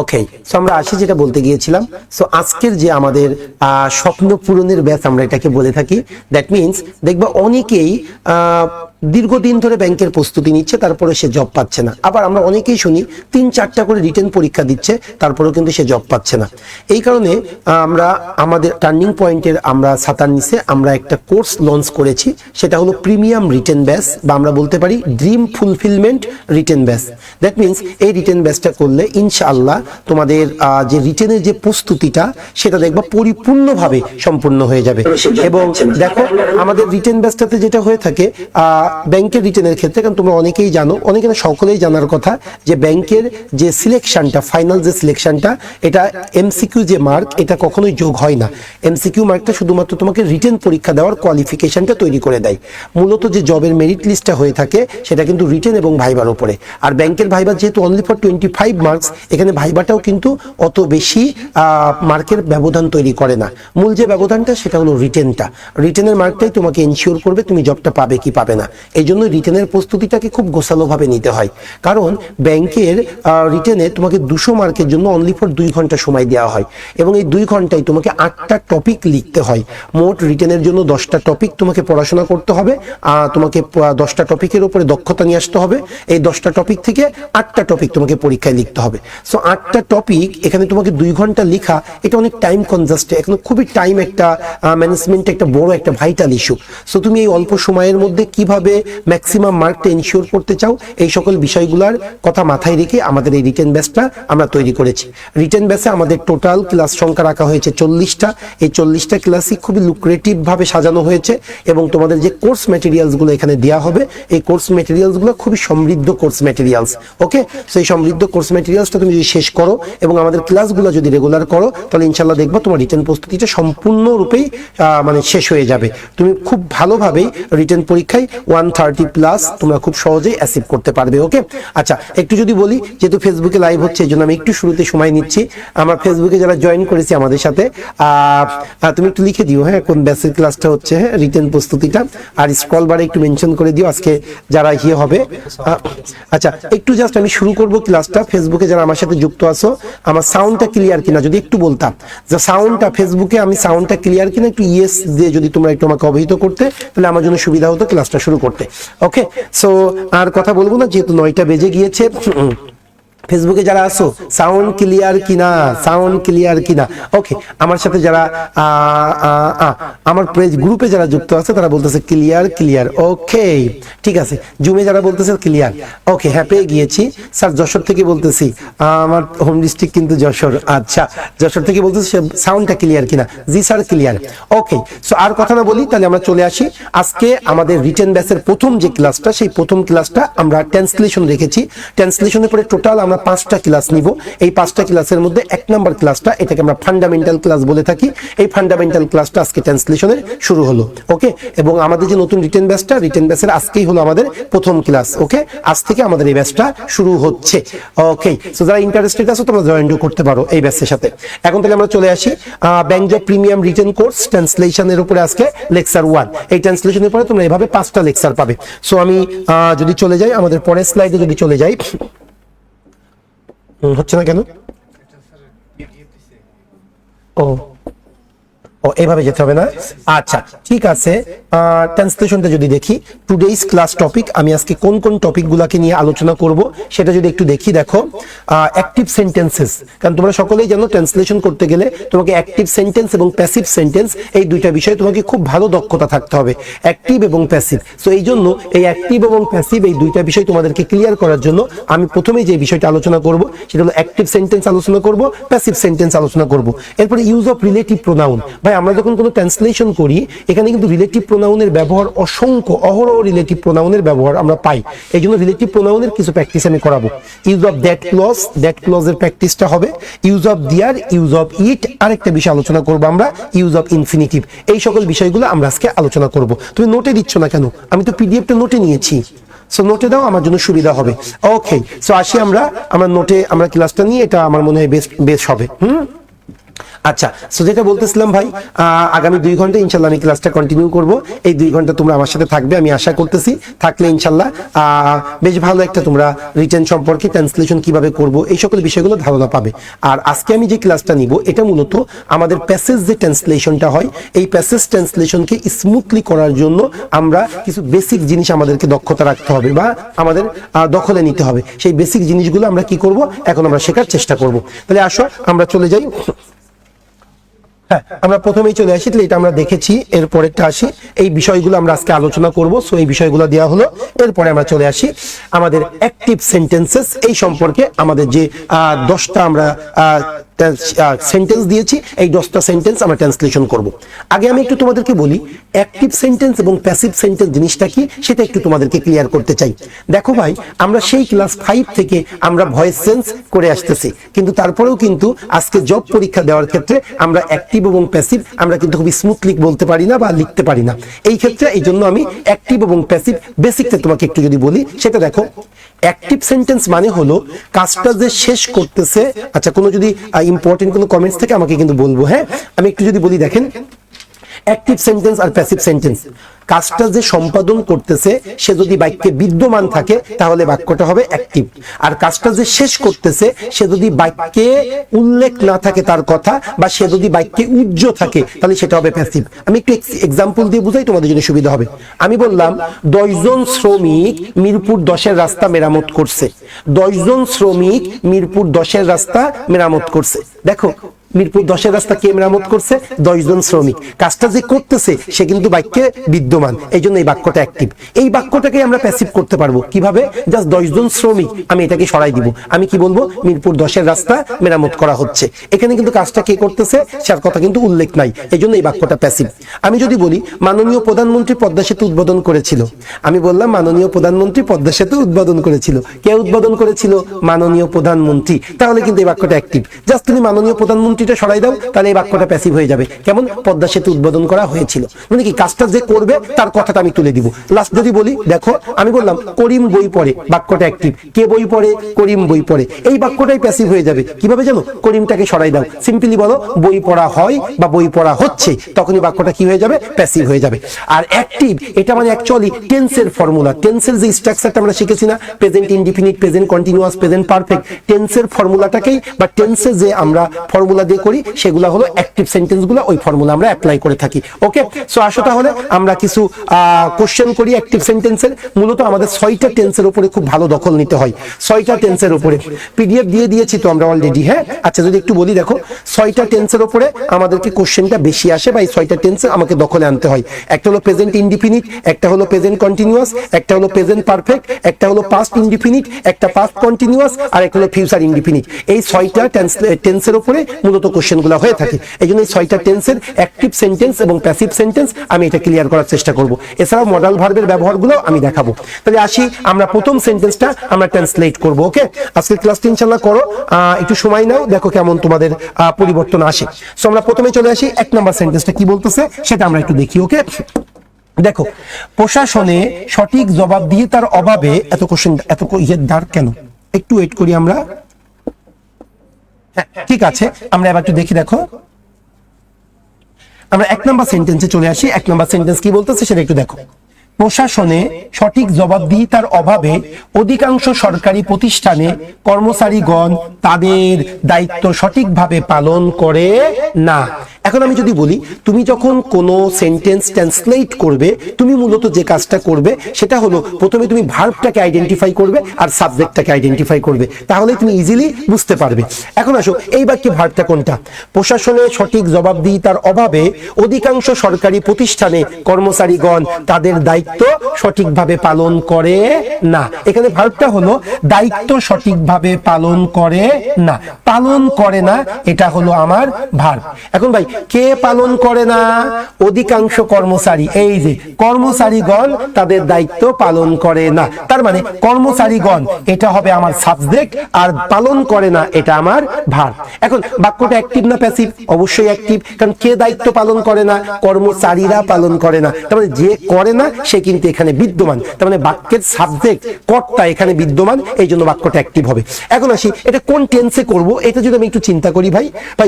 ওকে, so আমরা আসি যেটা বলতে গিয়েছিলাম। সো আজকের যে আমাদের স্বপ্ন পূরণের ব্যাচ আমরা এটাকে বলে থাকি। দ্যাট মিনস দেখবা অনেকেই দীর্ঘদিন ধরে ব্যাংকের প্রস্তুতি নিচ্ছে, তারপরে সে জব পাচ্ছে না। আবার আমরা অনেকেই শুনি 3-4টা করে রিটেন পরীক্ষা দিচ্ছে, তারপরেও কিন্তু সে জব পাচ্ছে না। এই কারণে আমরা আমাদের টার্নিং পয়েন্টের আমরা ছাতার নিচে আমরা একটা কোর্স লঞ্চ করেছি, সেটা হলো প্রিমিয়াম রিটেন ব্যাচ, বা আমরা বলতে পারি dream fulfilment written batch. That means এই রিটেন ব্যাচটা করলে ইনশাআল্লাহ তোমাদের যে রিটেনের যে প্রস্তুতিটা সেটা দেখবা পরিপূর্ণভাবে সম্পূর্ণ হয়ে যাবে। এবং দেখো আমাদের রিটেন ব্যাচটাতে যেটা হয়ে থাকে ব্যাংকের রিটেনের ক্ষেত্রে, কারণ তোমরা অনেকেই জানো, অনেকে না সকলেই জানার কথা, যে ব্যাংকের যে সিলেকশনটা, ফাইনাল যে সিলেকশনটা, এটা এমসিকিউ যে মার্ক, এটা কখনোই যোগ হয় না। এমসিকিউ মার্কটা শুধুমাত্র তোমাকে রিটেন পরীক্ষা দেওয়ার কোয়ালিফিকেশনটা তৈরি করে দেয়। মূলত যে জবের মেরিট লিস্টটা হয়ে থাকে সেটা কিন্তু রিটেন এবং ভাইবার উপরে। আর ব্যাংকের ভাইবা যেহেতু অনলি ফর 25 মার্কস, এখানে ভাইবাটাও কিন্তু অত বেশি মার্কের ব্যবধান তৈরি করে না। মূল যে ব্যবধানটা সেটা হলো রিটেনটা। রিটেনের মার্কটাই তোমাকে এনশিওর করবে তুমি জবটা পাবে কি পাবে না। এই জন্য রিটেনের প্রস্তুতিটাকে খুব গোছালোভাবে নিতে হয়, কারণ ব্যাংকের রিটেনে তোমাকে 200 মার্কের জন্য অনলি ফর 2 ঘন্টা সময় দেওয়া হয়, এবং এই 2 ঘন্টায় তোমাকে 8টা টপিক লিখতে হয়। মোট রিটেনের জন্য 10টা টপিক তোমাকে পড়াশোনা করতে হবে, তোমাকে 10টা টপিকের উপরে দক্ষতা নিয়ে আসতে হবে। এই 10টা টপিক থেকে 8টা টপিক তোমাকে পরীক্ষায় লিখতে হবে। সো 8টা টপিক এখানে তোমাকে 2 ঘন্টা লেখা, এটা অনেক টাইম কনজাস্ট, এখন খুবই টাইম একটা ম্যানেজমেন্ট একটা বড় একটা ভাইটাল ইস্যু। সো তুমি এই অল্প সময়ের মধ্যে কিভাবে ম্যাক্সিমাম মার্কটা এনশিওর করতে চাও, এই সকল বিষয়গুলোর কথা মাথায় রেখে আমাদের এই রিটেন ব্যাচটা আমরা তৈরি করেছি। রিটেন ব্যাচে আমাদের টোটাল ক্লাস সংখ্যা রাখা হয়েছে 40টা। এই 40টা ক্লাসই খুবই লুক্রেটিভ ভাবে সাজানো হয়েছে, এবং তোমাদের যে কোর্স ম্যাটেরিয়ালসগুলো এখানে দেওয়া হবে, এই কোর্স ম্যাটেরিয়ালসগুলো খুবই সমৃদ্ধ কোর্স ম্যাটেরিয়ালস। ওকে, সো এই সমৃদ্ধ কোর্স ম্যাটেরিয়ালসটা তুমি যদি শেষ করো এবং আমাদের ক্লাসগুলো যদি রেগুলার করো, তাহলে ইনশাল্লাহ দেখবা তোমার রিটেন প্রস্তুতিটা সম্পূর্ণরূপেই মানে শেষ হয়ে যাবে। তুমি খুব ভালোভাবেই রিটেন পরীক্ষায় 130+ তোমরা খুব সহজেই অ্যাচিভ করতে পারবে। ওকে, আচ্ছা একটু যদি বলি, যেহেতু ফেসবুকে লাইভ হচ্ছে এই জন্য আমি একটু শুরুতে সময় নিচ্ছি। আমার ফেসবুকে যারা জয়েন করেছে আমাদের সাথে, তুমি একটু লিখে দিও হ্যাঁ কোন ব্যাচের ক্লাসটা হচ্ছে, হ্যাঁ রিটেন প্রস্তুতিটা, আর স্ক্রল বারে একটু মেনশন করে দিও আজকে যারা হবে। আচ্ছা একটু জাস্ট আমি শুরু করব ক্লাসটা। ফেসবুকে যারা আমার সাথে যুক্ত আছো, আমার সাউন্ডটা ক্লিয়ার কিনা যদি একটু বলতাম, যে সাউন্ডটা ফেসবুকে আমি সাউন্ডটা ক্লিয়ার কিনা একটু ইয়েস দিয়ে যদি তোমরা একটু আমাকে অবহিত করতে, তাহলে আমার জন্য সুবিধা হতো ক্লাসটা শুরু করতে। ওকে, সো আর কথা বলবো না, যেহেতু 9টা বেজে গিয়েছে। ফেসবুকে যারা আসো সাউন্ড ক্লিয়ার কিনা, সাউন্ড ক্লিয়ার কিনা। ওকে, আমার সাথে যারা আমার পেজ গ্রুপে যারা যুক্ত আছে তারা বলতেছে ক্লিয়ার ক্লিয়ার। ওকে ঠিক আছে, জুমে যারা বলতেছে ক্লিয়ার। ওকে হ্যাঁ পেয়ে গিয়েছি। স্যার যশোর থেকে বলতেছি, আমার হোম ডিস্ট্রিক্ট কিন্তু যশোর। আচ্ছা যশোর থেকে বলতেছি সাউন্ডটা ক্লিয়ার কিনা। জি স্যার ক্লিয়ার। ওকে, সো আর কথা না বলি, তাহলে আমরা চলে আসি। আজকে আমাদের রিটেন ব্যাচের প্রথম যে ক্লাসটা, সেই প্রথম ক্লাসটা আমরা ট্রান্সলেশন রেখেছি। ট্রান্সলেশনের পরে টোটাল আমরা 5টা ক্লাস নিব। এই 5টা ক্লাসের মধ্যে 1 নম্বর ক্লাসটা, এটাকে আমরা ফান্ডামেন্টাল ক্লাস বলে থাকি। এই ফান্ডামেন্টাল ক্লাসটা আজকে ট্রান্সলেশনের শুরু হলো। ওকে, এবং আমাদের যে নতুন রিটেন ব্যাচটা, রিটেন ব্যাচের আজকেই হলো আমাদের প্রথম ক্লাস। ওকে, আজ থেকে আমাদের এই ব্যাচটা শুরু হচ্ছে। ওকে, সো যারা ইন্টারেস্টেড আছো তোমরা জয়েন করতে পারো এই ব্যাচের সাথে। এখন তাহলে আমরা চলে আসি bank job premium written course ট্রান্সলেশনের উপরে আজকে লেকচার 1। এই ট্রান্সলেশনের পরে তোমরা এভাবে 5টা লেকচার পাবে। সো আমি যদি চলে যাই আমাদের পরের স্লাইডে, যদি চলে যাই, হচ্ছে না কেন? ও এভাবে যেতে হবে না। আচ্ছা ঠিক আছে, ট্রান্সলেশনটা যদি দেখি, টুডেইজ ক্লাস টপিক, আমি আজকে কোন কোন টপিকগুলোকে নিয়ে আলোচনা করব সেটা যদি একটু দেখি। দেখো অ্যাক্টিভ সেন্টেন্সেস, কারণ তোমরা সকলেই জানো ট্রান্সলেশন করতে গেলে তোমাকে অ্যাক্টিভ সেন্টেন্স এবং প্যাসিভ সেন্টেন্স, এই দুইটা বিষয়ে তোমাকে খুব ভালো দক্ষতা থাকতে হবে, অ্যাক্টিভ এবং প্যাসিভ। সো এই জন্য এই অ্যাক্টিভ এবং প্যাসিভ এই দুইটা বিষয় তোমাদেরকে ক্লিয়ার করার জন্য আমি প্রথমেই যে বিষয়টা আলোচনা করব সেটা হলো অ্যাক্টিভ সেন্টেন্স আলোচনা করব, প্যাসিভ সেন্টেন্স আলোচনা করব। এরপরে ইউজ অফ রিলেটিভ প্রোনাউন। ভাই আমরা যখন কোনো ট্রান্সলেশন করি, এখানে কিন্তু রিলেটিভ প্রোনাউনের ব্যবহার অসংখ্য, অহরহ রিলেটিভ প্রোনাউনের ব্যবহার আমরা পাই। এই জন্য রিলেটিভ প্রোনাউনের কিছু প্র্যাকটিস আমি করাবো। Use of that clause, that ক্লজের প্র্যাকটিসটা হবে। Use of there, use of it, আরেকটা বিষয় আলোচনা করবো আমরা ইউজ অফ ইনফিনিটিভ। এই সকল বিষয়গুলো আমরা আজকে আলোচনা করব। তুমি নোটে দিচ্ছ না কেন? আমি তো পিডিএফটা নোটে নিয়েছি, সো নোটে দাও, আমার জন্য সুবিধা হবে। ওকে, সো আসি আমরা নোটে আমরা ক্লাসটা নিয়ে, এটা আমার মনে হয় বেশ হবে। আচ্ছা, সো যেটা বলতেছিলাম ভাই, আগামী 2 ঘন্টা ইনশাল্লাহ আমি ক্লাসটা কন্টিনিউ করব। এই 2 ঘন্টা তোমরা আমার সাথে থাকবে, আমি আশা করতেছি। থাকলে ইনশাল্লাহ বেশ ভালো একটা তোমরা রিটেন সম্পর্কে, ট্রান্সলেশন কিভাবে করব, এই সকল বিষয়গুলো ধারণা পাবে। আর আজকে আমি যে ক্লাসটা নিব, এটা মূলত আমাদের প্যাসেজ যে ট্রান্সলেশনটা হয়, এই প্যাসেজ ট্রান্সলেশনকে স্মুথলি করার জন্য আমরা কিছু বেসিক জিনিস আমাদেরকে দক্ষতা রাখতে হবে বা আমাদের দখলে নিতে হবে। সেই বেসিক জিনিসগুলো আমরা কি করব, এখন আমরা শেখার চেষ্টা করব। তাহলে আসো আমরা চলে যাই। হ্যাঁ, আমরা প্রথমেই চলে আসি, তাহলে এটা আমরা দেখেছি। এরপরেরটা আসি, এই বিষয়গুলো আমরা আজকে আলোচনা করব। সো এই বিষয়গুলো দেওয়া হলো, এরপরে আমরা চলে আসি আমাদের অ্যাক্টিভ সেন্টেন্সেস এই সম্পর্কে। আমাদের যে 10টা আমরা সেন্টেন্স দিয়েছি, এই 10টা সেন্টেন্স আমরা ট্রান্সলেশন করব। আগে আমি একটু তোমাদেরকে বলি অ্যাক্টিভ সেন্টেন্স এবং প্যাসিভ সেন্টেন্স জিনিসটা কি, সেটা একটু তোমাদেরকে ক্লিয়ার করতে চাই। দেখো ভাই, আমরা সেই ক্লাস 5 থেকে আমরা ভয়েস চেঞ্জ করে আসতেছি, কিন্তু তারপরেও কিন্তু আজকে জব পরীক্ষা দেওয়ার ক্ষেত্রে আমরা অ্যাক্টিভ এবং প্যাসিভ আমরা কিন্তু খুব স্মুথলি বলতে পারি না বা লিখতে পারি না। এই ক্ষেত্রে এই জন্য আমি অ্যাক্টিভ এবং প্যাসিভ বেসিকটা তোমাকে একটু যদি বলি, সেটা দেখো। অ্যাক্টিভ সেন্টেন্স মানে হলো কাজটা যে শেষ করতেছে। আচ্ছা, কোনো যদি ইম্পর্টেন্ট কোনো কমেন্টস থেকে আমাকে কিন্তু বলবো। হ্যাঁ, আমি একটু যদি বলি, দেখেন অ্যাক্টিভ সেন্টেন্স আর প্যাসিভ সেন্টেন্স, কাজটা যে সম্পাদন করতেছে সে যদি বাক্যে বিদ্যমান থাকে তাহলে বাক্যটা হবে অ্যাক্টিভ, আর কাজটা যে শেষ করতেছে সে যদি বাক্যে উল্লেখ না থাকে তার কথা, বা সে যদি বাক্যে উজ্জ থাকে, তাহলে সেটা হবে প্যাসিভ। আমি একটু এক্সাম্পল দিয়ে বুঝাই, তোমাদের জন্য সুবিধা হবে। আমি বললাম 10 জন শ্রমিক মিরপুর 10-এর রাস্তা মেরামত করছে। 10 জন শ্রমিক মিরপুর 10-এর রাস্তা মেরামত করছে। দেখো, মিরপুর 10-এর রাস্তা কে মেরামত করছে? 10 জন শ্রমিক। কাজটা যে করতেছে সে কিন্তু বাক্যে বিদ্যমান, এই জন্য এই বাক্যটা অ্যাক্টিভ। এই বাক্যটাকে আমরা প্যাসিভ করতে পারবো কিভাবে? জাস্ট 10 জন শ্রমিক, আমি এটাকে সরাই দিব। আমি কি বলবো? মিরপুর 10-এর রাস্তা মেরামত করা হচ্ছে। এখানে কিন্তু কাজটা কে করতেছে তার কথা কিন্তু উল্লেখ নাই, এই জন্য এই বাক্যটা প্যাসিভ। আমি যদি বলি মাননীয় প্রধানমন্ত্রী পদ্মা সেতু উদ্বোধন করেছিল, আমি বললাম মাননীয় প্রধানমন্ত্রী পদ্মা সেতু উদ্বোধন করেছিল। কে উদ্বোধন করেছিল? মাননীয় প্রধানমন্ত্রী। তাহলে কিন্তু এই বাক্যটা অ্যাক্টিভ। জাস্ট তুমি মাননীয় প্রধানমন্ত্রী সরাই দাও, তাহলে এই বাক্যটা প্যাসিভ হয়ে যাবে। কেমন? পদ্মা সেতু উদ্বোধন করা হয়েছিল, মানে কি কাজটা যে করবে তার কথাটা আমি তুলে দিব। লাস্ট যদি বলি, দেখো আমি বললাম করিম বই পড়ে, বাক্যটা অ্যাক্টিভ। কে বই পড়ে? করিম বই পড়ে। এই বাক্যটাই প্যাসিভ হয়ে যাবে। কিভাবে জানো? করিমটাকে সরাই দাও, সিম্পলি বলো বই পড়া হয় বা বই পড়া হচ্ছে, তখনই বাক্যটা কি হয়ে যাবে? প্যাসিভ হয়ে যাবে। আর অ্যাক্টিভ, এটা মানে অ্যাকচুয়ালি টেন্সের ফর্মুলা। টেন্সের যে স্ট্রাকচারটা আমরা শিখেছি না, present indefinite, present continuous, present perfect, টেন্সের ফর্মুলাটাকেই বা টেন্সে যে আমরা ফর্মুলা দিয়ে করি সেগুলা হলো অ্যাক্টিভ সেন্টেন্সগুলো, ওই ফর্মুলা আমরা অ্যাপ্লাই করে থাকি। ওকে, সো আসো তাহলে আমরা কিছু কোশ্চেন করি অ্যাক্টিভ সেন্টেন্সের। মূলত আমাদের 6টা টেন্সের উপরে খুব ভালো দখল নিতে হয়। 6টা টেন্সের উপরে পিডিএফ দিয়ে দিয়েছি তো আমরা অলরেডি। হ্যাঁ, আচ্ছা যদি একটু বলি, দেখো 6টা টেন্সের উপরে আমাদেরকে কোশ্চেনটা বেশি আসে, বা এই 6টা টেন্স আমাকে দখলে আনতে হয়। একটা হলো প্রেজেন্ট ইনডিফিনিট, একটা হলো প্রেজেন্ট কন্টিনিউয়াস, একটা হলো প্রেজেন্ট পারফেক্ট, একটা হলো পাস্ট ইনডিফিনিট, একটা পাস্ট কন্টিনিউয়াস, আর একটা হলো ফিউচার ইনডিফিনিট। এই 6টা টেন্সের উপরে মূলত কোশ্চেনগুলো হয়ে থাকে। এই জন্য এই 6টা টেন্সের অ্যাক্টিভ সেন্টেন্স এবং প্যাসিভ সেন্টেন্স আমি এটা ক্লিয়ার করার চেষ্টা করব। এছাড়াও মডাল ভার্বের ব্যবহারগুলো আমি দেখাবো। তাহলে আসি, আমরা প্রথম সেন্টেন্সটা আমরা ট্রান্সলেট করব। ওকে, আজকের ক্লাসটা ইনশাআল্লাহ করো, একটু সময় নাও, দেখো কেমন তোমাদের পরিবর্তন আসে। সো আমরা প্রথমে চলে আসি, 1 নম্বর সেন্টেন্সটা কি বলতেছে সেটা আমরা একটু দেখি। ওকে, দেখো, প্রশাসনে সঠিক জবাব দিয়ে তার অভাবে এত কোশ্চেন, এত ডার্ক কেন? একটু ওয়েট করি আমরা। ঠিক আছে, আমরা এবার একটু দেখি। দেখো, আমরা 1 নম্বর সেন্টেন্সে চলে আসি। 1 নম্বর সেন্টেন্স কি বলতেছে সেটা একটু দেখো। প্রশাসনে সঠিক জবাবদিহিতার অভাবে অধিকাংশ সরকারি প্রতিষ্ঠানে কর্মচারীগণ তাদের দায়িত্ব সঠিকভাবে পালন করে না। এখন আমি যদি বলি, তুমি যখন কোনো সেন্টেন্স ট্রান্সলেট করবে, তুমি মূলত যে কাজটা করবে সেটা হলো প্রথমে তুমি ভার্বটাকে আইডেন্টিফাই করবে আর সাবজেক্টটাকে আইডেন্টিফাই করবে, তাহলে তুমি ইজিলি বুঝতে পারবে। এখন আসো, এই বাক্যে ভার্বটা কোনটা? প্রশাসনে সঠিক জবাবদিহিতার অভাবে অধিকাংশ সরকারি প্রতিষ্ঠানে কর্মচারীগণ তাদের দায়িত্ব সঠিকভাবে পালন করে না। এখানে ভার্বটা হলো দায়িত্ব সঠিকভাবে পালন করে না। পালন করে না, এটা হলো আমার ভার্ব। এখন ভাই, কে পালন করে না? অধিকাংশ কর্মচারী। এই যে কর্মচারীগণ তাদের দায়িত্ব পালন করে না, তার মানে কর্মচারীগণ এটা হবে আমার সাবজেক্ট, আর পালন করে না এটা আমার ভার্ব। এখন বাক্যটা অ্যাক্টিভ না প্যাসিভ? অবশ্যই অ্যাক্টিভ, কারণ কে দায়িত্ব পালন করে না? কর্মচারীরা পালন করে না। তার মানে যে করে না সে সে কিন্তু এখানে বিদ্যমান, তার মানে বাক্যের সাবজেক্ট কর্তা এখানে বিদ্যমান, এই জন্য বাক্যটা অ্যাক্টিভ হবে। এখন আসি এটা কোন টেন্সে করব, এটা যদি আমি একটু চিন্তা করি ভাই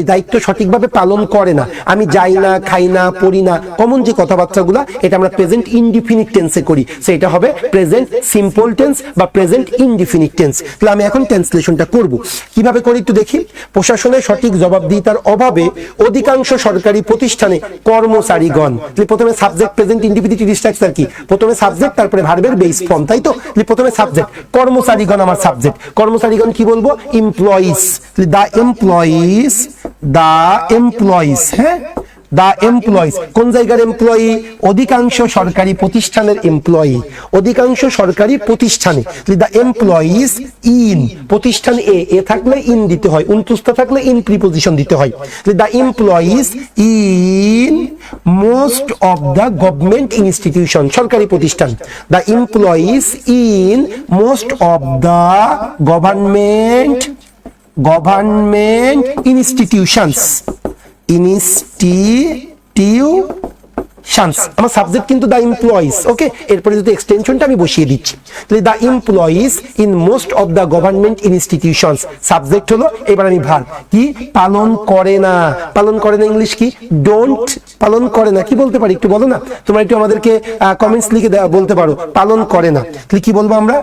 দায়িত্ব সঠিকভাবে পালন করে না, আমি যাই না, খাই না, পড়ি না, কমন যে কথাবার্তাগুলো এটা আমরা প্রেজেন্ট ইনডিফিনিট টেন্সে করি, সেটা হবে প্রেজেন্ট সিম্পল টেন্স বা প্রেজেন্ট ইনডিফিনিট টেন্স। তাহলে আমি এখন ট্রান্সলেশনটা করব, কিভাবে করি একটু দেখি। প্রশাসনের সঠিক জবাবদিহিতার অভাবে অধিকাংশ সরকারি প্রতিষ্ঠানে কর্মচারীগণ, প্রথমে সাবজেক্ট প্রেজেন্ট ইনডিফিনিট স্ট্রাকচার কি, প্রথমে সাবজেক্ট তারপরে ভার্বের বেস ফর্ম, তাই তো। প্রথমে সাবজেক্ট, কর্মচারীগণ আমার সাবজেক্ট, কর্মচারীগণ কি বলবো, এমপ্লয়িজ, দা এমপ্লয়িজ, দা এমপ্লয়িজ, হ্যাঁ দা এমপ্লয়িজ, কোন জায়গার এমপ্লয়ি, অধিকাংশ সরকারি প্রতিষ্ঠানের এমপ্লয়ি, অধিকাংশ সরকারি প্রতিষ্ঠানে, দা এমপ্লয়িজ ইন, প্রতিষ্ঠান এ থাকলে ইন দিতে হয়, উনতুস্ত থাকলে ইন প্রিপোজিশন দিতে হয়, the employees in most of the government institution, সরকারি প্রতিষ্ঠান, the employees in most of the government institutions, institutions, আমার সাবজেক্ট কিন্তু দা এমপ্লয়িজ, ওকে। এরপরে যদি এক্সটেনশনটা আমি বসিয়ে দিচ্ছি, তাহলে the employees in most of the government institutions, subject হলো, এবার আমি ভার্ব কি, পালন করে না, পালন করে না ইংলিশ কি, ডোন্ট, পালন করে না কি বলতে পারি একটু বলো না, তোমরা একটু আমাদেরকে কমেন্টস লিখে বলতে পারো, পালন করে না, তাহলে কি বলবো আমরা,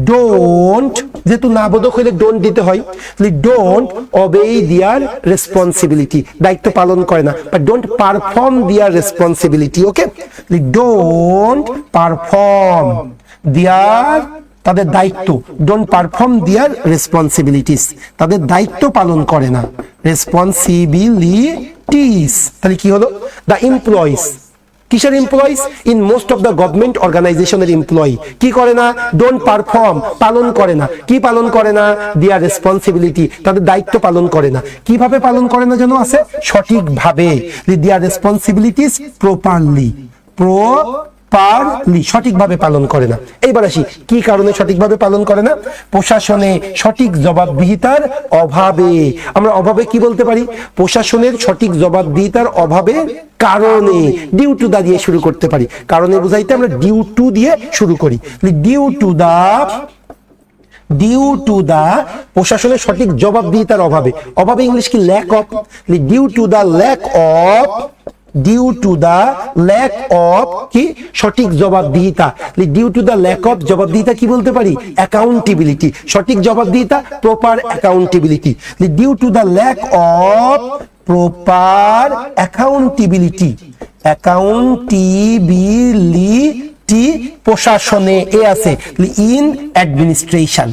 ডোন্ট, যেহেতু না বোধক হইলে ডোন্ট দিতে হয়, তাহলে ডোন্ট অবে দেয়ার রেসপন্সিবিলিটি, দায়িত্ব পালন করে না, বা don't perform their responsibility, okay. Don't perform their, তাদের দায়িত্ব, ডোন্ট পারফর্ম দেয়ার রেসপন্সিবিলিটিস, তাদের দায়িত্ব পালন করে না, রেসপন্সিবিলিটিস, তাহলে কি হলো, দা এমপ্লয়িজ, কিসের employees, in most of the government অর্গানাইজেশনের এমপ্লয়ি, কি করে না, ডোন্ট পারফর্ম, পালন করে না, কি পালন করে না, দেয়ার রেসপন্সিবিলিটি, তাদের দায়িত্ব পালন করে না, কিভাবে পালন করে না যেন আছে, সঠিকভাবে, দেয়ার রেসপন্সিবিলিটিস প্রপারলি, সঠিকভাবে পালন করে না। এইবার আসি কি কারণে সঠিকভাবে পালন করে না, প্রশাসনে সঠিক জবাবদিহিতার অভাবে, আমরা অভাবে কি বলতে পারি, প্রশাসনের সঠিক জবাবদিহিতার অভাবে কারণে, ডিউ টু দা দিয়ে শুরু করতে পারি, কারণে বুঝাইতে আমরা ডিউ টু দিয়ে শুরু করি, ডিউ টু দা প্রশাসনের সঠিক জবাবদিহিতার অভাবে, অভাবে ইংলিশ কি, lack of, due to the lack of, due to the lack of কি, সঠিক জবাবদিহিতা, due to the lack of জবাবদিহিতা কি বলতে পারি, অ্যাকাউন্টেবিলিটি, সঠিক জবাবদিহিতা proper accountability, due to the lack of proper accountability, প্রশাসনে এ আছে, ইন অ্যাডমিনিস্ট্রেশন,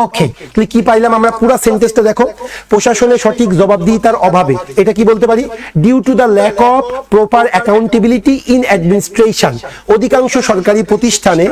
ওকে। তাহলে কি পাইলাম আমরা, পুরো সেন্টেন্সটা দেখো, প্রশাসনের সঠিক জবাবদিহিতার অভাবে, এটা কি বলতে পারি, due to the lack of proper accountability in administration, অধিকাংশ সরকারি প্রতিষ্ঠানে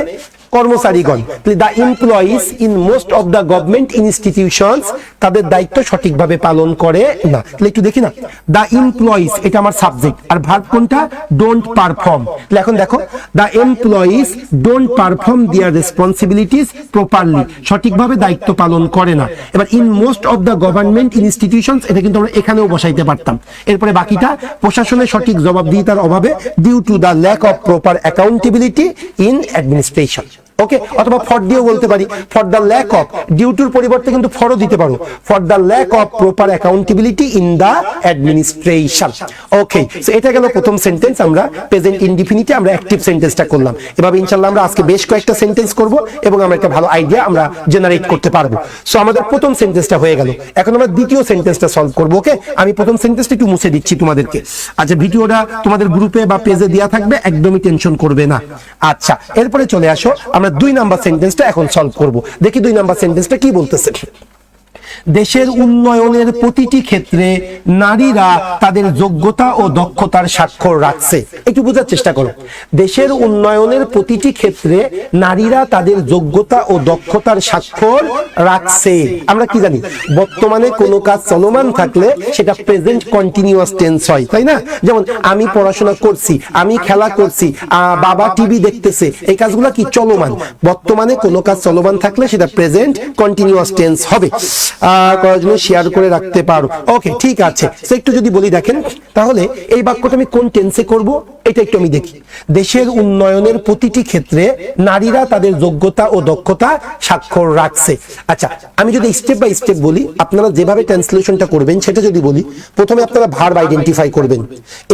কর্মচারীগণ, the employees in most of the government institutions, তাদের দায়িত্ব সঠিকভাবে পালন করে না। তাহলে একটু দেখি না, দা এমপ্লয়িজ এটা আমার সাবজেক্ট, আর ভার্ব কোনটা, ডোন্ট পারফর্ম, তাহলে এখন দেখো, the employees don't perform their responsibilities properly, সঠিকভাবে দায়িত্ব পালন করে না। এবার in most of the government institutions, এটা কিন্তু আমরা এখানেও বসাইতে পারতাম। এরপরে বাকিটা, প্রশাসনের সঠিক জবাবদিহিতার অভাবে, due to the lack of proper accountability in administration, okay. অথবা ফর দিয়েও বলতে পারি, ফর দ্য ল্যাক অফ, ডিউটির পরিবর্তে কিন্তু ফরও দিতে পারো, for the lack of proper accountability in the administration, okay. So এটা গেল প্রথম সেন্টেন্স, আমরা প্রেজেন্ট ইনডিফিনিটে আমরা অ্যাক্টিভ সেন্টেন্সটা করলাম। এভাবে ইনশাআল্লাহ আমরা আজকে বেশ কয়েকটা সেন্টেন্স করব এবং আমরা একটা ভালো আইডিয়া আমরা জেনারেট করতে পারবো। সো আমাদের প্রথম সেন্টেন্সটা হয়ে গেল, এখন আমরা দ্বিতীয় সেন্টেন্সটা সলভ করব, ওকে। আমি প্রথম সেন্টেন্সটা একটু মুছে দিচ্ছি তোমাদেরকে, আচ্ছা ভিডিওটা তোমাদের গ্রুপে বা পেজে দেওয়া থাকবে, একদমই টেনশন করবে না। আচ্ছা এরপরে চলে আসো, আমরা 2 নাম্বার সেন্টেন্সটা এখন সলভ করব। দেখি 2 নাম্বার সেন্টেন্সটা কি বলতেছে, দেশের উন্নয়নের প্রতিটি ক্ষেত্রে নারীরা তাদের যোগ্যতা ও দক্ষতার স্বাক্ষর রাখছে। একটু বোঝার চেষ্টা করো, দেশের উন্নয়নের প্রতিটি ক্ষেত্রে নারীরা তাদের যোগ্যতা ও দক্ষতার স্বাক্ষর রাখছে। আমরা কি জানি, বর্তমানে কোনো কাজ চলমান থাকলে সেটা প্রেজেন্ট কন্টিনিউয়াস টেন্স হয়, তাই না? যেমন আমি পড়াশোনা করছি, আমি খেলা করছি, বাবা টিভি দেখতেছে, এই কাজগুলো কি চলমান। বর্তমানে কোনো কাজ চলমান থাকলে সেটা প্রেজেন্ট কন্টিনিউয়াস টেন্স হবে। করার জন্য শেয়ার করে রাখতে পারো। ওকে, ঠিক আছে। তো একটু যদি বলি দেখেন, তাহলে এই বাক্যটা আমি কোন টেন্সে করব এটা একটু আমি দেখি। দেশের উন্নয়নের প্রতিটি ক্ষেত্রে নারীরা তাদের যোগ্যতা ও দক্ষতা স্বাক্ষর রাখছে। আচ্ছা, আমি যদি স্টেপ বাই স্টেপ বলি, আপনারা যেভাবে ট্রান্সলেশনটা করবেন সেটা যদি বলি, প্রথমে আপনারা ভার্ব আইডেন্টিফাই করবেন,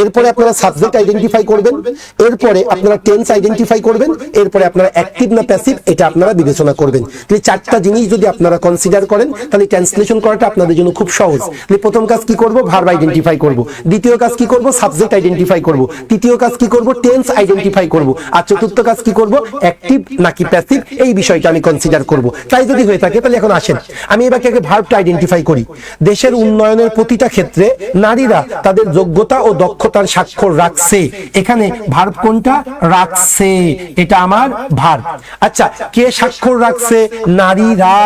এরপরে আপনারা সাবজেক্ট আইডেন্টিফাই করবেন, এরপরে আপনারা টেন্স আইডেন্টিফাই করবেন, এরপরে আপনারা অ্যাক্টিভ না প্যাসিভ এটা আপনারা বিবেচনা করবেন। তাহলে চারটা জিনিস যদি আপনারা কনসিডার করেন তাহলে ট্রান্সলেশন করাটা আপনাদের জন্য খুব সহজ। তাহলে প্রথম কাজ কি করব? ভার্ব আইডেন্টিফাই করব। দ্বিতীয় কাজ কি করব? সাবজেক্ট আইডেন্টিফাই করব। তৃতীয় কাজ কি করব? টেন্স আইডেন্টিফাই করব। আর চতুর্থ কাজ কি করব? অ্যাক্টিভ নাকি প্যাসিভ এই বিষয়টা আমি কনসিডার করব। তাই যদি হয়ে থাকে তাহলে এখন আসেন আমি এবারে আগে ভার্বটা আইডেন্টিফাই করি। দেশের উন্নয়নের প্রতিটা ক্ষেত্রে নারীরা তাদের যোগ্যতা ও দক্ষতার স্বাক্ষর রাখছে। এখানে ভার্ব কোনটা? রাখছে, এটা আমার ভার্ব। আচ্ছা, কে স্বাক্ষর রাখছে? নারীরা,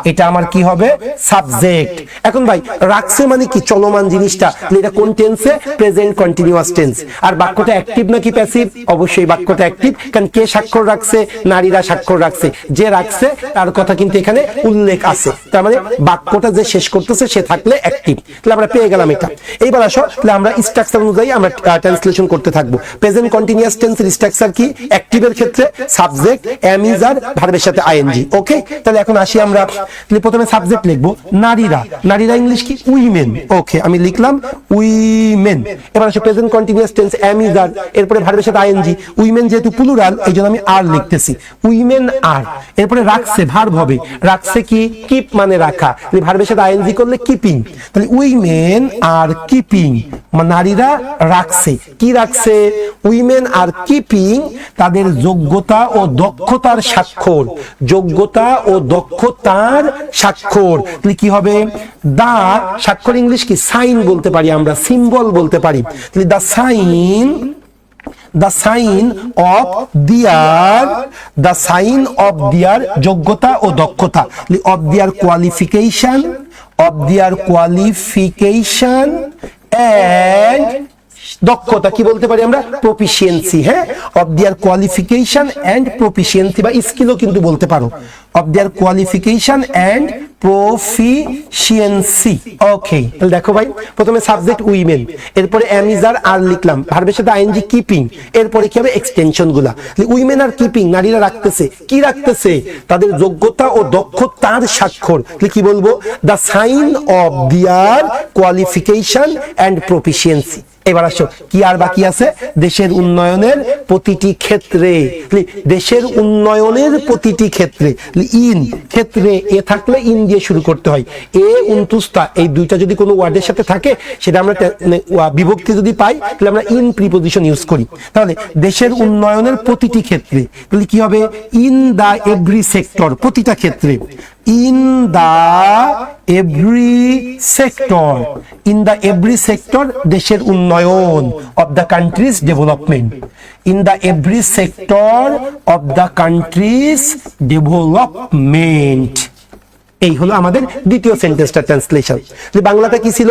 এটা আমার কি হবে? সাবজেক্ট। এখন ভাই রাখছে মানে কি? চলমান জিনিসটা। এটা কোন টেন্সে? Present continuous tense. আর বাক্যটা অ্যাক্টিভ নাকি প্যাসিভ? অবশ্যই বাক্যটা অ্যাক্টিভ, কারণ কে স্বাক্ষর রাখছে? নারীরা স্বাক্ষর রাখছে। যে রাখছে তার কথা কিন্তু এখানে উল্লেখ আছে, তার মানে বাক্যটা যে শেষ করতেছে সে থাকলে অ্যাক্টিভ। তাহলে আমরা পেয়ে গেলাম এটা। এইবার আসো, তাহলে আমরা স্ট্রাকচার অনুযায়ী আমরা ট্রান্সলেশন করতে থাকবো। প্রেজেন্ট কন্টিনিউয়াস টেন্সের স্ট্রাকচার কি? অ্যাক্টিভের ক্ষেত্রে সাবজেক্ট, এম ইজ আর, ভার্বের সাথে আইএনজি। ওকে, তাহলে এখন আসি আমরা। তাহলে প্রথমে সাবজেক্ট লিখবো নারীরা। নারীরা ইংলিশ কি? উইমেন। ওকে, আমি লিখলাম উইমেন। এবার আসো present continuous tense, am is are, এরপরে ভার্বের সাথে আইএনজি। উইমেন যেহেতু প্লুরাল এই জন্য আমি আর লিখতেছি, উইমেন আর। এরপরে রাখছে, ভার্ব হবে। রাখছে কি? কিপ মানে রাখা। ভার্বের সাথে আইএনজি করলে কিপিং। তাহলে উইমেন আর কিপিং, নারীরা রাখছে। কি রাখছে? উইমেন আর কিপিং তাদের যোগ্যতা ও দক্ষতার স্বাক্ষর। যোগ্যতা ও দক্ষতার স্বাক্ষর। তাহলে কি হবে? দা স্বাক্ষর ইংলিশ কি? সাইন বলতে পারি আমরা, সিম্বল বলতে পারি। তাহলে দা sign, the sign of their যোগ্যতা ও দক্ষতা, of their qualification and দক্ষতা কি বলতে পারি আমরা? প্রফিসিয়েন্সি। হ্যাঁ, of their qualification and proficiency, বা স্কিলও কিন্তু বলতে পারো। Of their qualification and proficiency. Okay, তাহলে দেখো ভাই, প্রথমে সাবজেক্ট উইমেন, এরপরে এম ইজ আর লিখলাম, ভার্বের সাথে আইএনজি কিপিং, এরপরে কি হবে? এক্সটেনশন গুলা। উইমেন আর কিপিং, নারীরা রাখতেছে। কি রাখতেছে? তাদের যোগ্যতা ও দক্ষতার স্বাক্ষর। কি বলবো? The sign of their qualification and proficiency. এবার আসো, কি আর বাকি আছে? দেশের উন্নয়নের প্রতিটি ক্ষেত্রে। দেশের উন্নয়নের প্রতিটি ক্ষেত্রে, ইন ক্ষেত্রে এ থাকলে ইন দিয়ে শুরু করতে হয়। এ উনতুস্তা এই দুইটা যদি কোনো ওয়ার্ডের সাথে থাকে, সেটা আমরা বিভক্তি যদি পাই তাহলে আমরা ইন প্রিপোজিশন ইউজ করি। তাহলে দেশের উন্নয়নের প্রতিটি ক্ষেত্রে, তাহলে কি হবে? ইন দা এভরি সেক্টর, প্রতিটা ক্ষেত্রে। in the every sector দেশের উন্নয়ন, of the country's development, in the every sector of the country's development। এই হলো আমাদের দ্বিতীয় সেন্টেন্সটা ট্রান্সলেশন। বাংলাটা কি ছিল?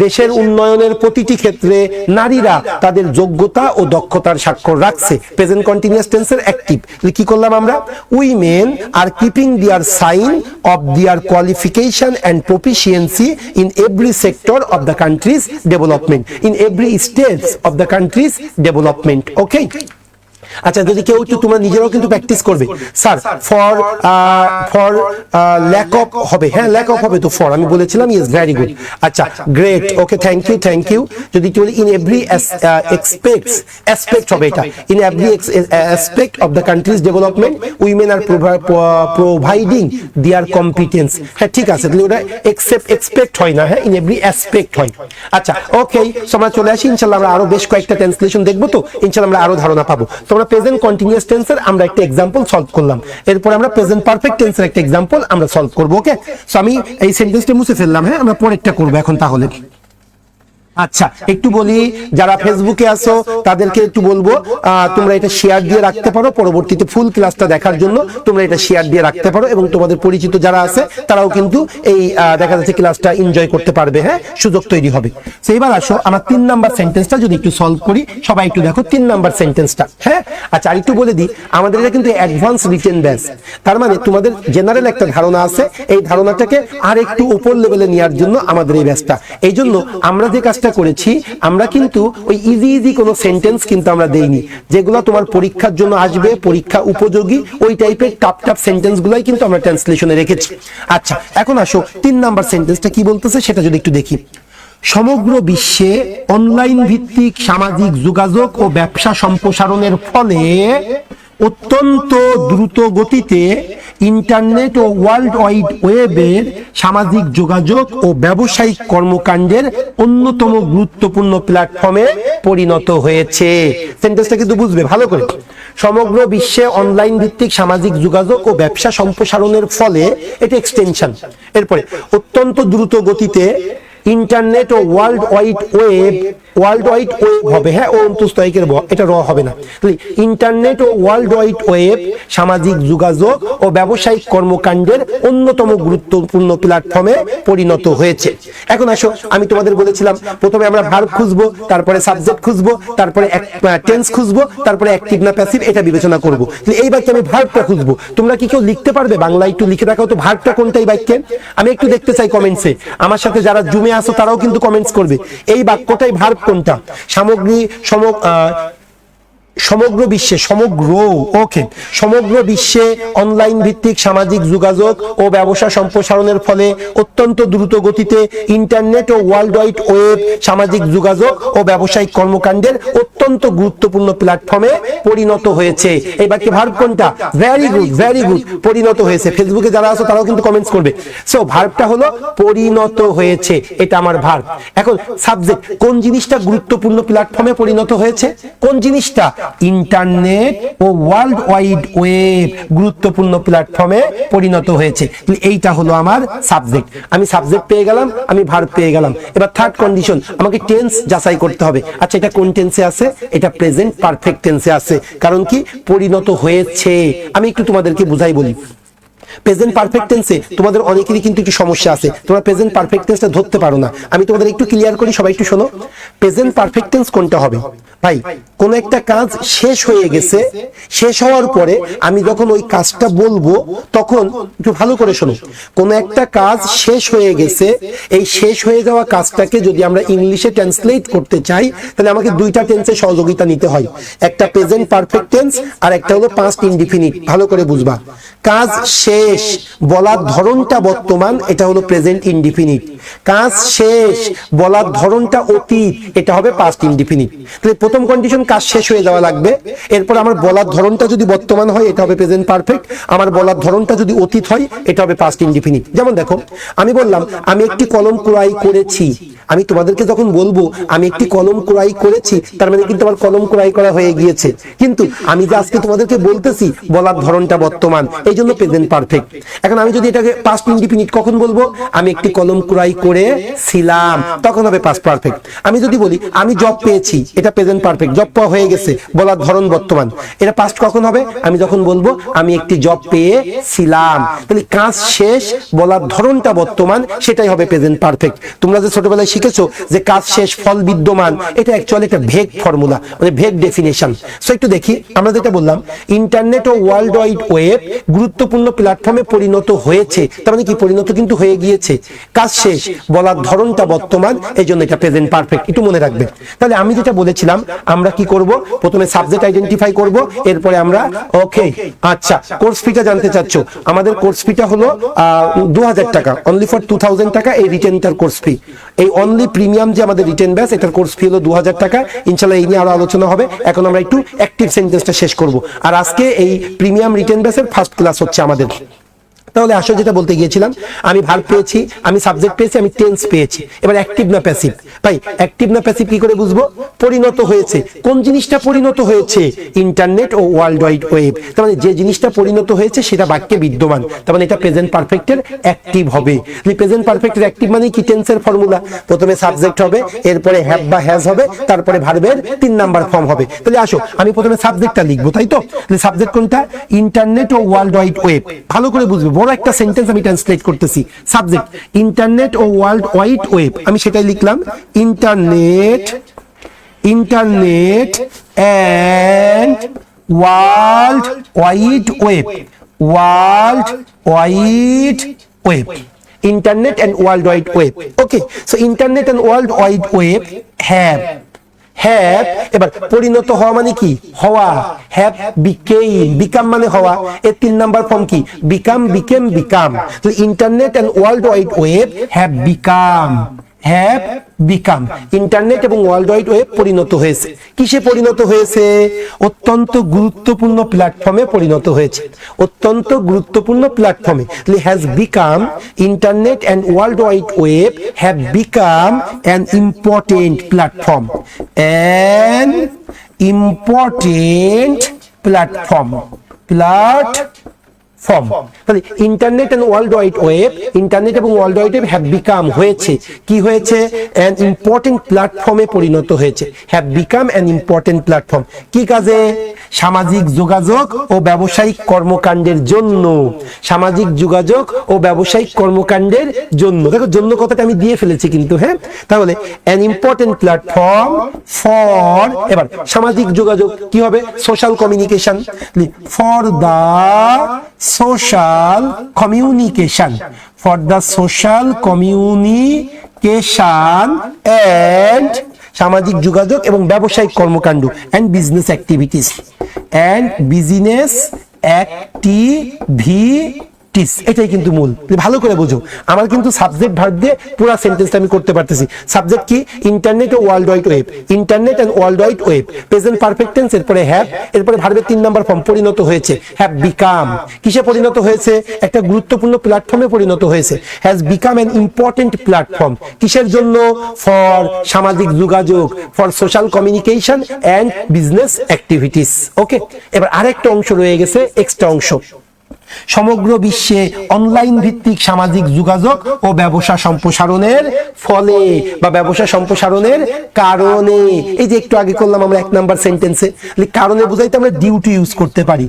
দেশের উন্নয়নের প্রতিটি ক্ষেত্রে নারীরা তাদের যোগ্যতা ও দক্ষতার স্বাক্ষর রাখছে। প্রেজেন্ট কন্টিনিউয়াস টেন্সের অ্যাক্টিভ। কি করলাম আমরা? Women are keeping their sign of their qualification and proficiency in every sector of the country's development, in every stage of the country's development. Okay, আচ্ছা, যদি কেউ একটু তোমরা নিজেরাও কিন্তু প্র্যাকটিস করবে। স্যার ফর ল্যাক অফ হবে। হ্যাঁ, ল্যাক অফ হবে তো ফর আমি বলেছিলাম। Yes, very good. আচ্ছা, গ্রেট। Okay, thank you. যদি কেউ ইন এভরি অ্যাসপেক্ট হবে, এটা in every aspect of the country's development women are providing their competence. হ্যাঁ, ঠিক আছে, তাহলে ওটা এক্সপেক্ট হয় না, হ্যাঁ, ইন এভরি অ্যাসপেক্ট হয়। আচ্ছা, ওকে, আমরা চলে আসি। ইনশাআল্লাহ আমরা আরো বেশ কয়েকটা ট্রান্সলেশন দেখবো, তো ইনশাআল্লাহ আমরা আরো ধারণা পাবো। তোমরা প্রেজেন্ট কন্টিনিউয়াস টেন্সের আমরা একটা এক্সাম্পল সলভ করলাম, এরপর আমরা প্রেজেন্ট পারফেক্ট টেন্সের একটা এক্সাম্পল আমরা সলভ করব। ওকে, সো আমি এই সেন্টেন্সটা মুছে ফেললাম। হ্যাঁ, আমরা পরেরটা করব এখন। তাহলে আচ্ছা, একটু বলি যারা ফেসবুকে আছো তাদেরকে একটু বলবো তোমরা এটা শেয়ার দিয়ে রাখতে পারো, পরবর্তীতে ফুল ক্লাসটা দেখার জন্য তোমরা এটা শেয়ার দিয়ে রাখতে পারো, এবং তোমাদের পরিচিত যারা আছে তারাও কিন্তু এই দেখা যাচ্ছে ক্লাসটা এনজয় করতে পারবে। হ্যাঁ, সুযোগ তৈরি হবে। তো এবার আসো আমরা 3 নাম্বার সেন্টেন্সটা যদি একটু সলভ করি, সবাই একটু দেখো 3 নাম্বার সেন্টেন্সটা। হ্যাঁ, আচ্ছা, আর একটু বলে দিই আমাদের এটা কিন্তু অ্যাডভান্স রিটেন ব্যাচ, তার মানে তোমাদের জেনারেল একটা ধারণা আছে, এই ধারণাটাকে আর একটু উপর লেভেলে নেওয়ার জন্য আমাদের এই ব্যাচটা। এই জন্য আমরা যে কাজটা করেছি, আমরা কিন্তু ওই ইজি কোনো সেন্টেন্স কিন্তু আমরা দেইনি, যেগুলো তোমার পরীক্ষার জন্য আসবে, পরীক্ষা উপযোগী ওই টাইপের টাফ সেন্টেন্স গুলাই কিন্তু আমরা ট্রান্সলেশনে রেখেছি। আচ্ছা, এখন আসো 3 নাম্বার সেন্টেন্সটা কি বলতেছে সেটা যদি একটু দেখি। সমগ্র বিশ্বে অনলাইন ভিত্তিক সামাজিক যোগাযোগ ও ব্যবসা সম্প্রসারণের ফলে অত্যন্ত দ্রুত গতিতে ইন্টারনেট ও ওয়ার্ল্ড ওয়াইড ওয়েবের সামাজিক যোগাযোগ ও ব্যবসায়িক কর্মকাণ্ডের অন্যতম গুরুত্বপূর্ণ প্ল্যাটফর্মে পরিণত হয়েছে। সেন্টেন্সটা কিন্তু বুঝবে ভালো করে। সমগ্র বিশ্বে অনলাইন ভিত্তিক সামাজিক যোগাযোগ ও ব্যবসা সম্প্রসারণের ফলে, এটা এক্সটেনশন, এরপরে অত্যন্ত দ্রুত গতিতে ইন্টারনেট ও ওয়ার্ল্ড ওয়াইড ওয়েব হবে, হ্যাঁ, ও অন্তস্তয়কের এটা র হবে না, ইন্টারনেট ও ওয়ার্ল্ড ওয়াইড ওয়েব সামাজিক যোগাযোগ ও ব্যবসায়িক কর্মকাণ্ডের অন্যতম গুরুত্বপূর্ণ প্ল্যাটফর্মে পরিণত হয়েছে। এখন আসো, আমি তোমাদের বলেছিলাম প্রথমে আমরা ভার্ব খুঁজবো, তারপরে সাবজেক্ট খুঁজবো, তারপরে টেন্স খুঁজবো, তারপরে অ্যাক্টিভ না প্যাসিভ এটা বিবেচনা করবো। এই বাক্যে আমি ভার্বটা খুঁজবো। তোমরা কি কেউ লিখতে পারবে বাংলা? একটু লিখে রাখাও তো ভার্বটা কোনটা এই বাক্যে, আমি একটু দেখতে চাই কমেন্টসে। আমার সাথে যারা জুমে আসো তারাও কিন্তু কমেন্টস করবে এই বাক্যটাই ভার্ব কোনটা। সমগ্র বিশ্বে অনলাইন ভিত্তিক সামাজিক যোগাযোগ ও ব্যবসা সম্প্রসারণের ফলে অত্যন্ত দ্রুত গতিতে ইন্টারনেট ও ওয়ার্ল্ড ওয়াইড ওয়েব সামাজিক যোগাযোগ ও ব্যবসায়িক কর্মকাণ্ডের অত্যন্ত গুরুত্বপূর্ণ প্ল্যাটফর্মে পরিণত হয়েছে। এই বাক্যে ভার্ব কোনটা? ভেরি গুড, পরিণত হয়েছে। ফেসবুকে যারা আছো তারাও কিন্তু কমেন্টস করবে। সো ভার্বটা হলো পরিণত হয়েছে, এটা আমার ভার্ব। এখন সাবজেক্ট, কোন জিনিসটা গুরুত্বপূর্ণ প্ল্যাটফর্মে পরিণত হয়েছে? কোন জিনিসটা? ইন্টারনেট ও ওয়ার্ল্ড ওয়াইড ওয়েব গুরুত্বপূর্ণ প্ল্যাটফর্মে পরিণত হয়েছে। এইটা হলো আমার সাবজেক্ট। আমি সাবজেক্ট পেয়ে গেলাম, আমি ভার্ব পেয়ে গেলাম। এবার থার্ড কন্ডিশন, আমাকে টেন্স যাচাই করতে হবে। আচ্ছা, এটা কোন টেন্সে আছে? এটা প্রেজেন্ট পারফেক্ট টেন্সে আছে। কারণ কি? পরিণত হয়েছে। আমি একটু তোমাদেরকে বুঝাই বলি। প্রেজেন্ট পারফেক্ট টেন্সে তোমাদের অনেকেরই কিন্তু একটু সমস্যা আছে, তোমরা প্রেজেন্ট পারফেক্ট টেন্সটা ধরতে পারো না। আমি তোমাদের একটু ক্লিয়ার করি, সবাই একটু শোনো। প্রেজেন্ট পারফেক্ট টেন্স কোনটা হবে? ভাই, কোন একটা কাজ শেষ হয়ে গেছে, শেষ হওয়ার পরে আমি যখন ওই কাজটা বলবো তখন একটু ভালো করে শোনো। কোন একটা কাজ শেষ হয়ে গেছে, এই শেষ হয়ে যাওয়া কাজটাকে যদি আমরা ইংলিশে ট্রান্সলেট করতে চাই তাহলে আমাকে দুইটা টেন্সের সহযোগিতা নিতে হয়। একটা প্রেজেন্ট পারফেক্ট টেন্স আর একটা হলো পাস্ট ইনডিফিনিট। ভালো করে বুঝবা। কাজ শেষ বলার ধরনটা বর্তমান, এটা হলো প্রেজেন্ট ইনডিফিনিট। কাজ শেষ বলার ধরনটা অতীত, এটা হবে পাস্ট ইনডিফিনিট। তাহলে প্রথম কন্ডিশন কাজ শেষ হয়ে যাওয়া লাগবে, এরপর আমার বলার ধরনটা যদি বর্তমান হয় এটা হবে প্রেজেন্ট পারফেক্ট, আমার বলার ধরনটা যদি অতীত হয় এটা হবে পাস্ট ইনডিফিনিট। যেমন দেখো, আমি বললাম আমি একটি কলম ক্রয় করেছি। আমি তোমাদেরকে যখন বলবো আমি একটি কলম ক্রয় করেছি, তার মানে কিন্তু আমার কলম ক্রয় করা হয়ে গিয়েছে। কিন্তু আমি যে আজকে তোমাদেরকে বলতেছি বলার ধরনটা বর্তমান, এই জন্য প্রেজেন্ট পারফেক্ট। এখন আমি যদি এটাকে পাস্ট ইনডিফিনিট কখন বলবো? আমি একটি কলম ক্রয় করেছিলাম, তখন হবে পাস্ট পারফেক্ট। আমি যদি বলি আমি জব পেয়েছি, এটা প্রেজেন্ট পারফেক্ট, জব পাওয়া হয়ে গেছে, বলার ধরন বর্তমান। এটা পাস্ট কখন হবে? আমি যখন বলবো আমি একটি জব পেয়েছিলাম। তাহলে কাজ শেষ বলার ধরনটা বর্তমান, সেটাই হবে প্রেজেন্ট পারফেক্ট। তোমরা যে ছোটবেলায় শিখেছো যে কাজ শেষ ফল বিদ্যমান, এটা অ্যাকচুয়ালি একটা ভেগ ফর্মুলা, মানে ভেগ ডেফিনেশন। সো একটু দেখি, আমরা যেটা বললাম ইন্টারনেট ও ওয়ার্ল্ড ওয়াইড ওয়েব গুরুত্বপূর্ণ প্ল্যাটফর্মে পরিণত হয়েছে, তার মানে কি? পরিণত কিন্তু হয়ে গিয়েছে। কাজ শেষ বলার ধরনটা বর্তমান, এই জন্য এটা প্রেজেন্ট পারফেক্ট। একটু মনে রাখবে। তাহলে আমি যেটা বলেছিলাম, আমরা কি করব? প্রথমে সাবজেক্ট আইডেন্টিফাই করব, এরপরে আমরা ওকে। আচ্ছা, কোর্স ফিটা জানতে চাচ্ছ? আমাদের কোর্স ফিটা হলো 2000 টাকা, অনলি ফর 2000 টাকা এই রিটেনটার কোর্স ফি। এই অনলি প্রিমিয়াম যে আমাদের রিটেন ব্যাচ, এটার কোর্স ফি হলো 2000 টাকা। ইনশাআল্লাহ এই নিয়ে আরো আলোচনা হবে। এখন আমরা একটু অ্যাক্টিভ সেন্টেন্সটা শেষ করব। আর আজকে এই প্রিমিয়াম রিটেন ব্যাচের ফার্স্ট ক্লাস হচ্ছে আমাদের। তাহলে আসলে যেটা বলতে গিয়েছিলাম, আমি ভার্ব পেয়েছি, আমি সাবজেক্ট পেয়েছি, আমি টেন্স পেয়েছি, এবার অ্যাক্টিভ না প্যাসিভ। ভাই অ্যাক্টিভ না প্যাসিভ কি করে বুঝবো? পরিণত হয়েছে। কোন জিনিসটা পরিণত হয়েছে? ইন্টারনেট ও ওয়ার্ল্ড ওয়াইড ওয়েব। তার মানে যে জিনিসটা পরিণত হয়েছে সেটা বাক্যে বিদ্যমান, তার মানে এটা প্রেজেন্ট পারফেক্টের অ্যাক্টিভ হবে। প্রেজেন্ট পারফেক্টের অ্যাক্টিভ মানে কি? টেন্সের ফর্মুলা, প্রথমে সাবজেক্ট হবে, এরপরে হ্যাভ বা হ্যাজ হবে, তারপরে ভার্বের 3 নাম্বার ফর্ম হবে। তাহলে আসো আমি প্রথমে সাবজেক্টটা লিখবো, তাই তো? সাবজেক্ট কোনটা? ইন্টারনেট ও ওয়ার্ল্ড ওয়াইড ওয়েব। ভালো করে বুঝবে, বড় একটা সেন্টেন্স আমি ট্রান্সলেট করতেছি। সাবজেক্ট ইন্টারনেট ও ওয়ার্ল্ড ওয়াইড ওয়েব, আমি সেটাই লিখলাম, internet and world wide web, world wide web, internet and world wide web. Okay, so internet and world wide web have, এবার পরিণত হওয়া মানে কি? হওয়া। হ্যাভ বিকেম, বিকাম মানে হওয়া, এর 3 নাম্বার ফর্ম কি? Become, became, become. তো internet and world wide web have become, internet এবং ওয়ার্ল্ড ওয়াইড ওয়েব পরিণত হয়েছে। কিসে পরিণত হয়েছে? অত্যন্ত গুরুত্বপূর্ণ প্ল্যাটফর্মে পরিণত হয়েছে, অত্যন্ত গুরুত্বপূর্ণ প্ল্যাটফর্মে। Has become, internet and world wide web have become an important platform, an important platform, তাহলে internet and world wide web, internet এবং world wide web have become, হয়েছে, কি হয়েছে? অ্যান ইম্পর্টেন্ট প্ল্যাটফর্মে পরিণত হয়েছে। Have become an important platform, কি কাজে? সামাজিক যোগাযোগ ও ব্যবসায়িক কর্মকাণ্ডের জন্য, সামাজিক যোগাযোগ ও ব্যবসায়িক কর্মকাণ্ডের জন্য। দেখো জন্য কথাটা আমি দিয়ে ফেলেছি কিন্তু, হ্যাঁ। তাহলে অ্যান ইম্পর্টেন্ট প্ল্যাটফর্ম ফর, এবার সামাজিক যোগাযোগ কি হবে? Social communication, for the social communication, for the social communication and সামাজিক যোগাযোগ এবং ব্যবসায়িক কর্মকাণ্ড, and business activities, এটাই কিন্তু মূল। ভালো করে বুঝো, আমার কিন্তু সাবজেক্ট ভার্ব দিয়ে পুরো সেন্টেন্সটা আমি করতে পারতেছি। সাবজেক্ট কি? ইন্টারনেট ও world wide web, internet and world wide web, present perfect tense, এরপরে হ্যাভ, এরপরে ভার্বের 3 নাম্বার ফর্ম, পরিণত হয়েছে। হ্যাভ বিকাম, কিসে পরিণত হয়েছে? একটা গুরুত্বপূর্ণ প্ল্যাটফর্মে পরিণত হয়েছে। Has become an important platform, কিসের জন্য? ফর সামাজিক যোগাযোগ, for social communication and business activities. Okay, এবার আরেকটা অংশ রয়ে গেছে, এক্সট্রা অংশ। সমগ্র বিশ্বে অনলাইন ভিত্তিক সামাজিক যোগাযোগ ও ব্যবসা সম্প্রসারণের ফলে বা ব্যবসা সম্প্রসারণের কারণে, এই যে একটু আগে করলাম আমরা 1 নাম্বার সেন্টেন্সে, কারণে বুঝাইতে আমরা ডিউ টু ইউজ করতে পারি।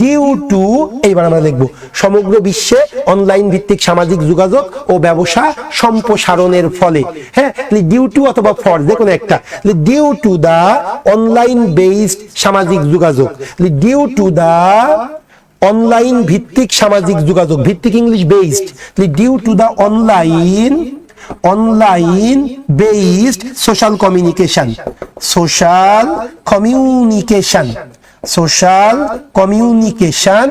ডিউ টু, এইবার আমরা লিখবো সমগ্র বিশ্বে অনলাইন ভিত্তিক সামাজিক যোগাযোগ ও ব্যবসা সম্প্রসারণের ফলে, হ্যাঁ, ডিউ টু অথবা ফর যে কোনো একটা। Due to the online based সামাজিক যোগাযোগ, ডিউ টু দা অনলাইন ভিত্তিক সামাজিক যোগাযোগ, ভিত্তিক English based, due to the online based social communication,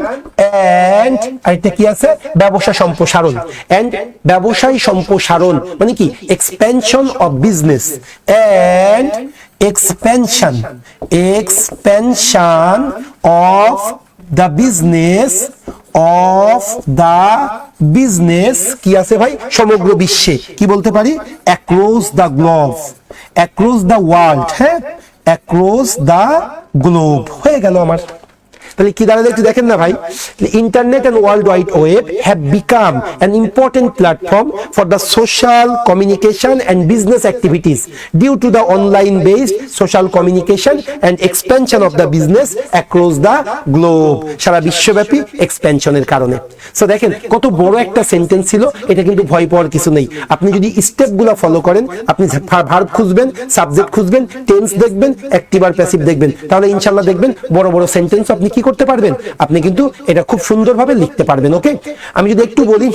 and আরেকটা কি আছে? ব্যবসা সম্প্রসারণ, এন্ড ব্যবসায় সম্প্রসারণ মানে কি? Expansion of business, and expansion of the business কি আছে ভাই? সমগ্র বিশ্বে, কি বলতে পারি? across the globe, across the world, হ্যাঁ, across the globe হয়ে গেল আমার। তাহলে কি দাঁড়ালো একটু দেখেন না ভাই? Internet and world wide web have become an important platform for the social communication and business activities due to the online based social communication and expansion of the business across the globe, সারা বিশ্বব্যাপী এক্সপেনশনের কারণে। So দেখেন কত বড় একটা sentence ছিল, এটা কিন্তু ভয় পাওয়ার কিছু নেই। আপনি যদি স্টেপগুলো ফলো করেন, আপনি ভার্ব খুঁজবেন, সাবজেক্ট খুঁজবেন, টেন্স দেখবেন, অ্যাক্টিভ আর প্যাসিভ দেখবেন, তাহলে ইনশাআল্লাহ দেখবেন বড় বড় সেন্টেন্স আপনি কি করতে পারবেন, আপনি কিন্তু এটা খুব সুন্দরভাবে লিখতে পারবেন। ওকে, আমি যদি একটু বলি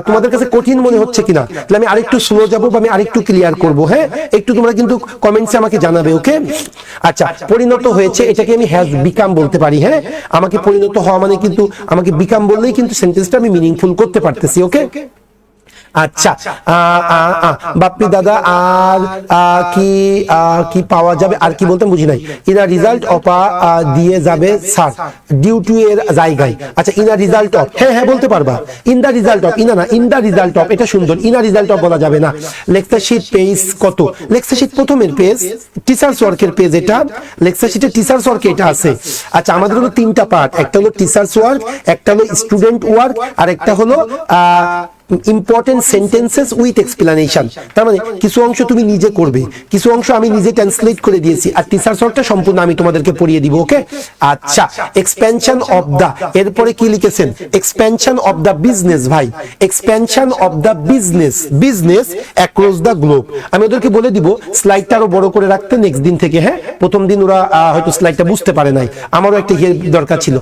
তোমাদের কাছে কঠিন মনে হচ্ছে কিনা, তাহলে আমি আরেকটু স্লো যাবো বা আমি আরেকটু ক্লিয়ার করব। হ্যাঁ, একটু তোমরা কিন্তু কমেন্টসে আমাকে জানাবে। ওকে, আচ্ছা, পরিণত হয়েছে এটাকে আমি হ্যাজ বিকাম বলতে পারি। হ্যাঁ, আমাকে পরিণত হওয়া মানে কিন্তু আমাকে বিকাম বললেই কিন্তু সেন্টেন্সটা আমি মিনিংফুল করতে পারতেছি। ওকে, আচ্ছা, বাপ্পি দাদা আর কি পাওয়া যাবে, আর কি বলতে বুঝি নাই। ইনার রিজাল্ট অফ দিয়ে যাবে স্যার, ডিউ টু এর জায়গায়। আচ্ছা, ইনার রিজাল্ট অফ, হ্যাঁ বলতে পারবা। ইন দা রিজাল্ট অফ, ইনা না, ইন দা রিজাল্ট অফ, এটা সুন্দর। ইনার রিজাল্ট অফ বলা যাবে না। লেকচার শিট পেজ কত? লেকচার শিট প্রথমের পেজ, টিচার্স ওয়ার্কের পেজ এটা। লেকচার শিটে টিচার্স ওয়ার্ক এটা আছে। আচ্ছা, আমাদের হলো তিনটা পার্ট, একটা হলো টিচার্স ওয়ার্ক, একটা হলো স্টুডেন্ট ওয়ার্ক, আর একটা হলো ইম্পর্টেন্ট সেন্টেন্সেস উইথ এক্সপ্লেনেশন। তার মানে কিছু অংশ তুমি নিজে করবে, কিছু অংশ আমি নিজে ট্রান্সলেট করে দিয়েছি, আর টিচার্স ওয়ার্কটা সম্পূর্ণ আমি তোমাদেরকে পড়িয়ে দিব। ওকে, আচ্ছা, এক্সপেনশন অফ দা, এরপরে কি লিখেছেন? Expansion of the business. ভাই, expansion of the business across the globe. আমি ওদেরকে বলে দিব স্লাইডটা আরো বড় করে রাখতে নেক্সট দিন থেকে। হ্যাঁ, প্রথম দিন ওরা হয়তো স্লাইডটা বুঝতে পারে নাই, আমারও একটা দরকার ছিল।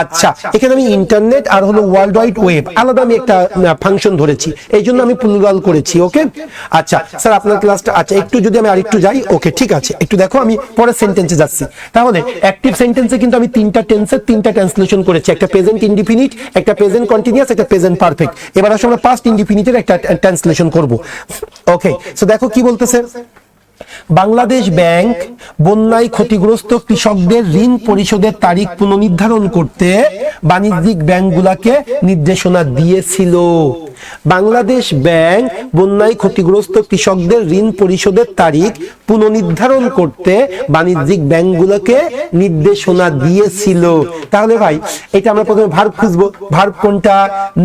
আচ্ছা, এখানে আমি ইন্টারনেট আর হলো ওয়ার্ল্ড ওয়াইড ওয়েব আলাদা আমি একটা ফাংশন ধরেছি, এই জন্য আমি প্লুরাল করেছি। ওকে, আচ্ছা স্যার আপনার ক্লাসটা, আচ্ছা একটু যদি আমি আরেকটু যাই। ওকে, ঠিক আছে, একটু দেখো, আমি পরের সেন্টেন্সে যাচ্ছি। তাহলে অ্যাক্টিভ সেন্টেন্সে কিন্তু আমি তিনটা টেন্সের তিনটা ট্রান্সলেশন করেছি, একটা প্রেজেন্ট ইনডিফিনিট, একটা প্রেজেন্ট কন্টিনিউয়াস, একটা প্রেজেন্ট পারফেক্ট। এবার আসলে আমরা পাস্ট ইনডিফিনিটের একটা ট্রান্সলেশন করব। ওকে, সো দেখো কি বলতেছে। বাংলাদেশ ব্যাংক বন্যায় ক্ষতিগ্রস্ত কৃষকদের ঋণ পরিশোধের তারিখ পুনর্নির্ধারণ করতে বাণিজ্যিক ব্যাংকগুলোকে নির্দেশনা দিয়েছিল। বাংলাদেশ ব্যাংক বন্যায় ক্ষতিগ্রস্ত কৃষকদের ঋণ পরিশোধের তারিখ পুনর্নির্ধারণ করতে বাণিজ্যিক ব্যাংকগুলোকে নির্দেশনা দিয়েছিল। তাহলে ভাই, এটা আমরা প্রথমে ভার্ব খুঁজবো। ভার্ব কোনটা?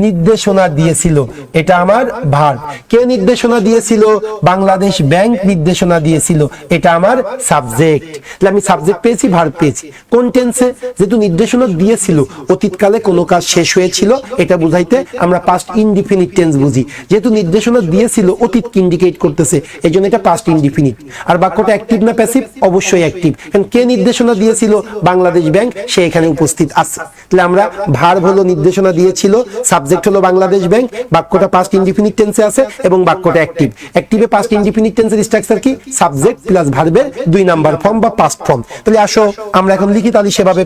নির্দেশনা দিয়েছিল, এটা আমার ভার্ব। কে নির্দেশনা দিয়েছিল? বাংলাদেশ ব্যাংক নির্দেশনা দিয়েছিল, এটা আমার সাবজেক্ট। তাহলে আমি সাবজেক্ট পেয়েছি, ভার্ব পেয়েছি। কোন টেন্সে? যেহেতু নির্দেশনা দিয়েছিল, অতীতকালে কোনো কাজ শেষ হয়েছিল, এটা বুঝাইতে আমরা পাস্ট ইনডিফিনিট টেন্স বুঝি। যেহেতু নির্দেশনা দিয়েছিল, অতীতকে ইন্ডিকেট করতেছে, এই জন্য এটা পাস্ট ইনডিফিনিট। আর বাক্যটা অ্যাক্টিভ না প্যাসিভ? অবশ্যই অ্যাক্টিভ, কারণ কে নির্দেশনা দিয়েছিল? বাংলাদেশ ব্যাংক, সে এখানে উপস্থিত আছে। তাহলে আমরা ভার্ব হলো নির্দেশনা দিয়েছিল, সাবজেক্ট হলো বাংলাদেশ ব্যাংক, বাক্যটা পাস্ট ইনডিফিনিট টেন্সে আছে এবং বাক্যটা অ্যাক্টিভ। অ্যাক্টিভে পাস্ট ইনডিফিনিট টেন্সের স্ট্রাকচার কি? সাবজেক্ট প্লাস ভার্বের 2 নাম্বার ফর্ম বা পাস্ট ফর্ম। তাহলে আসো আমরা এখন লিখি তাহলে সেভাবে।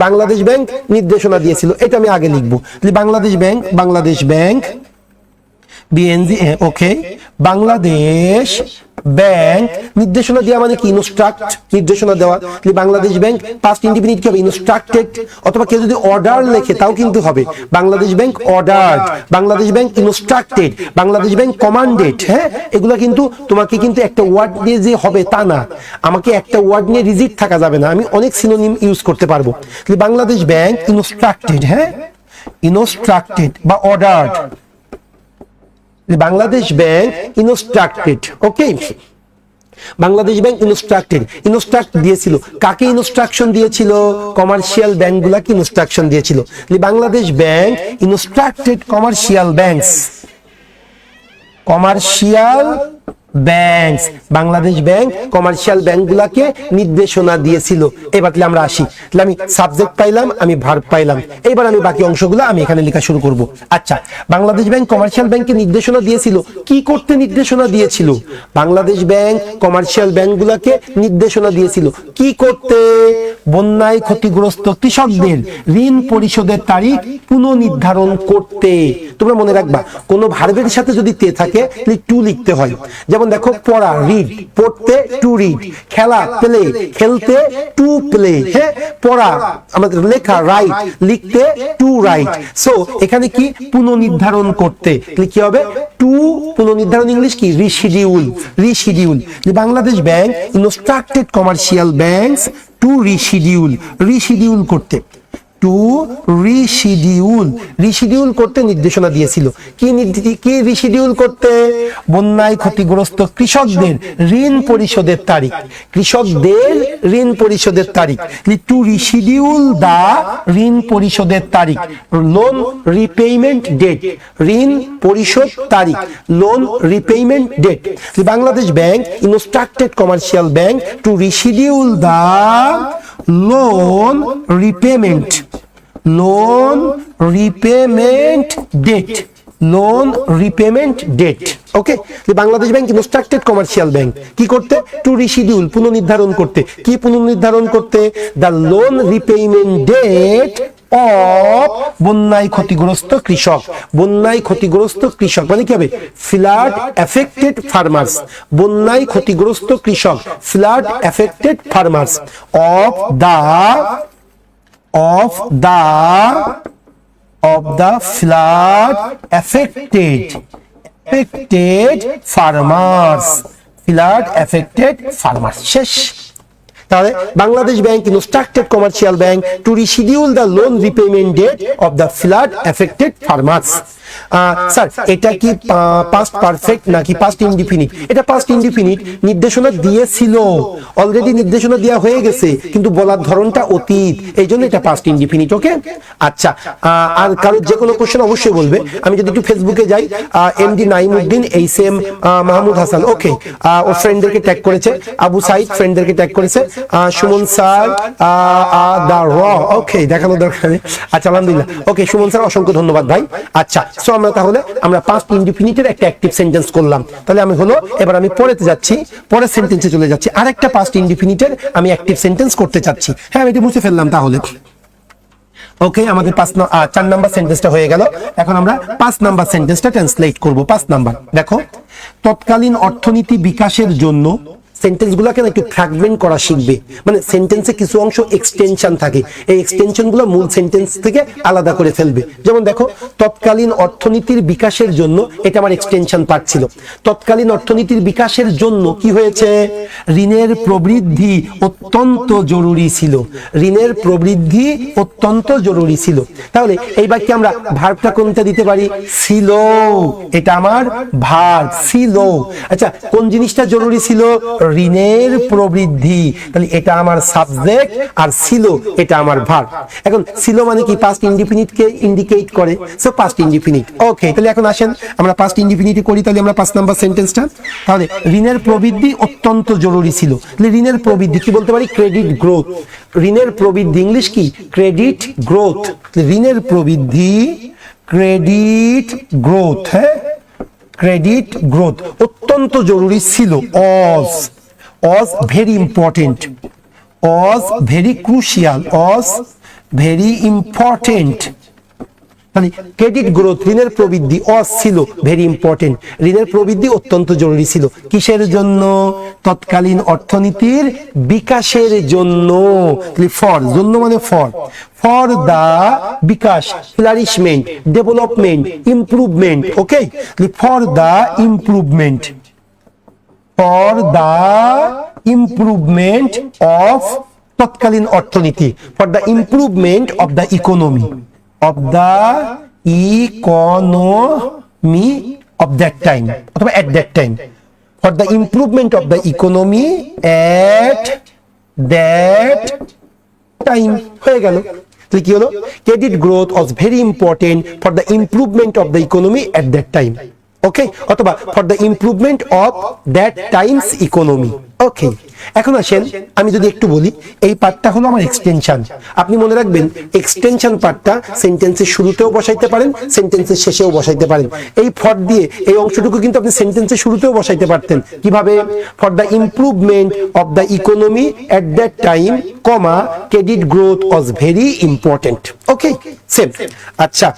বাংলাদেশ ব্যাংক নির্দেশনা দিয়েছিল, এটা আমি আগে লিখবো। বাংলাদেশ ব্যাংক বিএনজি। ওকে, বাংলাদেশ ব্যাংক নির্দেশনা দেওয়া মানে কি? ইনস্ট্রাক্ট, নির্দেশনা দেওয়া। বাংলাদেশ ব্যাংক পাস্ট ইনডিফিনিট কি হবে? ইনস্ট্রাক্টেড। অথবা কেউ যদি অর্ডার লেখে তাও কিন্তু হবে। Bangladesh bank ordered, Bangladesh bank instructed, Bangladesh bank commanded. হ্যাঁ, এগুলা কিন্তু তোমাকে কিন্তু একটা ওয়ার্ড নিয়ে যে হবে তা না, আমাকে একটা ওয়ার্ড নিয়ে রিজিড থাকা যাবে না, আমি অনেক সিনোনিম ইউজ করতে পারবো। বাংলাদেশ ব্যাংক ইনস্ট্রাক্টেড, হ্যাঁ ইনস্ট্রাক্টেড বা ordered. Bangladesh bank instructed. Okay, Bangladesh bank instructed, instruct দিয়েছিল। কাকে ইনস্ট্রাকশন দিয়েছিল? কমার্শিয়াল ব্যাংকগুলোকে ইনস্ট্রাকশন দিয়েছিল। Bangladesh bank instructed commercial banks, commercial banks, Bangladesh bank commercial ব্যাংকগুলোকে নির্দেশনা দিয়েছিল। এবার তাহলে আমরা আসি। তাহলে আমি সাবজেক্ট পাইলাম, আমি ভার্ব পাইলাম, এবার আমি বাকি অংশগুলো আমি এখানে লেখা শুরু করব। আচ্ছা, বাংলাদেশ ব্যাংক কমার্শিয়াল ব্যাংককে নির্দেশনা দিয়েছিল। কি করতে নির্দেশনা দিয়েছিল? বাংলাদেশ ব্যাংক কমার্শিয়াল ব্যাংকগুলোকে নির্দেশনা দিয়েছিল কি করতে? বন্যায় ক্ষতিগ্রস্ত কৃষকদের ঋণ পরিশোধের তারিখ পুনর্নির্ধারণ করতে। তোমরা মনে রাখবা, কোন ভার্বের সাথে যদি তে থাকে তাহলে টু লিখতে হয়। যেমন দেখো, পড়া রিড, পড়তে টু রিড, খেলা প্লে, খেলতে টু প্লে। হ্যাঁ, পড়া আমাদের লেখা রাইট, লিখতে টু রাইট। সো এখানে কি? পুনর্নির্ধারণ করতে। কি হবে? টু পুনর্নির্ধারণ ইংলিশ কি? Reschedule, reschedule. Bangladesh bank instructed commercial banks to reschedule, reschedule করতে, টু রিশিডিউল, রিশিডিউল করতে নির্দেশনা দিয়েছিল। কি রিশিডিউল করতে? বন্যায় ক্ষতিগ্রস্ত কৃষকদের ঋণ পরিশোধের তারিখ, কৃষকদের ঋণ পরিশোধের তারিখ। টু রিশিডিউল দা ঋণ পরিশোধের তারিখ, লোন রিপেমেন্ট ডেট, ঋণ পরিশোধ তারিখ, loan repayment date. Bangladesh bank instructed commercial bank to reschedule the loan repayment, loan repayment date, loan repayment date. Okay, Bangladesh bank instructed commercial bank কি করতে? টু রিশিডিউল, পুনর্নির্ধারণ করতে। কি পুনর্নির্ধারণ করতে? The loan repayment date of বন্যায় ক্ষতিগ্রস্ত কৃষক, বন্যায় ক্ষতিগ্রস্ত কৃষক মানে কি হবে ফ্লাড এফেক্টেড ফার্মার্স, বন্যায় ক্ষতিগ্রস্ত কৃষক flood affected farmers of the flood affected farmers, flood affected farmers শেষ। তাহলে Bangladesh bank instructed commercial bank to reschedule the loan repayment date of the flood affected farmers। Sir এটা কি পাস্ট পারফেক্ট নাকি past indefinite? এটা past indefinite, নির্দেশনা দিয়েছিল, already নির্দেশনা দেওয়া হয়ে গেছে, কিন্তু বলার ধরনটা অতীত, এই জন্য এটা পাস্ট ইনডিফিনিট। ওকে, আচ্ছা, আর কারোর যে কোনো কোশ্চেন অবশ্যই বলবে। আমি যদি একটু ফেসবুকে যাই, এমডি নাইমউদ্দিন, এইচএম মাহমুদ হাসান, ওকে, ও ফ্রেন্ডদেরকে ট্যাগ করেছে, আবু সাইদ ফ্রেন্ডদেরকে ট্যাগ করেছে, সুমন স্যার ওকে, দেখানো দরকার নেই। আচ্ছা, আলহামদুলিল্লাহ, ওকে, সুমন স্যার অসংখ্য ধন্যবাদ ভাই। আচ্ছা, সো আমরা পাস্ট ইনডিফিনিটের একটা অ্যাক্টিভ সেন্টেন্স করলাম। তাহলে আমি এবার আমি পরেতে যাচ্ছি, পরের সেন্টেন্সে চলে যাচ্ছি, আরেকটা পাস্ট ইনডিফিনিটের আমি অ্যাক্টিভ সেন্টেন্স করতে চাচ্ছি। হ্যাঁ, আমি এটা মুছে ফেললাম। তাহলে ওকে, আমাদের 4 নাম্বার সেন্টেন্সটা হয়ে গেল। এখন আমরা 5 নাম্বার সেন্টেন্সটা ট্রান্সলেট করব। 5 নাম্বার দেখো, তৎকালীন অর্থনীতি বিকাশের জন্য সেন্টেন্সগুলোকে একটু ফ্র্যাগমেন্ট করা শিখবে, মানে সেন্টেন্সে কিছু অংশ এক্সটেনশন থাকে, এই এক্সটেনশনগুলো মূল সেন্টেন্স থেকে আলাদা করে ফেলবে। যেমন দেখো, তৎকালীন অর্থনীতির বিকাশের জন্য, এটা আমার এক্সটেনশন পার্ট ছিল। তৎকালীন অর্থনীতির বিকাশের জন্য কি হয়েছে? ঋণের প্রবৃদ্ধি অত্যন্ত জরুরি ছিল, ঋণের প্রবৃদ্ধি অত্যন্ত জরুরি ছিল। তাহলে এই বাক্যে আমরা ভার্বটা কোনটা দিতে পারি? ছিল, এটা আমার ভার্ব ছিল। আচ্ছা, কোন জিনিসটা জরুরি ছিল? ঋণের প্রবৃদ্ধি, তাহলে এটা আমার সাবজেক্ট, আর ছিল এটা আমার ভার্ব। এখন ছিল মানে কি? পাস্ট ইনডিফিনিট কে ইন্ডিকেট করে, সো পাস্ট ইনডিফিনিট। ওকে, তাহলে এখন আসেন আমরা পাস্ট ইনডিফিনিট করি। তাহলে আমরা 5 নাম্বার সেন্টেন্সটা, তাহলে ঋণের প্রবৃদ্ধি অত্যন্ত জরুরি ছিল। তাহলে ঋণের প্রবৃদ্ধি কি বলতে পারি? Credit growth. ঋণের প্রবৃদ্ধি ইংলিশ কি? Credit growth. ঋণের প্রবৃদ্ধি ক্রেডিট গ্রোথ, হ্যাঁ, ক্রেডিট গ্রোথ অত্যন্ত জরুরি ছিল। was very important, was very crucial, was very important। মানে ক্রেডিট গ্রোথ, ঋণের প্রবৃদ্ধি, was ছিল ভেরি ইম্পর্টেন্ট, ঋণের প্রবৃদ্ধি অত্যন্ত জরুরি ছিল। কিসের জন্য? তৎকালীন অর্থনীতির বিকাশের জন্য। ফর, জন্য মানে ফর, ফর দা বিকাশ, flourishment, development, improvement. Okay, for the improvement, for the improvement of তৎকালীন অর্থনীতি, for the improvement of the economy, of the economy of that time, অথবা at that time, for the improvement of the economy at that time। হয়ে গেল। তাহলে কি হলো? Credit growth was very important for the improvement of the economy at that time। Okay, অথবা for the improvement of that times economy. Okay, এখন আসেন আমি যদি একটু বলি, এই পার্টটা হলো আমার এক্সটেনশন। আপনি মনে রাখবেন, এক্সটেনশন পার্টটা সেন্টেন্সের শুরুতেও বসাইতে পারেন, সেন্টেন্সের শেষেও বসাইতে পারেন। এই ফর দিয়ে এই অংশটুকু কিন্তু আপনি সেন্টেন্সের শুরুতেও বসাইতে পারতেন। কিভাবে? For the improvement of the economy at that time, comma, credit growth was very important. Okay, same. আচ্ছা,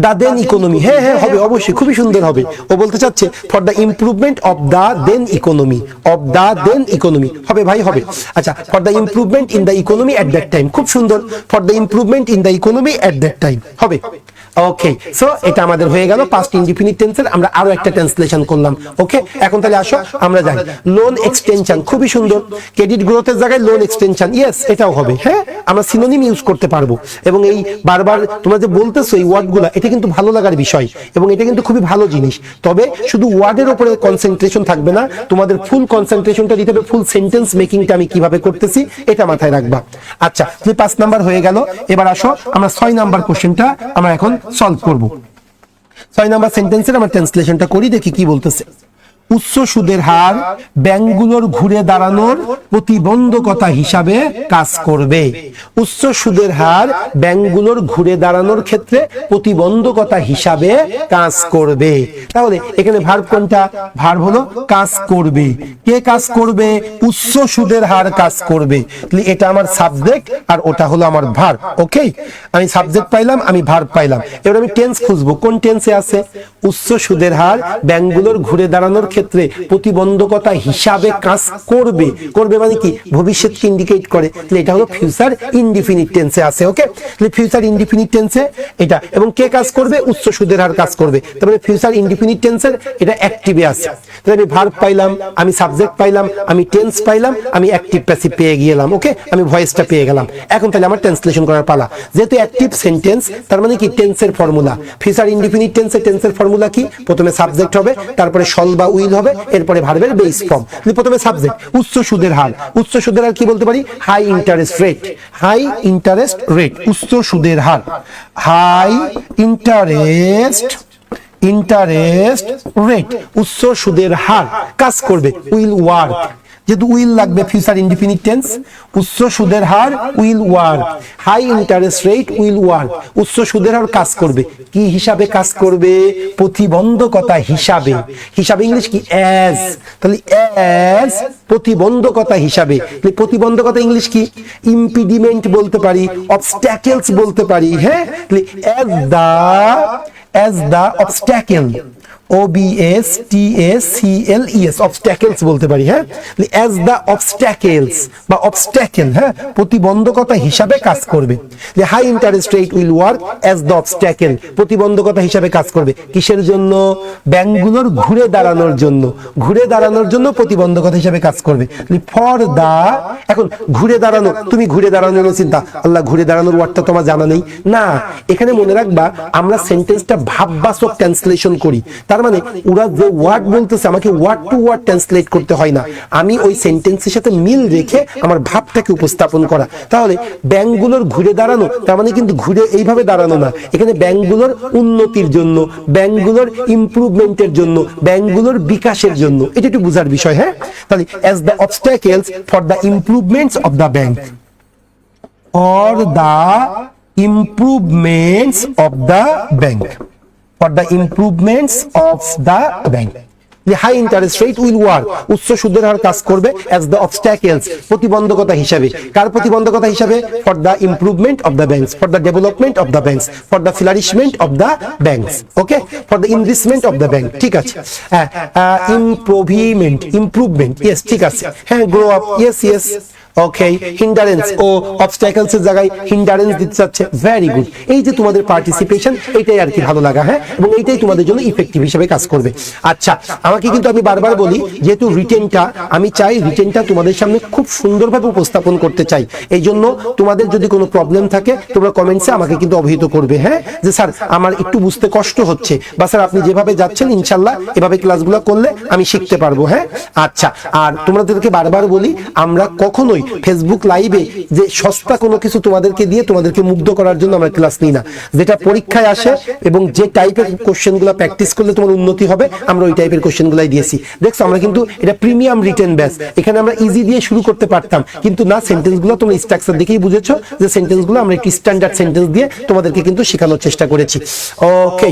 দা দেন ইকোনমি, হ্যাঁ হ্যাঁ হবে, অবশ্যই, খুবই সুন্দর হবে। ও বলতে চাচ্ছে for the improvement of the then economy, of the then economy হবে ভাই, হবে। আচ্ছা, for the improvement in the economy at that time, খুব সুন্দর, for the improvement in the economy at that time হবে। ওকে, সো এটা আমাদের হয়ে গেল পাস্ট ইনডিফিনিট টেন্সের। আমরা আরো একটা ট্রান্সলেশন করলাম। ওকে, এখন তাহলে আসো আমরা যাই। লোন এক্সটেনশন, খুবই সুন্দর। ক্রেডিট গ্রোথের জায়গায় লোন এক্সটেনশন, ইয়েস, এটাও হবে। হ্যাঁ, আমরা সিনোনিম ইউজ করতে পারবো। এবং এই বারবার তোমরা যে বলতেছো এই ওয়ার্ডগুলো, এটা কিন্তু ভালো লাগার বিষয় এবং এটা কিন্তু খুবই ভালো জিনিস। তবে শুধু ওয়ার্ডের উপরে কনসেন্ট্রেশন থাকবে না, তোমাদের ফুল কনসেন্ট্রেশনটা দিতে হবে ফুল সেন্টেন্স মেকিংটা আমি কিভাবে করতেছি, এটা মাথায় রাখবা। আচ্ছা, যে 5 নাম্বার হয়ে গেল, এবার আসো আমরা 6 নাম্বার কোশ্চেনটা আমরা এখন সলভ করব। 6 নাম্বার সেন্টেন্সের আমরা ট্রান্সলেশনটা করি, দেখি কি বলতেছে। উচ্চ সুদের হার ব্যাংকগুলোর ঘুরে দাঁড়ানোর প্রতিবন্ধকতা হিসাবে কাজ করবে। উচ্চ সুদের হার ব্যাংকগুলোর ঘুরে দাঁড়ানোর ক্ষেত্রে প্রতিবন্ধকতা হিসাবে কাজ করবে। তাহলে এখানে ভার্ব কোনটা? ভার্ব হলো কাজ করবে। কে কাজ করবে? উচ্চ সুদের হার কাজ করবে। এটা আমার সাবজেক্ট আর ওটা হলো আমার ভার্ব। ওকে, আমি সাবজেক্ট পাইলাম, আমি ভার্ব পাইলাম। এবার আমি টেন্স খুঁজবো, কোন টেন্সে আছে? উচ্চ সুদের হার ব্যাংকগুলোর ঘুরে দাঁড়ানোর ক্ষেত্রে প্রতিবন্ধকতা হিসাবে কাজ করবে। করবে মানে কি? ভবিষ্যৎকে ইন্ডিকেট করে। এটা হলো ফিউচার ইনডিফিনিট টেন্সে আছে। ওকে, ফিউচার ইনডিফিনিট টেন্সে এটা। এবং কে কাজ করবে? উচ্চ সুদের হার কাজ করবে। তারপরে ফিউচার ইনডিফিনিট টেন্সের এটা অ্যাক্টিভে আছে। তাহলে আমি ভার্ব পাইলাম, আমি সাবজেক্ট পাইলাম, আমি টেন্স পাইলাম, আমি অ্যাক্টিভ প্যাসিভ পেয়ে গেলাম। ওকে, আমি ভয়েসটা পেয়ে গেলাম। এখন তাহলে আমার ট্রান্সলেশন করার পালা। যেহেতু অ্যাক্টিভ সেন্টেন্স, তার মানে কি টেন্সের ফর্মুলা। ফিউচার ইনডিফিনিট টেন্সে টেন্সের ফর্মুলা কি? প্রথমে সাবজেক্ট হবে, তারপরে শল বা উইল হবে, এরপরে ভার্বের বেস ফর্ম। প্রথমে সাবজেক্ট, উচ্চ সুদের হার। উচ্চ সুদের হার কি বলতে পারি? High interest rate. High interest rate, উচ্চ সুদের হার। হাই ইন্টারেস্ট রেট, উচ্চ সুদের হার কাজ করবে। উইল ওয়ার্ক, যেহেতু উইল লাগবে ফিউচার ইনডিফিনিট টেন্স, উচ্চ সুদের হার will work. High interest rate will work, উচ্চ সুদের হার কাজ করবে। কি হিসাবে কাজ করবে? প্রতিবন্ধকতা হিসাবে। হিসাবে ইংলিশ কি? অ্যাজ। তাহলে অ্যাজ প্রতিবন্ধকতা হিসাবে। প্রতিবন্ধকতা ইংলিশ কি? ইম্পিডিমেন্ট বলতে পারি, অবস্ট্যাকেলস বলতে পারি। হ্যাঁ, as the obstacle, obstacles, obstacles বলতে পারি। হ্যাঁ, as the obstacles বা obstacle, হ্যাঁ, প্রতিবন্ধকতা হিসাবে কাজ করবে। High interest rate will work as the obstacle, প্রতিবন্ধকতা হিসাবে কাজ করবে। কিসের জন্য? ব্যাংকগুলোর ঘুরে দাঁড়ানোর জন্য। ঘুরে দাঁড়ানোর জন্য প্রতিবন্ধকতা হিসাবে কাজ করবে। ফর দা, এখন ঘুরে দাঁড়ানো, তুমি ঘুরে দাঁড়ানোর চিন্তা, আল্লাহ ঘুরে দাঁড়ানোর ওয়ার্ডটা তোমার জানা নেই না। এখানে মনে রাখবা, আমরা সেন্টেন্সটা ভাববাচক ট্রান্সলেশন করি। তার মানে ওরা যে ওয়ার্ড বলতেছে, আমাকে ওয়ার্ড টু ওয়ার্ড ট্রান্সলেট করতে হয় না। আমি ওই সেন্টেন্সের সাথে মিল রেখে আমার ভাবটাকে উপস্থাপন করা। তাহলে ব্যাংকগুলোর ঘুরে দাঁড়ানো, তার মানে কিন্তু ঘুরে এইভাবে দাঁড়ানো না। এখানে ব্যাংকগুলোর উন্নতির জন্য, ব্যাংকগুলোর ইমপ্রুভমেন্টের জন্য, ব্যাংকগুলোর বিকাশের জন্য, এটা একটু বোঝার বিষয়। হ্যাঁ, তাহলে as the obstacles for the improvements of the bank, or the improvements of the bank, for the improvements of the bank. The high interest rate will work, উচ্চ সুদের হার কাজ করবে as the obstacles, প্রতিবন্ধকতা হিসাবে। কার প্রতিবন্ধকতা হিসাবে? for the improvement of the banks, for the development of the banks, for the flourishment of the banks, okay, for the enrichment of the bank। ঠিক আছে, improvement, yes, ঠিক আছে। হ্যাঁ, grow up, yes, ওকে। হিন্ডারেন্স ও obstacles এর জায়গায় হিন্ডারেন্স দিতে চাচ্ছে। Very good. এই যে তোমাদের পার্টিসিপেশন, এটাই আর কি ভালো লাগা। হ্যাঁ, এবং এইটাই তোমাদের জন্য ইফেক্টিভ হিসেবে কাজ করবে। আচ্ছা, আমাকে কিন্তু আমি বারবার বলি, যেহেতু রিটেনটা আমি চাই, রিটেনটা তোমাদের সামনে খুব সুন্দরভাবে উপস্থাপন করতে চাই। এই জন্য তোমাদের যদি কোনো প্রবলেম থাকে, তোমরা কমেন্টসে আমাকে কিন্তু অবহিত করবে। হ্যাঁ, যে স্যার আমার একটু বুঝতে কষ্ট হচ্ছে, বা স্যার আপনি যেভাবে যাচ্ছেন ইনশাল্লাহ এভাবে ক্লাসগুলো করলে আমি শিখতে পারবো। হ্যাঁ, আচ্ছা। আর তোমাদেরকে বারবার বলি, আমরা কখনোই ফেসবুক লাইভে যে সস্তা কোনো কিছু তোমাদেরকে দিয়ে তোমাদেরকে মুগ্ধ করার জন্য আমরা ক্লাস নিই না। যেটা পরীক্ষায় আসে এবং যে টাইপের কোশ্চেনগুলো প্র্যাকটিস করলে তোমার উন্নতি হবে, আমরা ওই টাইপের কোশ্চেনগুলাই দিয়েছি। দেখছো, আমরা কিন্তু এটা প্রিমিয়াম রিটেন ব্যাচ। এখানে আমরা ইজি দিয়ে শুরু করতে পারতাম, কিন্তু না, সেন্টেন্সগুলো তোমরা স্ট্রাকচার দেখেই বুঝেছো যে সেন্টেন্সগুলো আমরা একটু স্ট্যান্ডার্ড সেন্টেন্স দিয়ে তোমাদেরকে কিন্তু শেখানোর চেষ্টা করেছি। ওকে,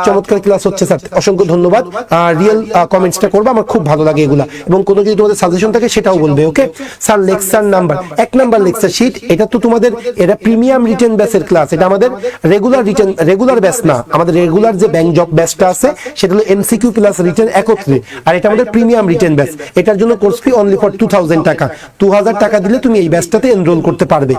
চমৎকার ক্লাস হচ্ছে স্যার, অসংখ্য ধন্যবাদ। রিয়েল কমেন্টসটা করবে, আমার খুব ভালো লাগে এগুলা। এবং কোনো যদি তোমাদের সাজেশন থাকে সেটাও বলবে। Okay sir, lecture number 1 number lecture sheet, এটা তো তোমাদের এটা প্রিমিয়াম রিটেন ব্যাচের ক্লাস। এটা আমাদের রেগুলার ব্যাচ না। আমাদের রেগুলার যে ব্যাংক জব ব্যাচটা আছে সেটা হলো এমসিকিউ প্লাস রিটেন একত্রে, আর এটা আমাদের প্রিমিয়াম রিটেন ব্যাচ। এটার জন্য কোর্স ফি অনলি ফর 2000 টাকা। 2000 টাকা দিলে তুমি এই ব্যাচটাতে এনরোল করতে পারবে।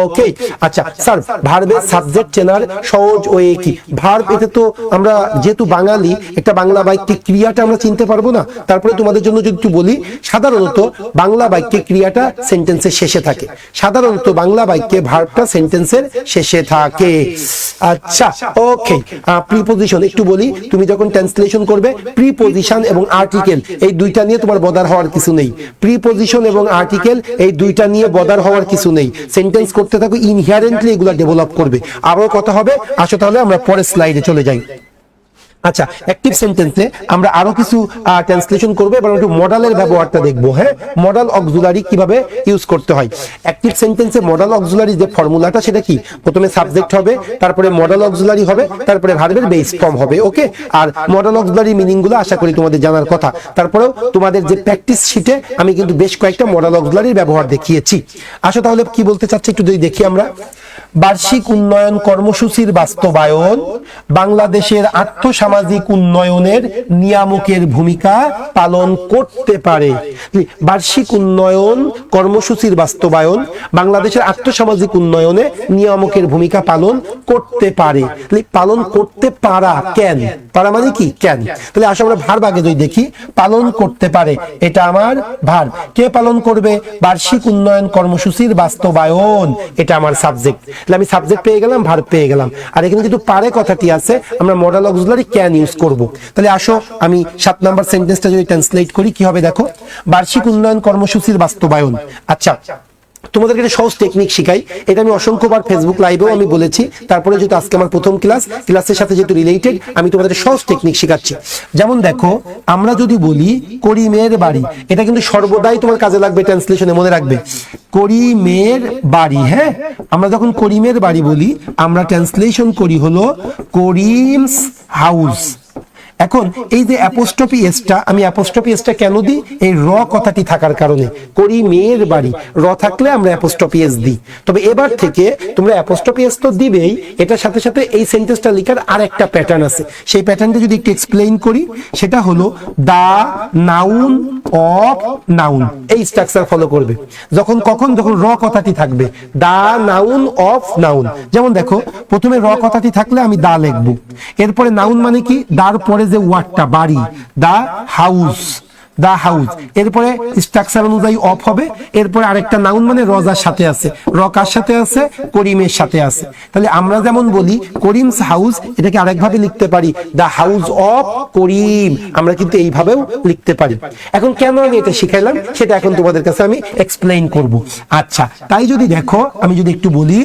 ওকে, আচ্ছা স্যার, ভার্বের সাবজেক্ট চেনার সহজ ওয়ে কি? ভার্ব, এটা তো আমরা যেহেতু বাঙালি, একটা বাংলা বাক্যে ক্রিয়াটা আমরা চিনতে পারবো না। তারপরে তোমাদের জন্য যদি একটু বলি, সাধারণত বাংলা বাক্যে ক্রিয়াটা সেন্টেন্সের শেষে থাকে। সাধারণত বাংলা বাক্যে ভার্বটা সেন্টেন্সের শেষে থাকে। আচ্ছা, ওকে। প্রিপজিশন একটু বলি, তুমি যখন ট্রান্সলেশন করবে, প্রিপজিশন এবং আর্টিকেল এই দুইটা নিয়ে তোমার বদার হওয়ার কিছু নেই। প্রিপজিশন এবং আর্টিকেল এই দুইটা নিয়ে বদার হওয়ার কিছু নেই। সেন্টেন্স করতে থাকো, ইনহেরেন্টলি এগুলা ডেভেলপ করবে। আরো কথা হবে, আসো তাহলে আমরা পরের স্লাইডে চলে যাই। আচ্ছা, অ্যাক্টিভ সেন্টেন্সে আমরা আরো কিছু ট্রান্সলেশন করবো, এবার একটু মডালের ব্যবহারটা দেখবো। হ্যাঁ, মডাল অক্সিলারি কিভাবে ইউজ করতে হয়। অ্যাক্টিভ সেন্টেন্সে মডাল অক্সিলারি যে ফর্মুলাটা সেটা কি, প্রথমে সাবজেক্ট হবে, তারপরে মডাল অক্সিলারি হবে, তারপরে ভার্বের বেস ফর্ম হবে। ওকে, আর মডাল অক্সিলারি মিনিং গুলো আশা করি তোমাদের জানার কথা। তারপরেও তোমাদের যে প্র্যাকটিস শিটে আমি কিন্তু বেশ কয়েকটা মডাল অক্সিলারির ব্যবহার দেখিয়েছি। আসো তাহলে কি বলতে চাচ্ছি একটু যদি দেখি আমরা। বার্ষিক উন্নয়ন কর্মসূচির বাস্তবায়ন বাংলাদেশের আর্থসামাজিক উন্নয়নের নিয়ামকের ভূমিকা পালন করতে পারে। বার্ষিক উন্নয়ন কর্মসূচির বাস্তবায়ন বাংলাদেশের আর্থসামাজিক উন্নয়নে নিয়ামকের ভূমিকা পালন করতে পারে। পালন করতে পারা, কেন পারা মানে কি, কেন। তাহলে আসলে আমরা ভার্ব আগে যদি দেখি, পালন করতে পারে এটা আমার ভার্ব। কে পালন করবে? বার্ষিক উন্নয়ন কর্মসূচির বাস্তবায়ন, এটা আমার সাবজেক্ট। তাহলে আমি সাবজেক্ট পেয়ে গেলাম, ভার্ব পেয়ে গেলাম। আর এখানে যেহেতু পারে কথাটি আছে, আমরা মডাল অক্সিলারি ক্যান ইউজ করব। তাহলে আসো আমি 7 নাম্বার সেন্টেন্সটা যদি ট্রান্সলেট করি কি হবে দেখো। বার্ষিক উন্নয়ন কর্মসূচির বাস্তবায়ন। আচ্ছা, তোমাদেরকে একটা সহজ টেকনিক শিখাই। এটা আমি অসংখ্যবার ফেসবুক লাইভেও আমি বলেছি, তারপরে যেহেতু আজকে আমার প্রথম ক্লাসের সাথে যেহেতু রিলেটেড, আমি তোমাদের সহজ টেকনিক শিখাচ্ছি। যেমন দেখো, আমরা যদি বলি করিমের বাড়ি, এটা কিন্তু সর্বদাই তোমার কাজে লাগবে ট্রান্সলেশনে, মনে রাখবে করিমের বাড়ি। হ্যাঁ, আমরা যখন করিমের বাড়ি বলি, আমরা ট্রান্সলেশন করি হলো করিমস হাউস। এখন এই যে অ্যাপোস্ট্রফি এসটা, আমি অ্যাপোস্ট্রফি এসটা কেন দিই? এই র কথাটি থাকার কারণে। করিমের বাড়ি, র থাকলে আমরা অ্যাপোস্ট্রফি এস দিই। তবে এবার থেকে তোমরা অ্যাপোস্ট্রফি এস তো দিবেই, এটার সাথে সাথে এই সেন্টেন্সটা লেখার আর একটা প্যাটার্ন আছে। সেই প্যাটার্নটা যদি একটু এক্সপ্লেইন করি, সেটা হলো দা নাউন অফ নাউন। এই স্ট্রাকচার ফলো করবে। যখন র কথাটি থাকবে, দা নাউন অফ নাউন। যেমন দেখো, প্রথমে র কথাটি থাকলে আমি দা লিখবো, এরপরে নাউন মানে কি, দার পরে যে ওয়ার্ডটা বাড়ি, দা হাউস, দা হাউস, এরপরে স্ট্রাকচার অনুযায়ী অফ হবে, এরপরে আরেকটা নাউন মানে রজার সাথে আছে, র কার সাথে আছে, করিমের সাথে আছে। তাহলে আমরা যেমন বলি করিমস হাউস, এটাকে আরেকভাবে লিখতে পারি দা হাউস অফ করিম, আমরা কিন্তু এইভাবেও লিখতে পারি। এখন কেন আমি এটা শিখাইলাম সেটা এখন তোমাদের কাছে আমি এক্সপ্লেইন করব। আচ্ছা, তাই যদি দেখো, আমি যদি একটু বলি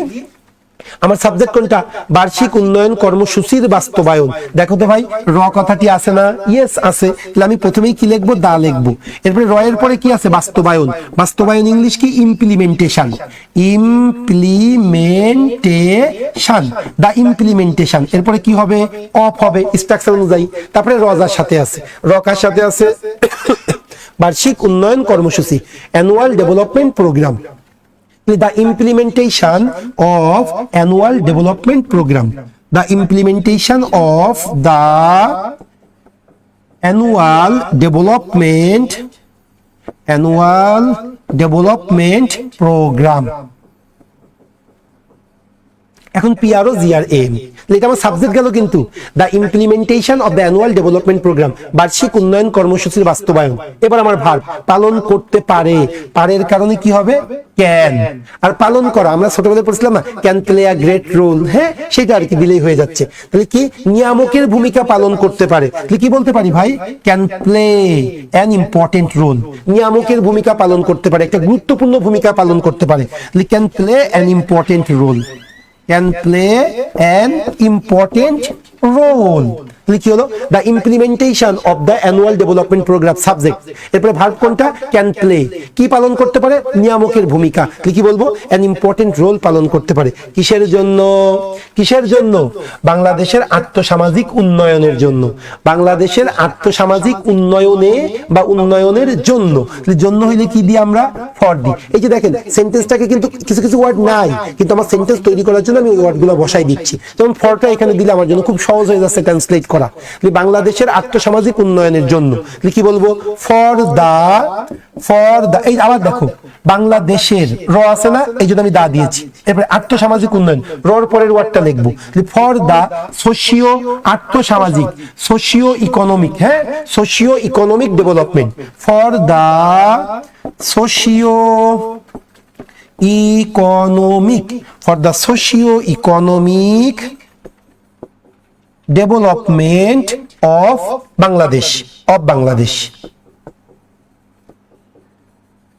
আমার সাবজেক্ট কোনটা, বার্ষিক উন্নয়ন কর্মসূচির বাস্তবায়ন। দেখো তো ভাই, র কথাটি আছে না? ইয়েস আছে। তাহলে আমি প্রথমেই কি লিখবো, দা লিখবো। এরপরে র এর পরে কি আছে, বাস্তবায়ন। বাস্তবায়ন ইংলিশ কি, ইমপ্লিমেন্টেশন। ইমপ্লিমেন্টেশন, দা ইমপ্লিমেন্টেশন। এরপরে কি হবে, অফ হবে স্ট্রাকচার অনুযায়ী। তারপরে রজার সাথে আছে, র কার সাথে আছে, বার্ষিক উন্নয়ন কর্মসূচি, annual development program. The implementation of annual development program. The implementation of the annual development program. এখন পিআরও জিআরএম, এটা আমার সাবজেক্ট গেল কিন্তু। The implementation of the annual development program, বার্ষিক উন্নয়ন কর্মসূচির বাস্তবায়ন। এবার আমার ভার্ব, পালন করতে পারে। পারের কারণে কি হবে, ক্যান। আর পালন করা, আমরা ছোটবেলায় পড়ছিলাম না, can play a great role. হ্যাঁ, সেটা আর কি দিলেই হয়ে যাচ্ছে। তাহলে কি, নিয়ামকের ভূমিকা পালন করতে পারে। তাহলে কি বলতে পারি ভাই, can play an important role. নিয়ামকের ভূমিকা পালন করতে পারে, একটা গুরুত্বপূর্ণ ভূমিকা পালন করতে পারে। তাহলে can play an important role, can play an important role. কি হলো, the implementation of the annual development program subject. এরপরে ভার্ব কোনটা, ক্যান প্লে, কি পালন করতে পারে, নিয়ামকের ভূমিকা। কি বলবো, an important role পালন করতে পারে। কিসের জন্য, কিসের জন্য, বাংলাদেশের আর্থসামাজিক উন্নয়নের জন্য। বাংলাদেশের আর্থসামাজিক উন্নয়নে বা উন্নয়নের জন্য। জন্য হইলে কি দিই আমরা, ফর দিই। এই যে দেখেন সেন্টেন্সটাকে কিন্তু কিছু কিছু ওয়ার্ড নাই, কিন্তু আমার সেন্টেন্স তৈরি করার জন্য আমি ওই ওয়ার্ডগুলো বসাই দিচ্ছি। যেমন ফরটা এখানে দিলে আমার জন্য খুব সহজ হয়ে যাচ্ছে ট্রান্সলেট করা। বাংলাদেশের আর্থসামাজিক উন্নয়নের জন্য কি বলবো, ফর দা। এই আবার দেখো, বাংলাদেশের র আছে না, এই জন্য আমি দা দিয়েছি। এরপরে আর্থসামাজিক উন্নয়ন, রর পরের ওয়ার্ডটা লিখবো, ফর দা সোশিও আর্থসামাজিক, সোশিও ইকোনমিক। হ্যাঁ, socio economic development, for the socio economic, for the socio economic development of Bangladesh, of Bangladesh.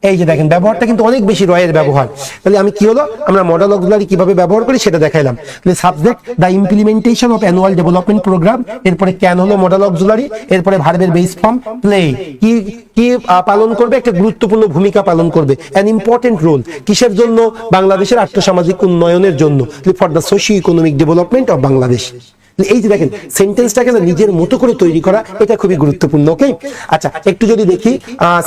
এই যে দেখেন ব্যবহারটা কিন্তু অনেক বেশি রয়ের ব্যবহার। তাহলে আমি কি হলো, আমরা মডেল অক্সিলারি কিভাবে ব্যবহার করি সেটা দেখাইলাম। তাহলে subject the implementation of annual development program, এরপরে ক্যান হলো মডেল অক্সিলারি, এরপরে ভার্বের বেস ফর্ম প্লে কি কি পালন করবে, একটা গুরুত্বপূর্ণ ভূমিকা পালন করবে, অ্যান ইম্পর্টেন্ট রোল, কিসের জন্য, বাংলাদেশের আর্থসামাজিক উন্নয়নের জন্য, for the socio economic development of Bangladesh. এই যে দেখেন সেন্টেন্সটাকে না নিজের মতো করে তৈরি করা, এটা খুবই গুরুত্বপূর্ণ। ওকে, আচ্ছা একটু যদি দেখি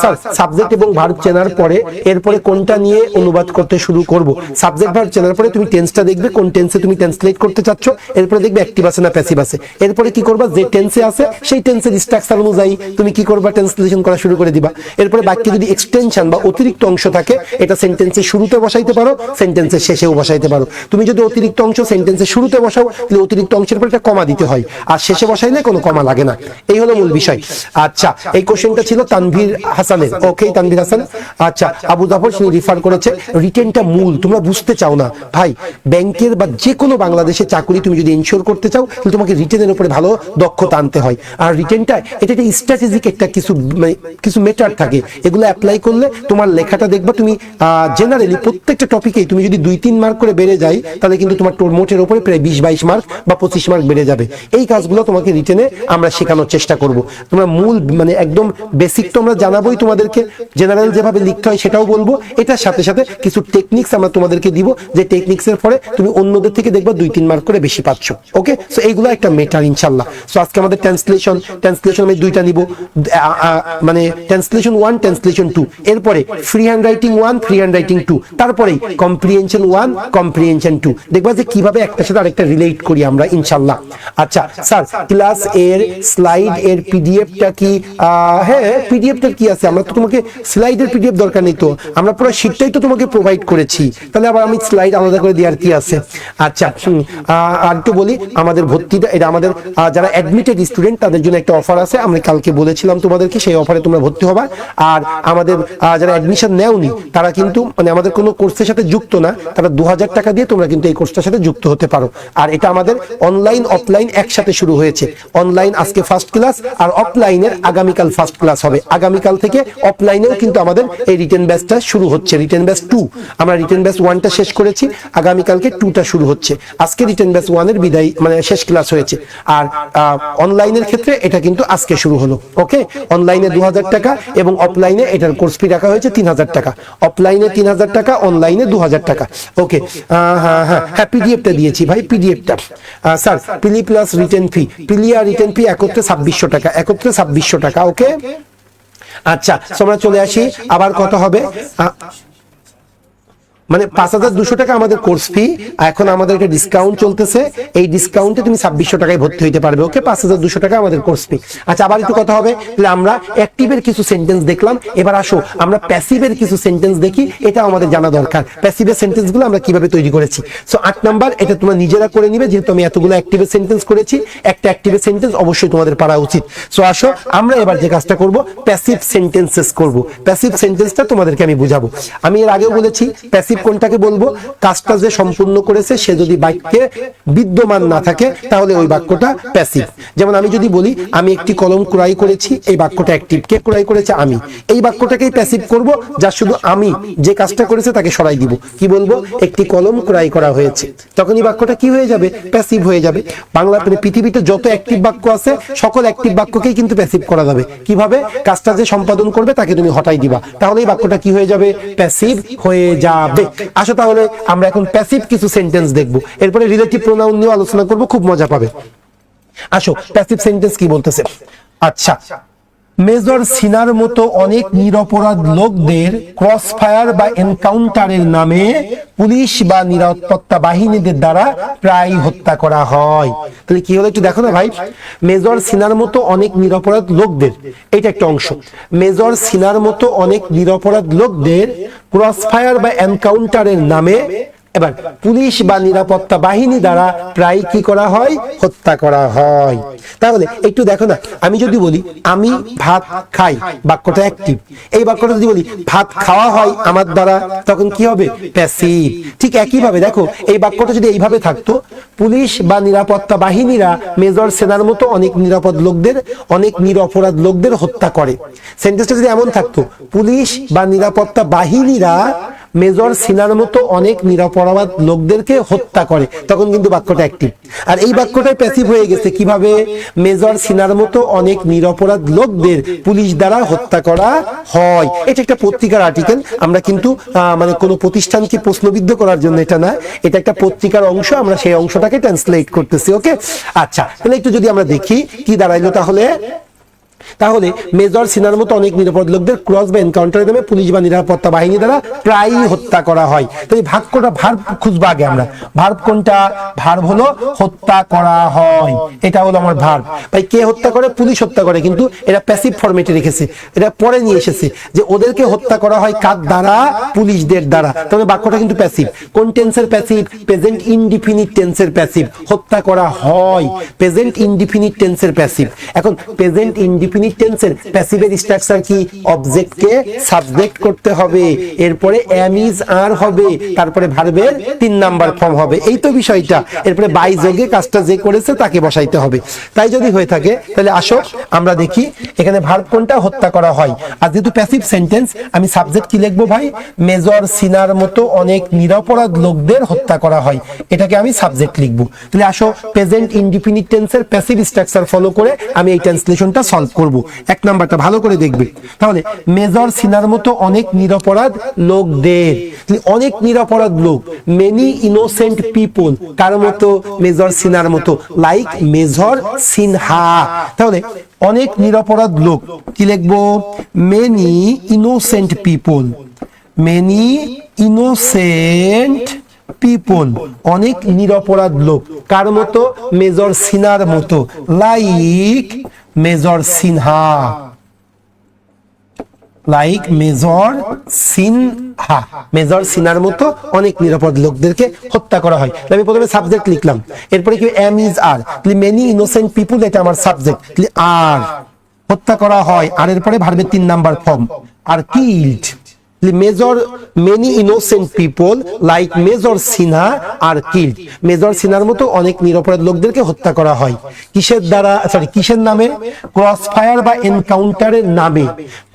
স্যার সাবজেক্ট এবং ভার্ব চেনার পরে এরপরে কোনটা নিয়ে অনুবাদ করতে শুরু করব। সাবজেক্ট ভার্ব চেনার পরে তুমি টেন্সটা দেখবে, কোন টেন্সে তুমি ট্রান্সলেট করতে চাচ্ছ, এরপরে দেখবে অ্যাক্টিভ আছে না প্যাসিভ আছে, এরপরে কি করবা, যে টেন্সে আছে সেই টেন্সের স্ট্রাকচার অনুযায়ী তুমি কি করবা, ট্রান্সলেশন করা শুরু করে দিবা। এরপরে বাক্যে যদি এক্সটেনশন বা অতিরিক্ত অংশ থাকে, এটা সেন্টেন্সের শুরুতে বসাইতে পারো, সেন্টেন্সের শেষেও বসাইতে পারো। তুমি যদি অতিরিক্ত অংশ সেন্টেন্সের শুরুতে বসাও, তাহলে অতিরিক্ত অংশের পর একটা কমা দিতে হয়, আর শেষে বসাইলে কোনো কমা লাগে না। এই হলো মূল বিষয়। আচ্ছা এই কোশ্চেনটা ছিল তানভীর হাসানের। ওকে, তানভীর হাসান। আচ্ছা আবু জাফর সে রিফার করেছে, রিটেনটা মূল, তোমরা বুঝতে চাও না ভাই, ব্যাংকের বা যে কোনো বাংলাদেশে চাকরি তুমি যদি ইনশিওর করতে চাও, তাহলে তোমাকে রিটেনের উপরে ভালো দক্ষতা আনতে হয়। আর রিটেনটা এটা একটা স্ট্র্যাটেজিক একটা কিছু মেটার থাকে, এগুলো অ্যাপ্লাই করলে তোমার লেখাটা দেখবা তুমি জেনারেলি প্রত্যেকটা টপিকেই তুমি যদি 2-3 মার্ক করে বেড়ে যায়, তাহলে কিন্তু তোমার মোটের উপরে প্রায় 20-22 মার্ক বা 25 মার্ক বেড়ে যাবে। এই কাজগুলো তোমাকে রিটেনে আমরা শেখানোর চেষ্টা করব। তোমরা মূল একদম বেসিক তো আমরা জানাবোই তোমাদেরকে, জেনারেল যেভাবে লিখতে হয় সেটাও বলবো, এটার সাথে সাথে কিছু টেকনিক্স আমরা তোমাদেরকে দিব, যে টেকনিক্সের পরে তুমি অন্যদের থেকে দেখবা 2-3 মার্ক করে বেশি পাচ্ছ। ওকে, সো এইগুলো একটা মেটার ইনশাআল্লাহ। সো আজকে আমাদের ট্রান্সলেশন আমি দুইটা নিব, মানে ট্রান্সলেশন 1 ট্রান্সলেশন 2, এরপরে free hand writing 1 free hand writing 2, তারপরেই কম্প্রিহেনশন 1 কম্প্রিহেনশন 2। দেখবা যে কিভাবে একটার সাথে আরেকটা রিলেট করি আমরা ইনশাআল্লাহ। আচ্ছা স্যার ক্লাস এর স্লাইড এর পিডিএফটা কি, হ্যাঁ পিডিএফটা কি আছে, আমরা তো তোমাকে স্লাইডের পিডিএফ দরকার নেই, তো আমরা পুরো শীটটাই তো তোমাকে প্রোভাইড করেছি, তাহলে আবার আমি স্লাইড আলাদা করে দেওয়ার কি আছে। আচ্ছা আর একটু বলি, আমাদের ভর্তিটা এটা আমাদের যারা অ্যাডমিটেড স্টুডেন্ট তাদের জন্য একটা অফার আছে, আমরা কালকে বলেছিলাম তোমাদেরকে, সেই অফারে তোমরা ভর্তি হবা। আর আমাদের যারা অ্যাডমিশন নেওনি তারা কিন্তু আমাদের কোনো কোর্সের সাথে যুক্ত না, তারা 2000 টাকা দিয়ে তোমরা কিন্তু এই কোর্সটার সাথে যুক্ত হতে পারো। আর এটা আমাদের অনলাইন অফলাইন একসাথে শুরু হয়েছে। অনলাইন আজকে ফার্স্ট ক্লাস, আর অফলাইনের আগামীকাল ফার্স্ট ক্লাস হবে। আগামীকাল থেকে অফলাইনেও কিন্তু আমাদের এই রিটেন ব্যাচটা শুরু হচ্ছে, রিটেন ব্যাচ 2। আমরা রিটেন ব্যাচ 1টা শেষ করেছি, আগামীকালকে 2টা শুরু হচ্ছে। আজকে রিটেন ব্যাচ 1 এর বিদায় শেষ ক্লাস হয়েছে, আর অনলাইনের ক্ষেত্রে এটা কিন্তু আজকে শুরু হলো। ওকে, অনলাইনে 2000 টাকা এবং অফলাইনে এটার কোর্স ফি রাখা হয়েছে 3000 টাকা। অফলাইনে 3000 টাকা, অনলাইনে 2000 টাকা। ওকে, হ্যাঁ পিডিএফটা দিয়েছি ভাই, পিডিএফটা sir পিলি plus written fee, পিলি are written ফি একত্রে 2600 টাকা, একত্রে 2600 টাকা। ওকে, আচ্ছা আমরা চলে আসি, আবার কত হবে, 5200 টাকা আমাদের কোর্স ফি। এখন আমাদের একটা ডিসকাউন্ট চলতেছে, এই ডিসকাউন্টে তুমি 2600 টাকায় ভর্তি হইতে পারবে। ওকে, 5200 টাকা আমাদের কোর্স ফি। আচ্ছা আবার একটু কথা হবে, তাহলে আমরা অ্যাক্টিভের কিছু সেন্টেন্স দেখলাম, এবার আসো আমরা প্যাসিভের কিছু সেন্টেন্স দেখি, এটা আমাদের জানা দরকার, প্যাসিভের সেন্টেন্সগুলো আমরা কিভাবে তৈরি করেছি। সো 8 নাম্বার, এটা তোমরা নিজেরা করে নিবে, যেহেতু আমি এতগুলো অ্যাক্টিভের সেন্টেন্স করেছি, একটা অ্যাক্টিভের সেন্টেন্স অবশ্যই তোমাদের পারা উচিত। সো আসো আমরা এবার যে কাজটা করব, প্যাসিভ সেন্টেন্সেস করব। প্যাসিভ সেন্টেন্সটা তোমাদেরকে আমি বুঝাবো। আমি এর আগেও বলেছি প্যাসিভ কোনটাকে বলবো, কাজটা যে সম্পূর্ণ করেছে সে যদি বাক্যে বিদ্যমান না থাকে তাহলে ওই বাক্যটা প্যাসিভ। যেমন আমি যদি বলি আমি একটি কলম ক্রয় করেছি, এই বাক্যটা অ্যাক্টিভ, কে ক্রয় করেছে, আমি। এই বাক্যটাকেই প্যাসিভ করব, যা শুধু আমি যে কাজটা করেছে তাকে সরাই দিব। কি বলবো, একটি কলম ক্রয় করা হয়েছে, তখন এই বাক্যটা কি হয়ে যাবে, প্যাসিভ হয়ে যাবে। বাংলা পৃথিবীতে যত অ্যাক্টিভ বাক্য আছে সকল অ্যাক্টিভ বাক্যকেই কিন্তু প্যাসিভ করা যাবে। কিভাবে, কাজটা যে সম্পাদন করবে তাকে তুমি হটাই দিবা, তাহলে এই বাক্যটা কি হয়ে যাবে, প্যাসিভ হয়ে যাবে। আসো তাহলে আমরা এখন প্যাসিভ কিছু সেন্টেন্স দেখব, এরপরে রিলেটিভ প্রোনাউন নিয়ে আলোচনা করব, খুব মজা পাবে। আসো প্যাসিভ সেন্টেন্স কি বলতেছে। আচ্ছা, মেজর সিনার মতো অনেক নিরপরাধ লোকদের ক্রস ফায়ার বা এনকাউন্টারের নামে পুলিশ বা নিরাপত্তা বাহিনীদের দ্বারা প্রায় হত্যা করা হয়। তাহলে কি হলো একটু দেখো না ভাই, মেজর সিনার মতো অনেক নিরপরাধ লোকদের, এটা একটা অংশ। মেজর সিনার মতো অনেক নিরপরাধ লোকদের ক্রস ফায়ার বা এনকাউন্টারের নামে এবার পুলিশ বা নিরাপত্তা বাহিনী দ্বারা প্রায় কি করা হয়, হত্যা করা হয়। তাহলে একটু দেখো না, আমি যদি বলি আমি ভাত খাই, বাক্যটা অ্যাক্টিভ। এই বাক্যটা যদি বলি ভাত খাওয়া হয় আমার দ্বারা, তখন কি হবে, প্যাসিভ। ঠিক একইভাবে দেখো এই বাক্যটা যদি এইভাবে থাকতো, পুলিশ বা নিরাপত্তা বাহিনীরা মেজর সেনার মতো অনেক নিরাপদ লোকদের, অনেক নিরপরাধ লোকদের হত্যা করে। সেন্টেন্সটা যদি এমন থাকতো, পুলিশ বা নিরাপত্তা বাহিনীরা মেজর সিনার মতো অনেক নিরপরাধ লোকদেরকে হত্যা করে, তখন কিন্তু বাক্যটা অ্যাক্টিভ। আর এই বাক্যটাই প্যাসিভ হয়ে গেছে কিভাবে, মেজর সিনার মতো অনেক নিরপরাধ লোকদের পুলিশ দ্বারা হত্যা করা হয়। এটা একটা পত্রিকার আর্টিকেল, আমরা কিন্তু মানে কোনো প্রতিষ্ঠানকে প্রশ্নবিদ্ধ করার জন্য এটা না, এটা একটা পত্রিকার অংশ, আমরা সেই অংশটাকে ট্রান্সলেট করতেছি। ওকে, আচ্ছা তাহলে একটু যদি আমরা দেখি কি দাঁড়াইলো, তাহলে মেজর সিনার মতো অনেক নিরাপদ লোকদের ক্রস বা এনকাউন্টারের নামে পুলিশ বা নিরাপত্তা বাহিনী দ্বারা প্রায়ই হত্যা করা হয়। তো এই ভাগ্যটা ভার্ব খুঁজবো আগে আমরা। ভার্ব কোনটা, ভার্ব হলো হত্যা করা হয়, এটা হলো আমার ভার্ব। ভাই কে হত্যা করে, পুলিশ হত্যা করে, কিন্তু এটা প্যাসিভ ফরম্যাটে রেখেছে, এটা পরে নিয়ে এসেছে যে ওদেরকে হত্যা করা হয় কার দ্বারা, পুলিশদের দ্বারা। তবে বাক্যটা কিন্তু প্যাসিভ। কোন টেন্সের প্যাসিভ, প্রেজেন্ট ইনডিফিনিট টেন্সের প্যাসিভ। হত্যা করা হয় প্রেজেন্ট ইনডিফিনিট টেন্সের প্যাসিভ। এখন প্রেজেন্ট ইনডিফিনিট টেন্সের প্যাসিভের স্ট্রাকচার কি, অবজেক্টকে সাবজেক্ট করতে হবে, এরপরে am is are হবে, তারপরে ভার্বের 3 নাম্বার ফর্ম হবে, এই তো বিষয়টা। এরপরে বাই যোগে কাজটা যে করেছে তাকে বসাইতে হবে। তাই যদি হয়ে থাকে তাহলে আসো আমরা দেখি এখানে ভার্ব কোনটা, হত্যা করা হয়। আর যেহেতু প্যাসিভ সেন্টেন্স, আমি সাবজেক্ট কি লিখবো ভাই, মেজর সিনার মতো অনেক নিরপরাধ লোকদের হত্যা করা হয়, এটাকে আমি সাবজেক্ট লিখবো। তাহলে আসো প্রেজেন্ট ইনডিফিনিট টেন্সের প্যাসিভ স্ট্রাকচার ফলো করে আমি এই ট্রান্সলেশনটা সলভ করব। এক নাম্বারটা ভালো করে দেখবে। তাহলে মেজর সিনার মতো অনেক নিরপরাধ লোকদের, অনেক নিরপরাধ লোক, মেনি ইনোসেন্ট পিপল, কার মতো, মেজর সিনার মতো, লাইক মেজর সিনহা। তাহলে অনেক নিরপরাধ লোক কি লিখবো, many innocent people, many innocent people, অনেক নিরপরাধ লোক, কার মতো, মেজর সিনার মতো, like major Sinha, like major Sinha, major সিনার মতো অনেক নিরাপদ লোকদেরকে হত্যা করা হয়। আমি প্রথমে সাবজেক্ট লিখলাম, এরপরে কি am is are, many innocent people এটা আমার সাবজেক্ট, আর হত্যা করা হয়, আর এরপরে ভার্বের 3 নাম্বার ফর্ম, আর killed, major many innocent people like major Sinha আর কিল্ড, মেজর সিনহার মতো অনেক নিরপরাধ লোকদেরকে হত্যা করা হয়। কিসের দ্বারা, সরি কিসের নামে, ক্রস ফায়ার বা এনকাউন্টারের নামে,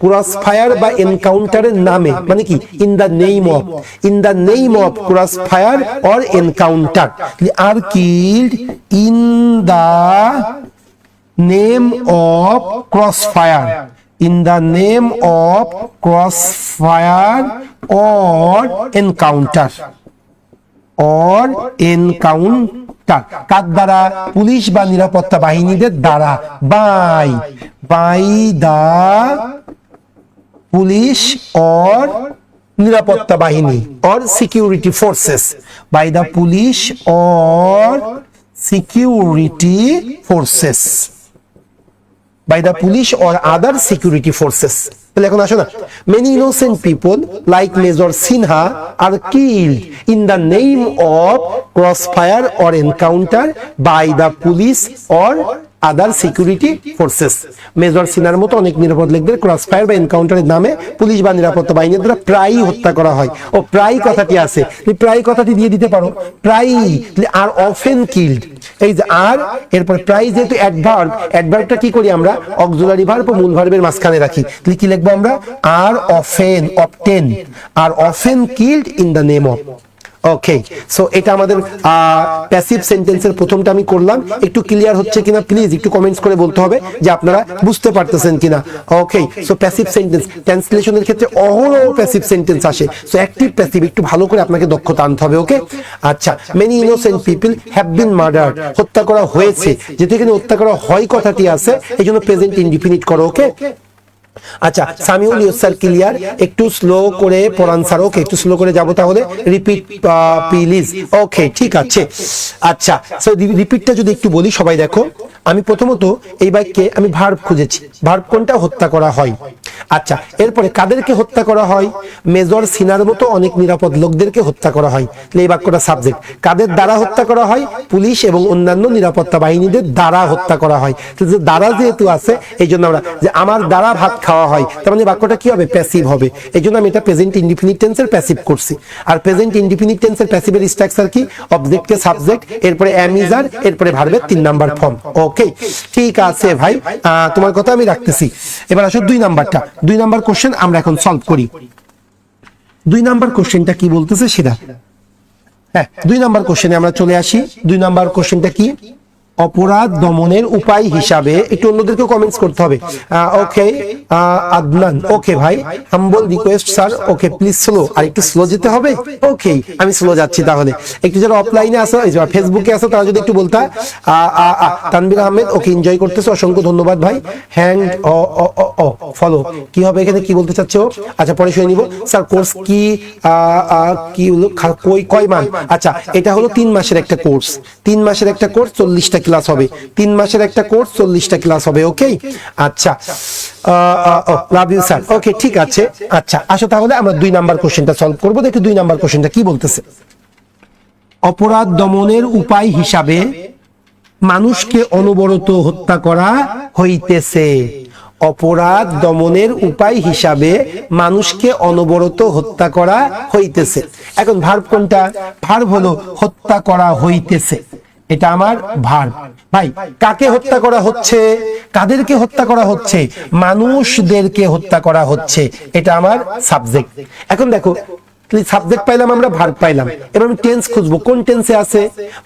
ক্রস ফায়ার বা এনকাউন্টারের নামে মানে কি, in the name of, in the name of cross fire or encounter, R killed in the name of cross fire, in the name of crossfire or encounter, or encounter, কার দ্বারা, police বা নিরাপত্তা বাহিনীদের দ্বারা, by the police or নিরাপত্তা বাহিনী or security forces, by the police or security forces, by the police or other security forces. তাহলে এখন আসো না, many innocent people like Major Sinha are killed in the name of crossfire or encounter by the police or other security forces. Major সিনার মতো অনেক নিরাপদ লোকদের Crossfire বা এনকাউন্টারের নামে পুলিশ বা নিরাপত্তা বাহিনীর দ্বারা প্রায়ই হত্যা করা হয়। ও প্রায় কথাটি আছে, প্রায় কথাটি দিয়ে দিতে পারো, প্রায়ই, আর অফেন কিল্ড, এই যে আর এরপরে প্রায় যেহেতু অ্যাডভার্ব, অ্যাডভার্বটা কি করি আমরা, অক্সিলারি ভার্ব ও মূল ভার্বের মাঝখানে রাখি, তাহলে কি লিখবো আমরা, are often, obtain, are often killed in the name of. Okay, so এটা আমাদের প্যাসিভ সেন্টেন্সের প্রথমটা আমি করলাম। একটু ক্লিয়ার হচ্ছে কিনা প্লিজ একটু কমেন্টস করে বলতে হবে যে আপনারা বুঝতে পারতেছেন কিনা। ওকে, সো প্যাসিভ সেন্টেন্স ট্রান্সলেশনের ক্ষেত্রে অহরহ প্যাসিভ সেন্টেন্স আসে, সো অ্যাক্টিভ প্যাসিভ একটু ভালো করে আপনাকে দক্ষতা আনতে হবে। ওকে, আচ্ছা, many innocent people have been murdered, হত্যা করা হয়েছে, যেহেতু এখানে হত্যা করা হয় কথাটি আছে এই জন্য প্রেজেন্ট ইনডিফিনিট করো। ওকে, আচ্ছা, সামিউল ইউসার ক্লিয়ার, একটু স্লো করে পড়ান স্যার। ওকে, একটু স্লো করে যাব, তাহলে রিপিট প্লিজ। ওকে, ঠিক আছে। আচ্ছা, সো রিপিটটা যদি একটু বলি, সবাই দেখো, আমি প্রথমত এই বাক্যে আমি ভার্ব খুঁজেছি, ভার্ব কোনটা, হত্যা করা হয়। আচ্ছা, এরপরে কাদেরকে হত্যা করা হয়? মেজর সিনার মতো অনেক নিরাপদ লোকদেরকে হত্যা করা হয়। এই বাক্যটা সাবজেক্ট। কাদের দ্বারা হত্যা করা হয়? পুলিশ এবং অন্যান্য নিরাপত্তা বাহিনীদের দ্বারা হত্যা করা হয়। দ্বারা যেহেতু আছে এই জন্য আমরা যে আমার দ্বারা ভাত খাওয়া হয়, তার মানে বাক্যটা কি হবে? প্যাসিভ হবে। এই জন্য আমি এটা প্রেজেন্ট ইনডিফিনিট টেন্সের প্যাসিভ করছি। আর প্রেজেন্ট ইনডিফিনিট টেন্সের প্যাসিভের স্ট্রাকচার কি? অবজেক্টকে সাবজেক্ট, এরপরে এম ইজ আর, এরপরে ভার্বের 3 নাম্বার ফর্ম। ওকে, ঠিক আছে ভাই, তোমার কথা আমি রাখতেছি। এবার আসো 2 নাম্বারটা। 2 নাম্বার কোশ্চেন আমরা এখন সলভ করি। 2 নাম্বার কোশ্চেনটা কি বলতেছে সেটা, হ্যাঁ 2 নাম্বার কোশ্চেনে আমরা চলে আসি। 2 নাম্বার কোশ্চেনটা কি? অপরাধ দমনের উপায় হিসাবে, একটু অন্যদেরকে কমেন্টস করতে হবে। ওকে আদনান, ওকে ভাই, humble request sir, okay please slow, আর একটু স্লো যেতে হবে। ওকে, আমি স্লো যাচ্ছি তাহলে। একটু যারা অফলাইনে আসো, এই যে ফেসবুকে আসো, তারা যদি একটু বলতা। তানভীর আহমেদ, ওকে এনজয় করতেছো, অসংখ্য ধন্যবাদ ভাই। হ্যান্ড ফলো কি হবে এখানে, কি বলতে চাচ্ছো? আচ্ছা পরে শুনে নিব। স্যার কোর্স কি কি হলো, কয় মান? আচ্ছা, এটা হলো 3 মাসের একটা কোর্স। 3 মাসের একটা কোর্স, 40টা ক্লাস হবে। 3 মাসের একটা কোর্স, 40টা ক্লাস হবে। ওকে, আচ্ছা, লাভ ইউ স্যার। ওকে, ঠিক আছে। আচ্ছা আসো তাহলে আমরা 2 নাম্বার কোশ্চেনটা সলভ করব। দেখি 2 নাম্বার কোশ্চেনটা কি বলতেছে। অপরাধ দমনের উপায় হিসাবে মানুষকে অনবরত হত্যা করা হইতেছে। অপরাধ দমনের উপায় হিসাবে মানুষকে অনবরত হত্যা করা হইতেছে। এখন ভার্ব কোনটা? ভার্ব হলো হত্যা করা হইতেছে, এটা আমার ভার্ব। ভাই কাকে হত্যা করা হচ্ছে? কাদেরকে হত্যা করা হচ্ছে? মানুষদেরকে হত্যা করা হচ্ছে, এটা আমার সাবজেক্ট। এখন দেখো সাবজেক্ট পাইলাম, আমরা ভার্ব পাইলাম, এবার আমি টেন্স খুঁজবো, কোন টেন্সে আছে?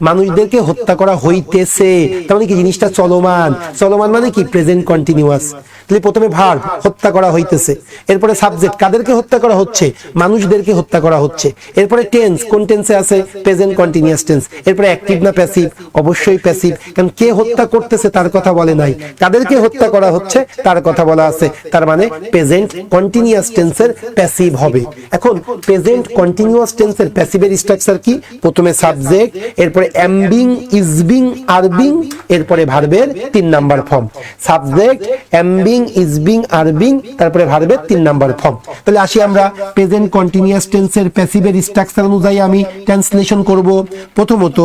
মানুষদেরকে হত্যা করা হইতেছে, তার মানে কি জিনিসটা চলমান। চলমান মানে কি? Present continuous. তাহলে প্রথমে ভার্ব হত্যা করা হইতেছে, এরপরে সাবজেক্ট কাদেরকে হত্যা করা হচ্ছে? মানুষদেরকে হত্যা করা হচ্ছে, এরপরে টেন্স কোন টেন্সে আছে? Present continuous tense. এরপরে অ্যাক্টিভ না প্যাসিভ? অবশ্যই প্যাসিভ, কারণ কে হত্যা করতেছে তার কথা বলে নাই, কাদেরকে হত্যা করা হচ্ছে তার কথা বলা আছে, তার মানে প্রেজেন্ট কন্টিনিউয়াস টেন্সের প্যাসিভ হবে। এখন প্রেজেন্ট কন্টিনিউয়াস টেন্সের প্যাসিভের স্ট্রাকচার কি? প্রথমে সাবজেক্ট, এরপরে M being, is being, are being, এরপরে ভার্বের 3 number form. Subject, M being, is being, are being, তারপরে ভার্বের 3 নাম্বার ফর্ম। তাহলে আসি আমরা প্রেজেন্ট কন্টিনিউয়াস টেন্সের প্যাসিভের স্ট্রাকচার অনুযায়ী আমি ট্রান্সলেশন করব। প্রথমত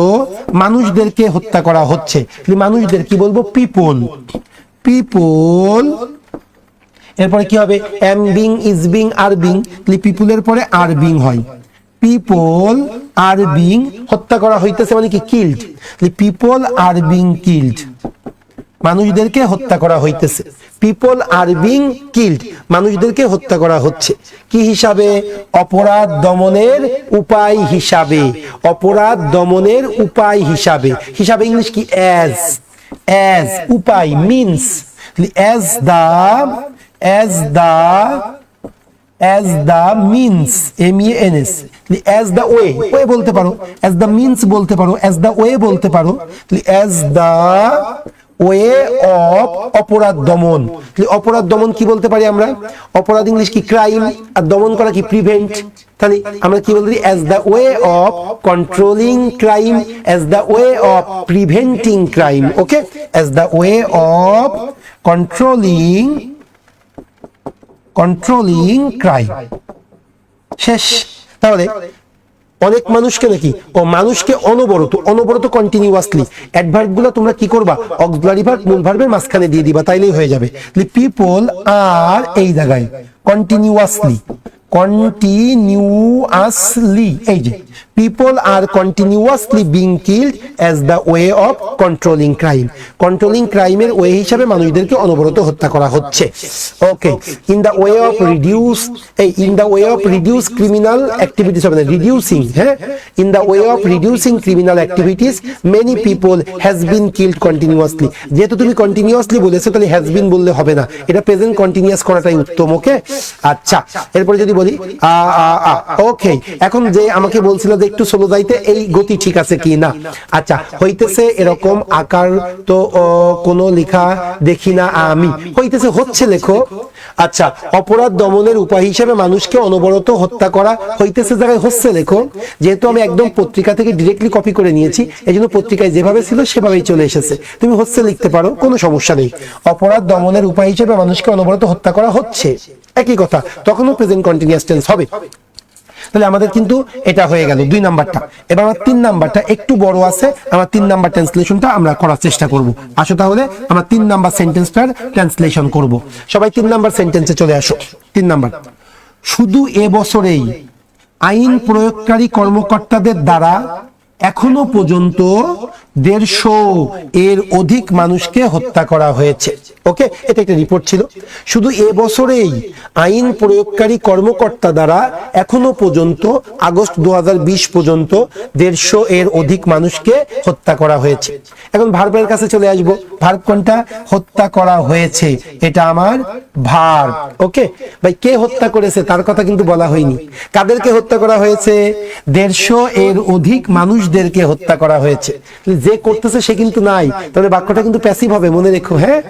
মানুষদেরকে হত্যা করা হচ্ছে, মানুষদের কি বলবো? পিপল। পিপল, এরপরে কি হবে? Am being, is being, are being, পিপুলের পরে আর বিং হয়। পিপল আর বিং হত্যা করা হইতেছে মানে কি? Killed. People are being killed, মানুষদেরকে হত্যা করা হইতেছে। পিপল আর বিং কিল্ড, মানুষদেরকে হত্যা করা হচ্ছে। কি হিসাবে? অপরাধ দমনের উপায় হিসাবে। অপরাধ দমনের উপায় হিসাবে। হিসাবে ইংলিশ কি? অ্যাজ। অ্যাজ, উপায়, means. As the means, MEANS, as the way, way বলতে পারো, as the means বলতে পারো, as the way বলতে পারো, as the way of অপরাধ দমন। অপরাধ দমন কি বলতে পারি আমরা? অপরাধ ইংলিশ কি? ক্রাইম, আর দমন করা কি? প্রিভেন্ট। তাহলে আমরা কি বলতে পারি? as the way of controlling crime, as the way of preventing crime. Okay, as the way of controlling crime. শেষ। তাহলে অনেক মানুষকে নাকি মানুষকে অনবরত, অনবরত কন্টিনিউয়াসলি। অ্যাডভার্ব গুলো তোমরা কি করবা? অক্সিলারি ভার্ব মূল ভার্বের মাঝখানে দিয়ে দিবা, তাইলেই হয়ে যাবে। পিপল আর এই জায়গায় কন্টিনিউয়াসলি, কন্টিনিউয়াসলি, এই যে people are continuously being killed as the way of controlling crime. Controlling ক্রাইমের ওয়ে হিসাবে মানুষদেরকে অনবরত হত্যা করা হচ্ছে। Okay, in the way of reduce, এই in the way of reduce criminal activities হবে না, রিডিউসিং। হ্যাঁ, in the way of reducing criminal activities many people has been killed continuously. যেহেতু তুমি কন্টিনিউয়াসলি বলেছো, তাহলে হ্যাজ বিন বললে হবে না, এটা প্রেজেন্ট কন্টিনিউয়াস করাটাই উত্তম। ওকে, আচ্ছা এরপরে যদি বলি ওকে, এখন যে আমাকে বলছিল বলছিল যে একটু স্লো যাইতে, এই গতি ঠিক আছে কি না। আচ্ছা, হইতেছে এরকম আকার তো কোনো লেখা দেখি না আমি, হইতেছে হচ্ছে লেখো। আচ্ছা, অপরাধ দমনের উপায় হিসেবে মানুষকে অনবরত হত্যা করা, হইতেছে জায়গায় হচ্ছে লেখো। যেহেতু আমি একদম পত্রিকা থেকে ডিরেক্টলি কপি করে নিয়েছি, এই জন্য পত্রিকায় যেভাবে ছিল সেভাবেই চলে এসেছে। তুমি হচ্ছে লিখতে পারো, কোনো সমস্যা নেই। অপরাধ দমনের উপায় হিসেবে মানুষকে অনবরত হত্যা করা হচ্ছে, একই কথা, তখনও প্রেজেন্ট কন্টিনিউয়াস টেন্স হবে। তাহলে আমাদের কিন্তু এটা হয়ে গেল 2 নাম্বারটা। এবার আমার 3 নাম্বারটা একটু বড় আছে, আমার 3 নাম্বার ট্রান্সলেশনটা আমরা করার চেষ্টা করব। আসো তাহলে আমরা 3 নাম্বার সেন্টেন্সটার ট্রান্সলেশন করব। সবাই 3 নাম্বার সেন্টেন্সে চলে আসো। 3 নাম্বার, শুধু এবছরেই আইন প্রয়োগকারী কর্মকর্তাদের দ্বারা এখনো পর্যন্ত 150 এর অধিক মানুষকে হত্যা করা হয়েছে। ওকে, এটা একটা রিপোর্ট ছিল। শুধু এবছরেই আইন প্রয়োগকারী কর্মকর্তা দ্বারা এখনো পর্যন্ত আগস্ট 2020 পর্যন্ত 150 এর অধিক মানুষকে হত্যা করা হয়েছে। এখন ভার্বের কাছে চলে আসবো। ভার্ব কোনটা? হত্যা করা হয়েছে, এটা আমার ভার্ব। ওকে ভাই, কে হত্যা করেছে তার কথা কিন্তু বলা হয়নি। কাদেরকে হত্যা করা হয়েছে? 150 এর অধিক মানুষদেরকে হত্যা করা হয়েছে। যে করতেছে সে কিন্তু নাই, তাহলে বাক্যটা কিন্তু প্যাসিভ হবে, মনে রেখো। হ্যাঁ,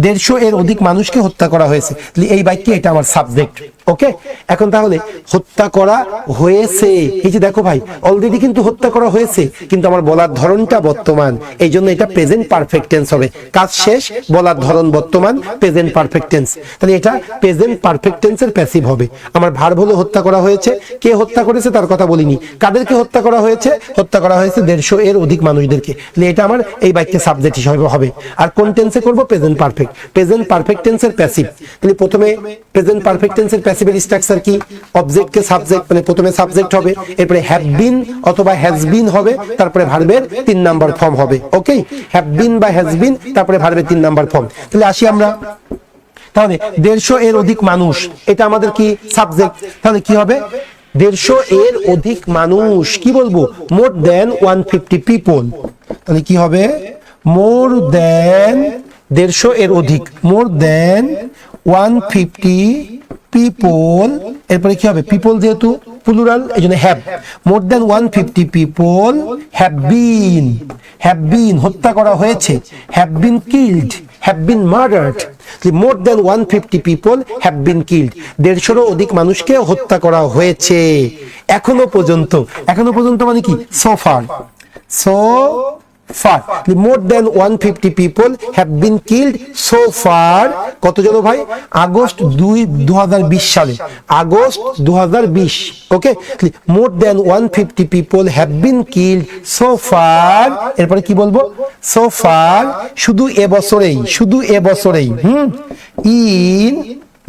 150 এর অধিক মানুষকে হত্যা করা হয়েছে, এই বাক্যে এটা আমার সাবজেক্ট। ওকে, এখন তাহলে হত্যা করা হয়েছে, এই যে দেখো ভাই, অলরেডি কিন্তু হত্যা করা হয়েছে, কিন্তু আমার বলার ধরনটা বর্তমান, এই জন্য এটা প্রেজেন্ট পারফেক্ট টেন্স হবে। কাজ শেষ, বলার ধরন বর্তমান, প্রেজেন্ট পারফেক্ট টেন্স। তাহলে এটা প্রেজেন্ট পারফেক্ট টেন্সের প্যাসিভ হবে। আমার ভার্ব হলো হত্যা করা হয়েছে, কে হত্যা করেছে তার কথা বলিনি। কাদেরকে হত্যা করা হয়েছে? হত্যা করা হয়েছে 150 এর অধিক মানুষদেরকে। এটা আমার এই বাক্যে সাবজেক্ট হিসেবে হবে। আর কোন টেন্সে করব? Present perfect. প্রেজেন্ট পারফেক্ট টেন্সের প্যাসিভ। তাহলে প্রথমে প্রেজেন্ট পারফেক্ট টেন্সের প্যাসিভের স্ট্রাকচার কি? অবজেক্টকে সাবজেক্ট, মানে প্রথমে সাবজেক্ট হবে, এরপরে হ্যাভ বিন অথবা হ্যাজ বিন হবে, তারপরে ভার্বের 3 নাম্বার ফর্ম হবে। ওকে, হ্যাভ বিন বা হ্যাজ বিন, তারপরে ভার্বের 3 নাম্বার ফর্ম। তাহলে আসি আমরা, তাহলে 150 এর অধিক মানুষ, এটা আমাদের কি? সাবজেক্ট। তাহলে কি হবে? 150 এর অধিক মানুষ, কি বলবো? মোর দেন 150 পিপল। তাহলে কি হবে? মোর দেন 150 এর অধিক, মোর দেন 150 পিপল। এরপরে কি হবে? পিপল যেহেতু প্লুরাল, এই জন্য have. More than 150 people have been হত্যা করা হয়েছে, have been killed, have been murdered. More than 150 people have been killed, 150 অধিক মানুষকে হত্যা করা হয়েছে এখনো পর্যন্ত। এখনো পর্যন্ত মানে কি? So far. More than 150 people have been killed so far. কত জন ভাই? আগস্ট 2020 সালে, August 2020। Okay, more than 150 people have been killed so far। এরপরে কি বলবো? so far, শুধু এবছরেই, শুধু এবছরেই। in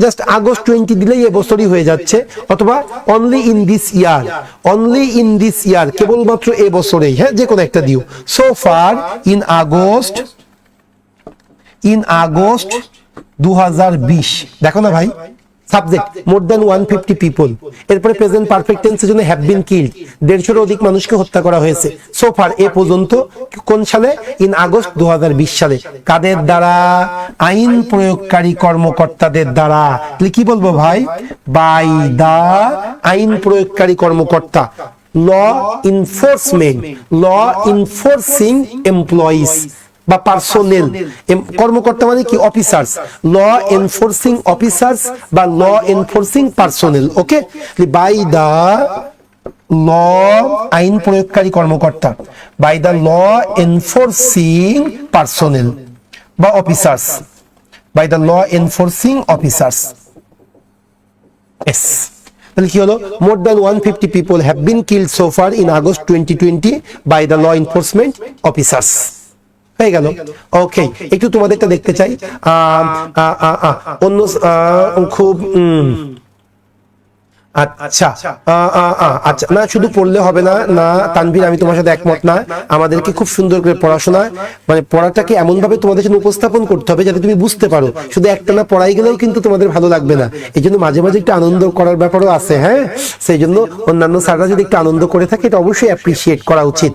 জাস্ট আগস্ট 20 দিলেই এবছরই হয়ে যাচ্ছে, অথবা only in this year, only in this ইয়ার, কেবলমাত্র এবছরেই। হ্যাঁ, যে কোনো একটা দিও। So far in August 2020। দেখো না ভাই, সাবজেক্ট মোর দেন 150 পিপল, এরপরে প্রেজেন্ট পারফেক্ট টেন্সের জন্য হ্যাভ বিন কিল্ড, 150 অধিক মানুষকে হত্যা করা হয়েছে। সো ফার, এ পর্যন্ত, কোন সালে? ইন আগস্ট 2020 সালে। কাদের দ্বারা? আইন প্রয়োগকারী কর্মকর্তাদের দ্বারা। তাহলে কি বলবো ভাই? বাই দা, আইন প্রয়োগকারী কর্মকর্তা, law enforcement, law enforcing employees বা পার্সোনেল। কর্মকর্তা মানে কি? অফিসার্স, ল এনফোর্সিং অফিসার্স বা law enforcing personnel. Okay, by the law, আইন প্রয়োগকারী কর্মকর্তা, by the law enforcing personnel বা officers, by the law enforcing officers. Yes, তাহলে কি হলো? More than 150 people have been killed so far in August 2020 by the law enforcement officers. হয়ে গেল। ওকে, একটু তোমাদেরটা দেখতে চাই। অন্য খুব আচ্ছা আচ্ছা, না শুধু পড়লে হবে না, না তানভীর, আমি তোমার সাথে একমত না। আমাদেরকে খুব সুন্দর করে পড়াশোনা, মানে পড়াটাকে এমন ভাবে তোমাদের সামনে উপস্থাপন করতে হবে যাতে তুমি বুঝতে পারো। শুধু একটানা পড়াই গেলেও কিন্তু তোমাদের ভালো লাগবে না, এই জন্য মাঝে মাঝে একটু আনন্দ করার ব্যাপারও আছে। হ্যাঁ, সেই জন্য অন্যান্য স্যাররা যদি একটু আনন্দ করে থাকে, এটা অবশ্যই অ্যাপ্রিসিয়েট করা উচিত।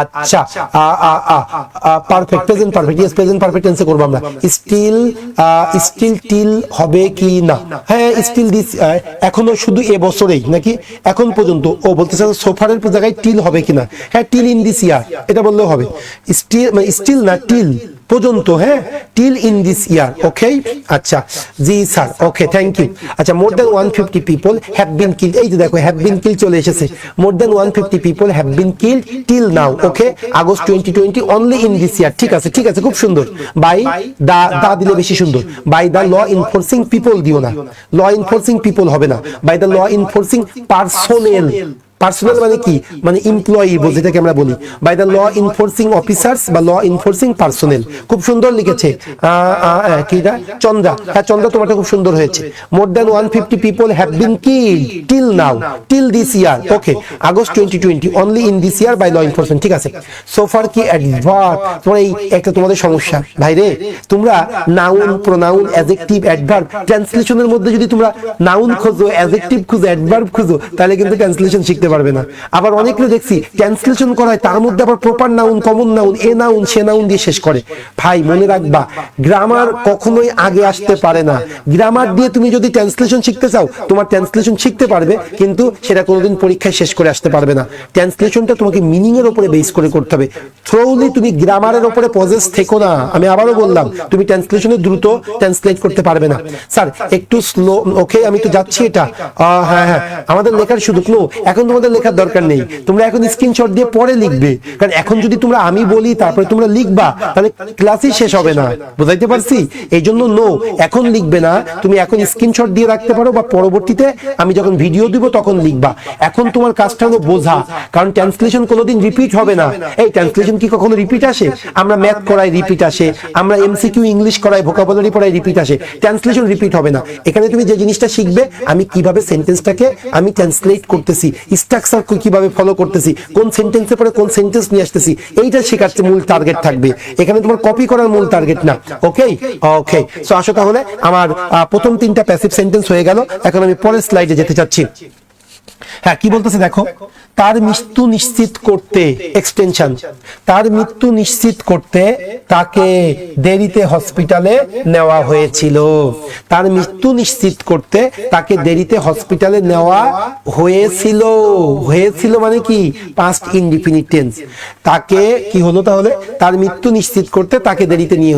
আচ্ছা, perfect, present perfect, yes present perfect টেন্সে করব আমরা। স্টিল টিল হবে কি না? হ্যাঁ, স্টিল দিস, এখনো শুধু এবছরেই নাকি এখন পর্যন্ত, ও বলতে চাচ্ছে সোফারের জায়গায় টিল হবে কিনা, হ্যাঁ টিল ইন দিস ইয়ার এটা বললেও হবে, স্টিল মানে স্টিল না টিল পর্যন্ত, হ্যাঁ টিল ইন দিস ইয়ার, ওকে আচ্ছা জি স্যার ওকে থ্যাংক ইউ। আচ্ছা মোর than 150 people have been killed, এই যে দেখো হ্যাভ বিন কিল্ড চলে এসেছে, মোর than 150 people have been killed till now, okay August 2020 only in this ইয়ার, ঠিক আছে খুব সুন্দর, বাই দা দিলে বেশি সুন্দর, by the law enforcing people দিও না, ল ইনফোর্সিং পিপল হবে না, by the law enforcing personnel, personal মানে কি মানে এমপ্লয়ি যেটাকে আমরা বলি, by the law enforcing officers বা ল ইনফোর্সিং পার্সোনেল, খুব সুন্দর লিখেছে কিটা চন্দ্রা, হ্যাঁ চন্দ্রা তোমারটা খুব সুন্দর হয়েছে, more than 150 people have been killed till now till this year, okay August 2020 only in this year by law enforcement, ঠিক আছে। সোফার কি অ্যাডভার্ব, তোমার এই একটা তোমাদের সমস্যা ভাই রে, তোমরা নাউন প্রোনাউন অ্যাডজেক্টিভ অ্যাডভার্ব ট্রান্সলেশনের মধ্যে যদি তোমরা নাউন খোঁজো অ্যাডজেক্টিভ খুঁজো অ্যাডভার্ব খুঁজো তাহলে কিন্তু ট্রান্সলেশন শিখতে পারবে না। আবার অনেকে দেখছি ট্রান্সলেশন করা হয় তার মধ্যে আবার proper noun common noun a noun say noun দিয়ে শেষ করে। ভাই মনে রাখবা গ্রামার কখনোই আগে আসতে পারে না। গ্রামার দিয়ে তুমি যদি ট্রান্সলেশন শিখতে চাও তোমার ট্রান্সলেশন শিখতে পারবে কিন্তু সেটা কোনোদিন পরীক্ষায় শেষ করে আসতে পারবে না। ট্রান্সলেশনটা তোমাকে মিনিং এর উপরে বেস করে করতে হবে। থ্রোলি তুমি গ্রামারের উপরে পজেস থেকো না। আমি আবারও বললাম তুমি ট্রান্সলেশনে দ্রুত ট্রান্সলেট করতে পারবে না। স্যার একটু স্লো, ওকে আমি তো যাচ্ছি এটা। হ্যাঁ হ্যাঁ আমাদের লেখার সুযোগ নো, এখন তোমাদের লেখার দরকার নেই, তোমরা এখন স্ক্রিনশট দিয়ে পরে লিখবে। কারণ এখন যদি তোমরা আমি বলি তারপরে তোমরা লিখবা তাহলে ক্লাসই শেষ হবে না, বুঝাইতে পারছি? এই জন্য নো, এখন লিখবে না, তুমি এখন স্ক্রিনশট দিয়ে রাখতে পারো বা পরবর্তীতে আমি যখন ভিডিও দিব তখন লিখবা। এখন তোমার কাজটা হলো বোঝা, কারণ ট্রান্সলেশন কোনোদিন রিপিট হবে না। এই ট্রান্সলেশন কি কখনো রিপিট আসে? আমরা ম্যাথ করাই রিপিট আসে, আমরা এমসিকিউ ইংলিশ করাই ভোকাবুলারি পড়াই রিপিট আসে, ট্রান্সলেশন রিপিট হবে না। এখানে তুমি যে জিনিসটা শিখবে আমি কিভাবে সেন্টেন্সটাকে আমি ট্রান্সলেট করতেছি, স্ট্রাকচার কিভাবে ফলো করতেছি, কোন সেন্টেন্সে পরে কোন সেন্টেন্স নিয়ে আসতেছি, এইটা শেখার মূল টার্গেট থাকবে। এখানে তোমার কপি করার মূল টার্গেট না। ওকে ওকে সো আসো তাহলে আমার প্রথম তিনটা প্যাসিভ সেন্টেন্স হয়ে গেল। এখন আমি পরের স্লাইডে যেতে চাচ্ছি। হ্যাঁ কি বলতেছে দেখো, তার মৃত্যু নিশ্চিত করতে, এক্সটেনশন, তার মৃত্যু নিশ্চিত করতে তাকে দেরিতে হসপিটালে নেওয়া হয়েছিল। তার মৃত্যু নিশ্চিত করতে তাকে দেরিতে হসপিটালে নেওয়া হয়েছিল। হয়েছিল মানে কি? Past indefinite tense. তাকে কি হলো তাহলে? তার মৃত্যু নিশ্চিত করতে তাকে দেরিতে নিয়ে,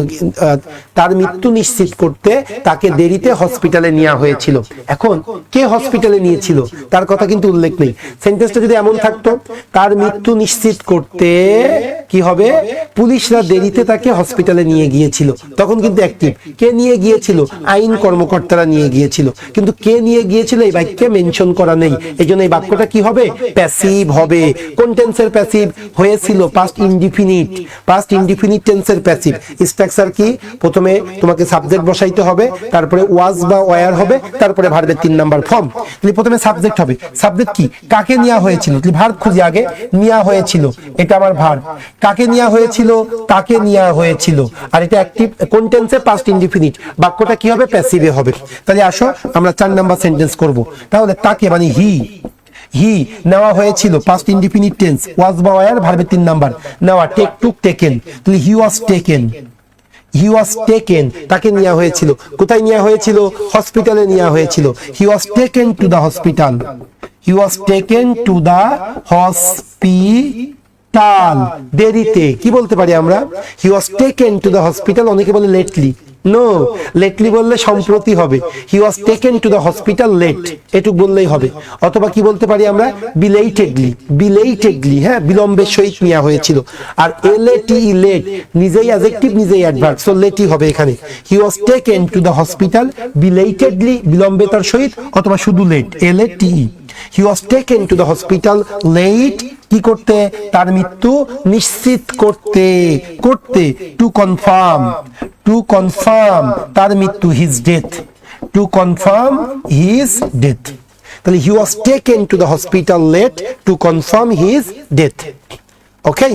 তার মৃত্যু নিশ্চিত করতে তাকে দেরিতে হসপিটালে নেওয়া হয়েছিল। এখন কে হসপিটালে নিয়েছিল তার কথা কিন্তু উল্লেখ নেই। সেন্টেন্সটা যদি এমন থাকতো, তার মৃত্যু নিশ্চিত করতে কি হবে? পুলিশরা দেরিতে তাকে হসপিটালে নিয়ে গিয়েছিল, তখন কিন্তু অ্যাক্টিভ। কে নিয়ে গিয়েছিল? আইন কর্মকর্তারা নিয়ে গিয়েছিল, কিন্তু কে নিয়ে গিয়েছিল এই বাক্যে মেনশন করা নেই। এইজন্য এই বাক্যটা কি হবে? প্যাসিভ হবে। কোন টেন্সের প্যাসিভ? হয়েছিল, পাস্ট ইনডিফিনিট, পাস্ট ইনডিফিনিট টেন্সের প্যাসিভ। স্ট্রাকচার কি? প্রথমে তোমাকে সাবজেক্ট বসাইতে হবে, তারপরে ওয়াজ বা ওয়্যার হবে, তারপরে ভার্বের 3 নাম্বার ফর্ম। প্রথমে সাবজেক্ট হবে। সাবজেক্ট কি? কাকে নেওয়া হয়েছিল, ভার্ব খুঁজি আগে। নেওয়া হয়েছিল, এটা আমার ভার্ব। কাকে নেওয়া হয়েছিল? তাকে নেওয়া হয়েছিল। আর এটা অ্যাক্টিভ, কোন টেন্সে? Past indefinite. বাক্যটা কি হবে? প্যাসিভে হবে। তাহলে আসো আমরা 4 নাম্বার সেন্টেন্স করব। তাহলে তাকে মানে হি, হি নেওয়া হয়েছিল, পাস্ট ইনডিফিনিট টেন্স, ওয়াজ বা ওয়্যার, ভার্বের 3 নাম্বার। নেওয়া, টেক, টুক, টেকেন। তাহলে he was taken, he was taken, তাকে নেওয়া হয়েছিল। কোথায় নেওয়া হয়েছিল? হসপিটালে নেওয়া হয়েছিল। He was taken to the hospital, he was taken to the hospital. দেরিতে কি বলতে পারি আমরা? He was taken to the hospital. অনেকে বলে লেটলি, নো, লেটলি বললে সম্প্রতি হবে। He was taken to the hospital late, এটুক বললেই হবে। অথবা কি বলতে পারি আমরা? বিলেটেডলি, বিলেটেডলি, হ্যাঁ বিলম্বের সহিত নেওয়া হয়েছিল। আর এলএটি, লেট নিজেই অ্যাডজেক্টিভ নিজেই অ্যাডভার্ব, সো লেটই হবে এখানে। He was taken to the hospital belatedly, বিলম্বেতার সহিত, অথবা শুধু late, L A T. He was taken to the hospital late, কি করতে? তার মৃত্যু নিশ্চিত করতে, করতে, টু কনফার্ম, টু কনফার্ম তার মৃত্যু, his death, to confirm his death. তাহলে he was taken to the hospital late to confirm his death. Okay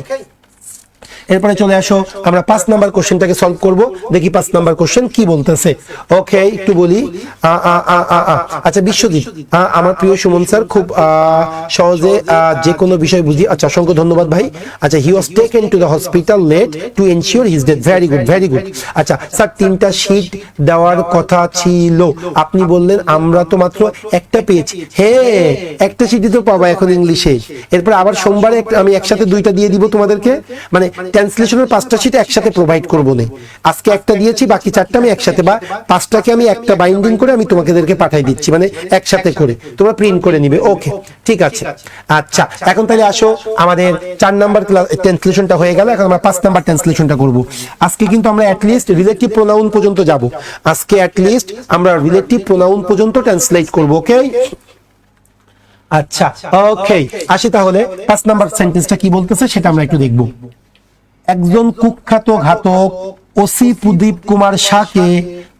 এরপরে চলে আসো আমরা 5 নাম্বার কোশ্চেনটাকে সলভ করব, দেখি 5 নাম্বার কোশ্চেন কি বলতেছে। ওকে, একটু বলি। আচ্ছা বিশ্বজিৎ, আমার প্রিয় সুমন স্যার খুব সহজে যে কোনো বিষয় বুঝি। আচ্ছা অসংখ্য ধন্যবাদ ভাই। আচ্ছা, he was taken to the hospital late to ensure his death. Very good, very good. আচ্ছা স্যার, 3টা শীট দেওয়ার কথা ছিল, আপনি বললেন আমরা তো মাত্র একটা পেয়েছি। হ্যাঁ, একটা শীটই তো পাবা এখন ইংলিশে। এরপর আবার সোমবারে আমি একসাথে 2টা দিয়ে দিব তোমাদেরকে, মানে ট্রান্সলেশনের 5টা শীট একসাথে প্রোভাইড করবো না। আজকে একটা দিয়েছি, বাকি 4টা আমি একসাথে, বা 5টাকে আমি একটা বাইন্ডিং করে আমি তোমাদেরকে পাঠিয়ে দিচ্ছি, মানে একসাথে করে তোমরা প্রিন্ট করে নিবে। ওকে, ঠিক আছে। আচ্ছা, এখন তাহলে আসো, আমাদের 4 নাম্বার ট্রান্সলেশনটা হয়ে গেল, এখন আমরা 5 নাম্বার ট্রান্সলেশনটা করব। আজকে কিন্তু আমরা অ্যাটলিস্ট রিলেটিভ প্রোনাউন পর্যন্ত যাব। আজকে অ্যাটলিস্ট আমরা রিলেটিভ প্রোনাউন পর্যন্ত ট্রান্সলেট করব। ওকে, আচ্ছা ওকে, আসি তাহলে 5 নাম্বার সেন্টেন্সটা কি বলতেছে সেটা আমরা একটু দেখব। একজন কুখ্যাত ঘাতক ওসি প্রদীপ কুমার শাহকে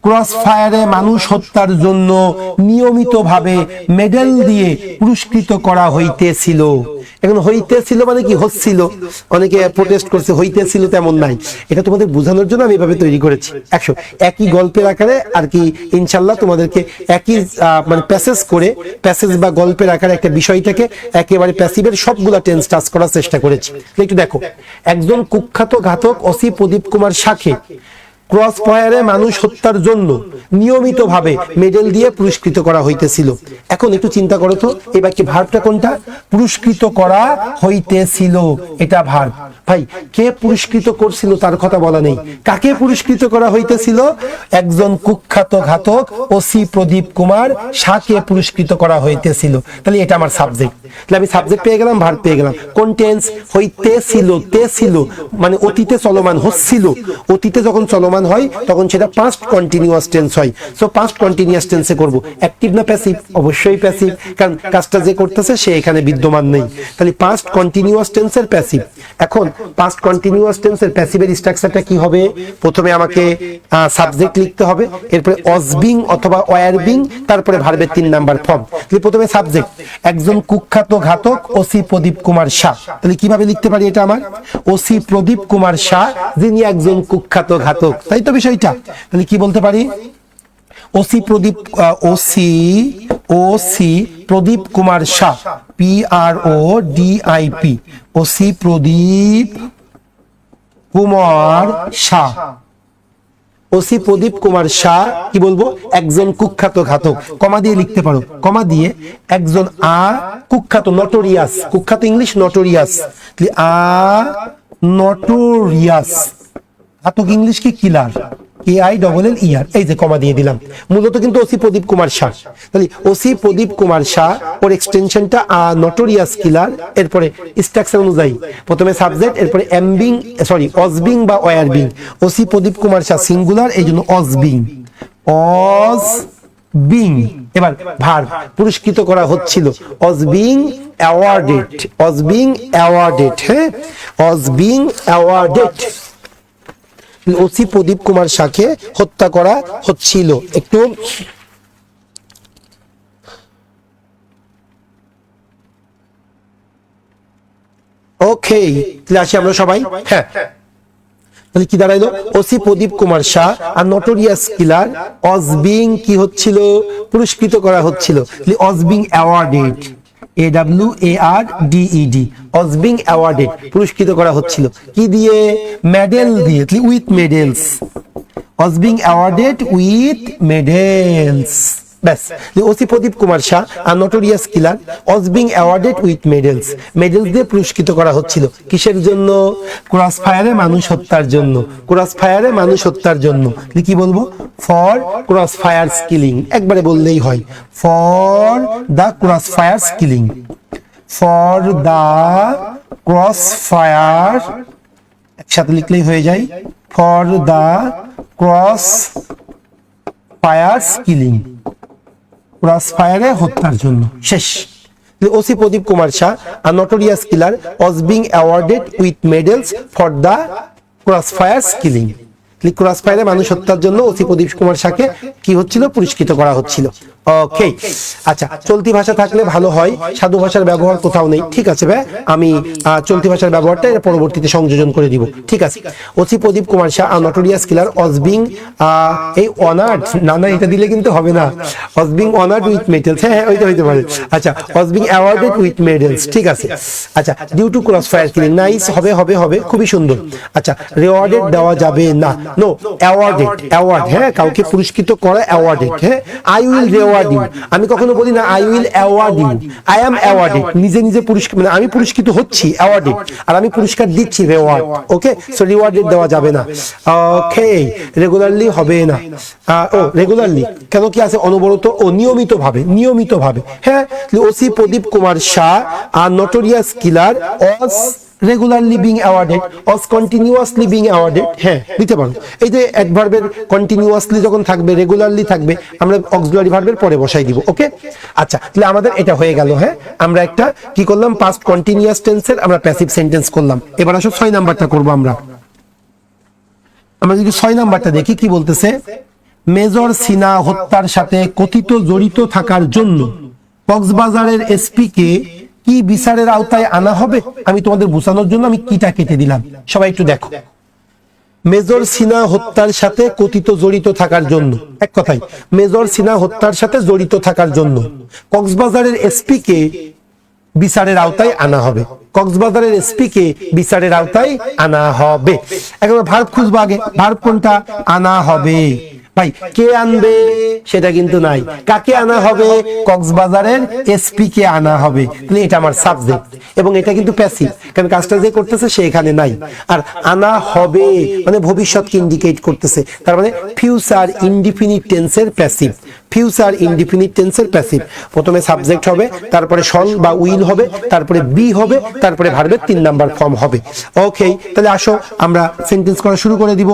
ক্রস ফায়ারে মানুষ হত্যার জন্য নিয়মিতভাবে মেডেল দিয়ে পুরস্কৃত করা হইতেছিল। এখন হইতেছিল মানে কি, হচ্ছিল। অনেকে প্রোটেস্ট করছে, হইতেছিল তেমন নাই। এটা তোমাদের বোঝানোর জন্য আমি এভাবে তৈরি করেছি। একই গল্পের আকারে আর কি, ইনশাল্লাহ তোমাদেরকে একই মানে প্যাসেজ করে, প্যাসেজ বা গল্পের আকারে একটা বিষয়টাকে একেবারে প্যাসিভের সবগুলা টেন্স টাচ করার চেষ্টা করেছি। একটু দেখো, একজন কুখ্যাত ঘাতক ওসি প্রদীপ কুমার শাহকে ক্রস ফায়ারে মানুষ হত্যার জন্য নিয়মিতভাবে মেডেল দিয়ে পুরস্কৃত করা হইতেছিল। এখন একটু চিন্তা করো তো, এই বাক্যে ভার্বটা কোনটা? পুরস্কৃত করা হইতেছিল, এটা ভার্ব। ভাই, কে পুরস্কৃত করছিল তার কথা বলা নেই, কাকে পুরস্কৃত করা হইতেছিল? একজন কুখ্যাত ঘাতক ওসি প্রদীপ কুমার শাহকে পুরস্কৃত করা হইতেছিল। তাহলে এটা আমার সাবজেক্ট। তাহলে আমি সাবজেক্ট পেয়ে গেলাম, ভার্ব পেয়ে গেলাম। কোন টেন্স? হইতেছিল, তে ছিল মানে অতীতে চলমান, হচ্ছিল। অতীতে যখন চলমান হয় তখন সেটা পাস্ট কন্টিনিউয়াস টেন্স হয়। সো পাস্ট কন্টিনিউয়াস টেন্সে করব। অ্যাক্টিভ না প্যাসিভ? অবশ্যই প্যাসিভ, কারণ কাজটা যে করতেছে সে এখানে বিদ্যমান নেই। তাহলে পাস্ট কন্টিনিউয়াস টেন্সের প্যাসিভ। এখন পাস্ট কন্টিনিউয়াস টেন্সের প্যাসিভের স্ট্রাকচারটা কি হবে? প্রথমে আমাকে সাবজেক্ট লিখতে হবে, এরপরে ওয়াজ বিং অথবা ওয়্যার বিং, তারপরে ভার্বের 3 নাম্বার ফর্ম। তাহলে প্রথমে সাবজেক্ট, একজন কুখ্যাত ঘাতক ওসি প্রদীপ কুমার শাহ। তাহলে কিভাবে লিখতে পারি এটা? আমার ওসি প্রদীপ কুমার শাহ যিনি একজন কুখ্যাত ঘাতক, তাই তো বিষয়টা। তাহলে কি বলতে পারি? ওসি প্রদীপ, ওসি প্রদীপ কুমার শাহ, PRODIP, ওসি প্রদীপ কুমার শাহ। ওসি প্রদীপ কুমার শাহ কি বলবো? একজন কুখ্যাত ঘাতক। কমা দিয়ে লিখতে পারো, কমা দিয়ে একজন কুখ্যাত, নটোরিয়াস। কুখ্যাত ইংলিশ নটোরিয়াস। নটোরিয়াস, ঘাতক ইংলিশ কি? কিলার, KILLER। এই যে কমা দিয়ে দিলাম। মূলত কিন্তু ওসি প্রদীপ কুমার শাহ। তাহলে ওসি প্রদীপ কুমার শাহ, ওর এক্সটেনশনটা নটোরিয়াস কিলার। এরপরে স্ট্রাকচার অনুযায়ী প্রথমে সাবজেক্ট, এরপরে এমবিং, সরি অজবিং বা ওয়্যার বিং। ওসি প্রদীপ কুমার শাহ সিঙ্গুলার, এই জন্য অজবিং, অজবিং। এবার ভার্ব, পুরস্কৃত করা হচ্ছিল, অজবিং অ্যাওয়ার্ডেড, অজবিং অ্যাওয়ার্ডেড। হ্যাঁ, অজবিং অ্যাওয়ার্ডেড। ওসি প্রদীপ কুমার শাহকে হত্যা করা হচ্ছিল। একটু ওকে, তাহলে আসি আমরা সবাই। হ্যাঁ, তাহলে কি দাঁড়াইলো? ওসি প্রদীপ কুমার শাহ আর নটোরিয়াস কিলার অজবিং কি হচ্ছিল? পুরস্কৃত করা হচ্ছিল। Was being awarded, AWARDED, was being awarded, পুরস্কৃত করা হচ্ছিল। কি দিয়ে? মেডেল দিয়ে। With medals, was being awarded with medals. ব্যাস, ওসি প্রদীপ কুমার শাহ আর notorious killer was being awarded with medals, medals দিয়ে পুরস্কৃত করা হচ্ছিল। কিসের জন্য? ক্রস ফায়ারে মানুষ হত্যার জন্য। ক্রস ফায়ারে মানুষ হত্যার জন্য কি বলবো? ফর ক্রস ফায়ার কিলিং, একবারে বললেই হয়। For the cross fire killing, for the cross fire, একসাথে লিখলেই হয়ে যায়, for the cross fire killing, cross ফায়ারে হত্যার জন্য। শেষ। ওসি প্রদীপ কুমার শাহ আর notorious killer was being awarded with medals for the cross fire killing. Cross ফায়ারে মানুষ হত্যার জন্য ওসি প্রদীপ কুমার শাহকে কি হচ্ছিল? পুরস্কৃত করা হচ্ছিল। ওকে, আচ্ছা চলতি ভাষা থাকলে ভালো হয়, সাধু ভাষার ব্যবহার কোথাও নেই। ঠিক আছে ভাই, আমি চলতি ভাষার ব্যবহারটা এর পরবর্তীতে সংযোজন করে দিব। ঠিক আছে। OC Pradip Kumar Shah notorious killer was being এই অনার্ড, না এটা দিলে কিন্তু হবে না, was being honoured with medals, হ্যাঁ ওইটা হইতে পারে। আচ্ছা, was being awarded with medals, ঠিক আছে। আচ্ছা, due to cross fire killing, nice, হবে হবে হবে, খুবই সুন্দর। আচ্ছা, রিওয়ার্ডেড দেওয়া যাবে না, নো, অ্যাওয়ার্ডেড, অ্যাওয়ার্ড, হ্যাঁ কাউকে পুরস্কৃত করা, অ্যাওয়ার্ডেড, হ্যাঁ। আই উইল রিওয়ার্ড ইউ, আমি কখনো বলি না I will award you, I am awarded, নিজে নিজে পুরস্কার, মানে আমি পুরস্কৃত হচ্ছি, অ্যাওয়ার্ডেড, আর আমি পুরস্কার দিচ্ছি, রিওয়ার্ড। ওকে, সো রিওয়ার্ডেড দেওয়া যাবে না। ওকে, রেগুলারলি হবে না, ও রেগুলারলি কেন, কি আছে, অনবরত ও নিয়মিত ভাবে, নিয়মিত ভাবে, হ্যাঁ। ওসি প্রদীপ কুমার শাহ নোটোরিয়াস কিলার ওয়াজ রেগুলারলি বিং অ্যাওয়ার্ডেড, ওয়াজ কন্টিনিউয়াসলি বিং অ্যাওয়ার্ডেড, হ্যাঁ দিতে পারো। এই যে অ্যাডভার্বের কন্টিনিউয়াসলি যখন থাকবে, রেগুলারলি থাকবে, আমরা অক্সিলারি ভার্বের পরে বসাই দিব। ওকে, আচ্ছা তাহলে আমাদের এটা হয়ে গেল। হ্যাঁ, আমরা একটা কি করলাম, পাস্ট কন্টিনিউয়াস টেন্সের আমরা প্যাসিভ সেন্টেন্স করলাম। এবার আসো 6 নাম্বারটা করব আমরা। আমরা যদি 6 নাম্বারটা দেখি কি বলতেছে, মেজর সিনা হত্যার সাথে কথিত জড়িত থাকার জন্য কক্সবাজারের এসপি কে কি বিচারের আওতায় আনা হবে? আমি তোমাদের বোঝানোর জন্য আমি কিটা কেটে দিলাম, সবাই একটু দেখো। মেজর সিনা হত্যার সাথে কথিত জড়িত থাকার জন্য, এক কথাই মেজর সিনা হত্যার সাথে জড়িত থাকার জন্য কক্সবাজারের এসপি কে বিচারের আওতায় আনা হবে। কক্সবাজারের এসপি কে বিচারের আওতায় আনা হবে। এখন ভার্ব খুঁজবো আগে, ভার্ব কোনটা, আনা হবে। ভাই কে আনবে সেটা কিন্তু নাই, কাকে আনা হবে, কক্সবাজারের এসপি কে আনা হবে। তাহলে এটা আমার সাবজেক্ট এবং এটা কিন্তু প্যাসিভ, কারণ কাজটা যে করতেছে সে এখানে নাই। আর আনা হবে মানে ভবিষ্যৎকে ইন্ডিকেট করতেছে, তার মানে ফিউচার ইনডিফিনিট টেন্সের প্যাসিভ, ফিউচার ইনডিফিনিট টেন্সের প্যাসিভ। প্রথমে সাবজেক্ট হবে, তারপরে শল বা উইল হবে, তারপরে বি হবে, তারপরে ভার্বের 3 নাম্বার ফর্ম হবে। ওকে, তাহলে আসো আমরা সেন্টেন্স করা শুরু করে দিব।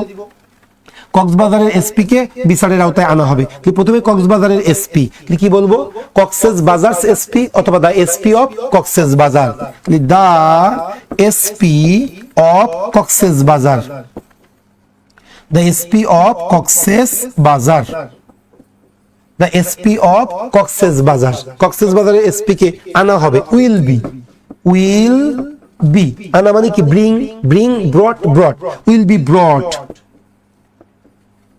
কক্সবাজারের এসপি কে বিচারের আওতায় আনা হবে। প্রথমে কক্সবাজারের এসপি কি বলবো, কক্সেস বাজার এসপি অথবা দা এসপি অফ কক্সেস বাজার, দা এসপি অফ কক্সেস বাজার, দা এসপি অফ কক্সেস বাজার, দা এসপি অফ কক্সেস বাজার। কক্সেস বাজারের এসপি কে আনা হবে, উইল বি, উইল বি, আনা মানে কি, bring, bring, ব্রট, ব্রট, will be ব্রট,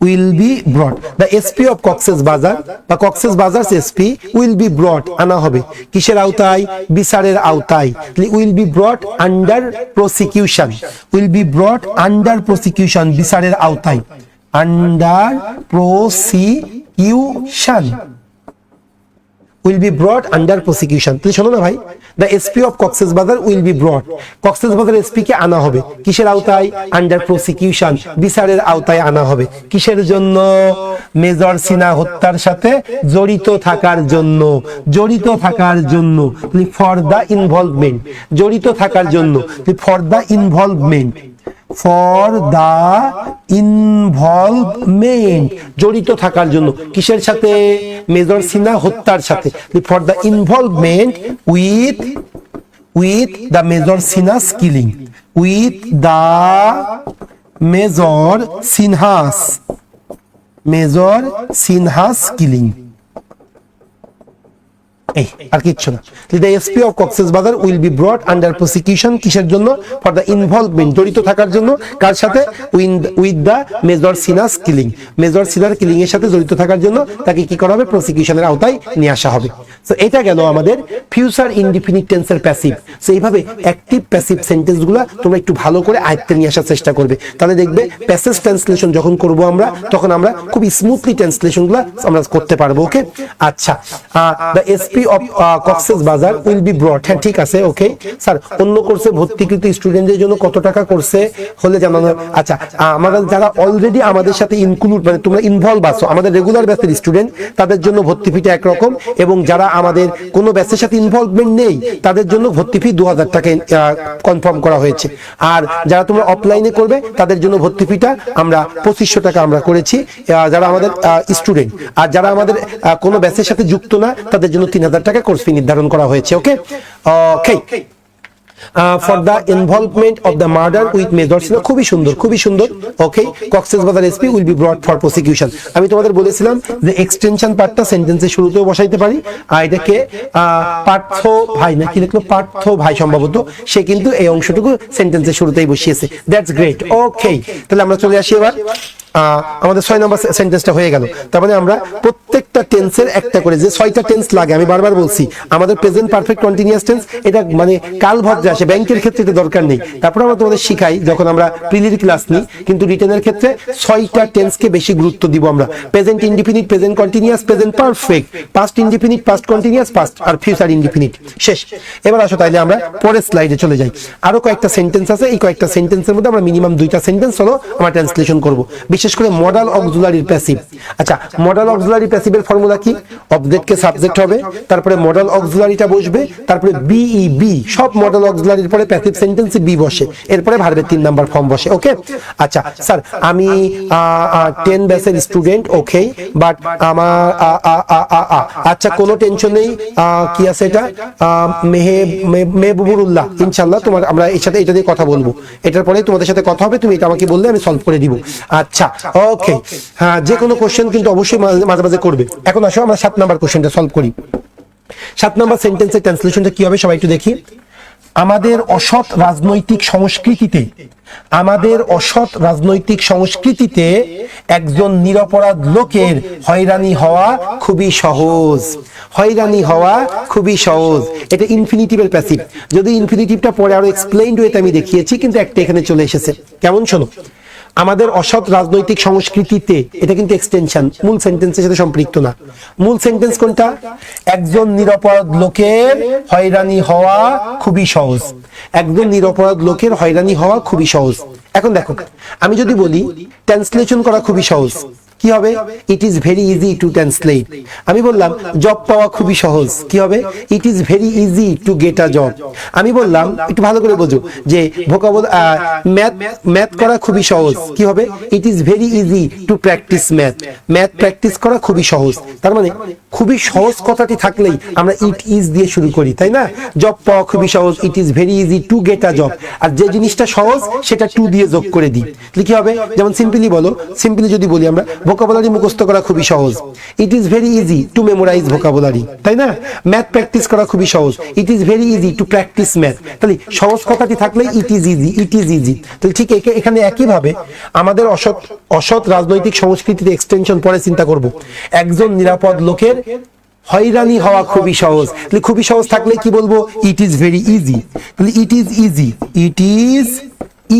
will be brought. The SP of Cox's Bazar বা Cox's Bazar's SP will be brought, আনা হবে কিসের আওতায়, বিচারের আওতায়। will be brought under prosecution, will be brought under prosecution, বিচারের আওতায়, under prosecution, will be brought under prosecution। তুমি শোনো না ভাই, the SP of Cox's Bazar will be brought, Cox's Bazar SP কে আনা হবে কিসের আওতায়, under prosecution, বিচারের আওতায় আনা হবে। কিসের জন্য, মেজর সিনা হত্যার সাথে জড়িত থাকার জন্য, জড়িত থাকার জন্য, for the involvement, জড়িত থাকার জন্য, for the involvement, for the involvement, জড়িত থাকার জন্য কিসের সাথে, মেজর সিনা হত্যার সাথে, for the involvement with the Major Sinha's killing, with the Major Sinha's killing। এই আর কিচ্ছু না। The SP of Cox's Bazar will be brought under prosecution কিসের জন্য, for the involvement, জড়িত থাকার জন্য, কার সাথে, with the Major Sinha's killing, major সিনার কিলিং এর সাথে জড়িত থাকার জন্য তাকে কি করা হবে, প্রসিকিউশনের আওতায় নিয়ে আসা হবে। সো এটা গেল আমাদের ফিউচার ইনডিফিনিট টেন্সের প্যাসিভ। সো এইভাবে অ্যাক্টিভ প্যাসিভ সেন্টেন্সগুলো তোমরা একটু ভালো করে আয়ত্তে নিয়ে আসার চেষ্টা করবে, তাহলে দেখবে প্যাসেজ ট্রান্সলেশন যখন করব আমরা, তখন আমরা খুব স্মুথলি ট্রান্সলেশনগুলো আমরা করতে পারবো। ওকে, আচ্ছা, the SP of Cox's Bazar will be brought, হ্যাঁ ঠিক আছে। ওকে স্যার, অন্য কোর্সে ভর্তিকৃত স্টুডেন্টদের জন্য কত টাকা কোর্সে হলে জানানো, আচ্ছা আমাদের যারা অলরেডি আমাদের সাথে ইনক্লুড, মানে তোমরা ইনভলভ আছো, আমাদের রেগুলার ব্যাচের স্টুডেন্ট, তাদের জন্য ভর্তি ফিটা একরকম, এবং যারা আমাদের কোনো ব্যাচের সাথে ইনভলভমেন্ট নেই তাদের জন্য ভর্তি ফি 2000 টাকা কনফার্ম করা হয়েছে। আর যারা তোমরা অফলাইনে করবে তাদের জন্য ভর্তি ফিটা আমরা 2500 টাকা আমরা করেছি, যারা আমাদের স্টুডেন্ট। আর যারা আমাদের কোনো ব্যাচের সাথে যুক্ত না তাদের জন্য 3000 টাকা কোর্স ফি নির্ধারণ করা হয়েছে। Okay okay, for the involvement of the murder with major Sinha, খুবই সুন্দর, খুবই সুন্দর। Okay, Cox's Bazar SP will be brought for prosecution. আমি তোমাদের বলেছিলাম যে এক্সটেনশন পার্টটা সেন্টেন্সের শুরুতেও বসাইতে পারি, আর এটাকে পার্থ ভাই না কি লিখলো, পার্থ ভাই সম্ভবত, সে কিন্তু এই অংশটুকু সেন্টেন্সের শুরুতেই বসিয়েছে। That's great. ওকে, তাহলে আমরা চলে আসি এবার আমাদের 6 নম্বর সেন্টেন্সটা হয়ে গেল। তার মানে আমরা প্রত্যেকটা টেন্সের একটা করে, যে 6টা টেন্স লাগে, আমি বারবার বলছি আমাদের প্রেজেন্ট পারফেক্ট কন্টিনিউয়াস টেন্স, এটা মানে কাল ভদ্রে আসে, ব্যাংকের ক্ষেত্রে এটা দরকার নেই। তারপর আমরা তোমাদের শিখাই যখন আমরা প্রিলির ক্লাস নিই, কিন্তু রিটেনের ক্ষেত্রে 6টা টেন্সকে বেশি গুরুত্ব দিব আমরা। Present indefinite, present continuous, present perfect, past indefinite, past continuous, past আর ফিউচার ইনডিফিনিট। শেষ। এবার আসো তাইলে আমরা পরের স্লাইডে চলে যাই। আরো কয়েকটা সেন্টেন্স আছে, এই কয়েকটা সেন্টেন্সের মধ্যে আমরা মিনিমাম 2টা সেন্টেন্স হলো আমরা ট্রান্সলেশন করব, বিশেষ করে মডাল অক্সিলারি প্যাসিভ। আচ্ছা, মডাল অক্সিলারি প্যাসিভের ফর্মুলা কি? অবজেক্টকে সাবজেক্ট হবে, তারপরে মডাল অক্সিলারিটা বসবে, তারপরে বি, সব মডাল অক্সিলারির পরে প্যাসিভ সেন্টেন্সে বি বসে, এরপরে ভার্বের 3 নাম্বার ফর্ম বসে। ওকে, আচ্ছা স্যার আমি 10 ব্যাচের স্টুডেন্ট, ওকে, বাট আমার আচ্ছা কোনো টেনশন নেই, কি আছে এটা, মেহবুবুল্লাহ, ইনশাআল্লাহ তোমার আমরা এর সাথে এটা দিয়ে কথা বলবো, এটার পরে তোমাদের সাথে কথা হবে, তুমি এটা আমাকে বললে আমি সলভ করে দিব। আচ্ছা ওকে, হ্যাঁ, যে কোনো কোশ্চেন কিন্তু অবশ্যই মাঝে মাঝে করবে। এখন আসো আমরা 7 নাম্বার কোশ্চেনটা সলভ করি। 7 নাম্বার সেন্টেন্সের ট্রান্সলেশনটা কি হবে সবাই একটু দেখি। আমাদের অসৎ রাজনৈতিক সংস্কৃতিতে একজন নিরপরাধ লোকের হয়রানি হওয়া খুবই সহজ। এটা ইনফিনিটিভের প্যাসিভ। যদি ইনফিনিটিভটা পরে আরো এক্সপ্লেইনড ওয়েতে আমি দেখিয়েছি, কিন্তু একটা এখানে চলে এসেছে। কেমন শোনো, আমাদের অসৎ রাজনৈতিক সংস্কৃতিতে, এটা কিন্তু এক্সটেনশন, মূল সেন্টেন্সের সাথে সম্পৃক্ত না। মূল সেন্টেন্স কোনটা? একজন নিরপরাধ লোকের হয়রানি হওয়া খুবই সহজ। এখন দেখো, আমি যদি বলি ট্রান্সলেশন করা খুবই সহজ, কি হবে? ইট is very easy to translate. আমি বললাম জব পাওয়া খুবই সহজ, কি হবে? ইট is very easy to get a job. আমি বললাম, একটু ভালো করে বোঝো, যে ম্যাথ করা খুবই সহজ, কি হবে? ইট is very easy to practice math practice করা খুবই সহজ। তার মানে খুবই সহজ কথাটি থাকলেই আমরা ইট ইজ দিয়ে শুরু করি, তাই না? জব পাওয়া খুবই সহজ, it is very easy to get a job. আর যে জিনিসটা সহজ সেটা টু দিয়ে যোগ করে দিই, তাহলে কি হবে? যেমন সিম্পলি যদি বলি আমরা ভোকাবুলারি মুখস্থ করা খুবই সহজ, it is very easy to memorize vocabulary, তাই না? ম্যাথ প্র্যাকটিস করা খুবই সহজ, it is very easy to practice math. তাহলে সহজ কথাটি থাকলে ইট ইজ ইজি। তাহলে ঠিক এখানে একইভাবে আমাদের অসৎ রাজনৈতিক সংস্কৃতিতে এক্সটেনশন পরে চিন্তা করব। একজন নিরাপদ লোকের হয়রানি হওয়া খুবই সহজ, তাহলে খুবই সহজ থাকলে কি বলবো? ইট ইজ ভেরি ইজি। তাহলে ইট ইজ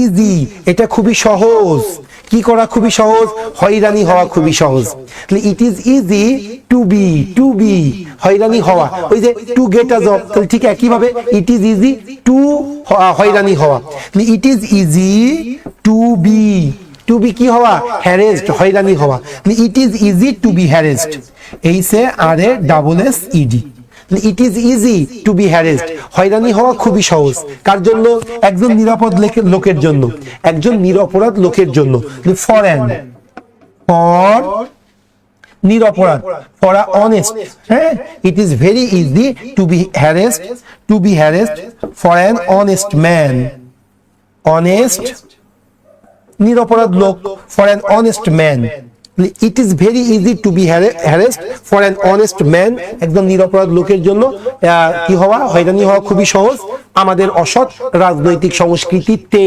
ইজি, এটা খুবই সহজ। কি করা খুবই সহজ? হয়রানি হওয়া খুবই সহজ। তাহলে it is easy to be হয়রানি হওয়া, ওই যে টু গেট আ জব, তাহলে ঠিক একইভাবে ইট ইজ ইজি টু হয়রানি হওয়া। তাহলে it is easy to be কি হওয়া? হ্যারেসড, হয়রানি হওয়া। তাহলে it is easy to be harassed, HARASSED। It is easy to be harassed, হয়রানি হওয়া খুবই সহজ। কার জন্য? একজন নিরাপদ লোকের জন্য। ফর নিরপরাধ, ফর অনেস্ট, হ্যাঁ, it is very easy to be harassed for an honest man. নিরপরাধ লোক, for an honest man. It is very easy to be harassed for an honest man, একজন নিরপরাধ লোকের জন্য কি হওয়া? হয়রানি হওয়া খুবই সহজ আমাদের অসৎ রাজনৈতিক সংস্কৃতিতে।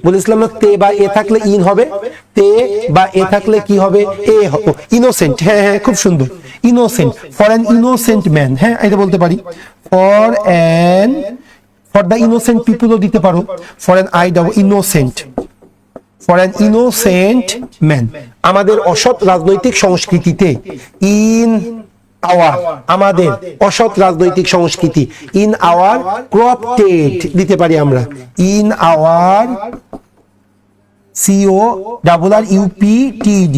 বলেছিলাম না, তে বা এ থাকলে ইন হবে, তে বা এ থাকলে কি হবে? এ হবে। ইনোসেন্ট, হ্যাঁ, খুব সুন্দর। Innocent, for an innocent man, হ্যাঁ, এটা বলতে পারি। ফর দ্য ইনোসেন্ট পিপলও দিতে পারো, ফর অ্যান ইনোসেন্ট ম্যান। আমাদের অসৎ রাজনৈতিক সংস্কৃতিতে, আমাদের অসৎ রাজনৈতিক সংস্কৃতি, ইন আওয়ার করাপ্টেড দিতে পারি আমরা, in our CORRUPTED,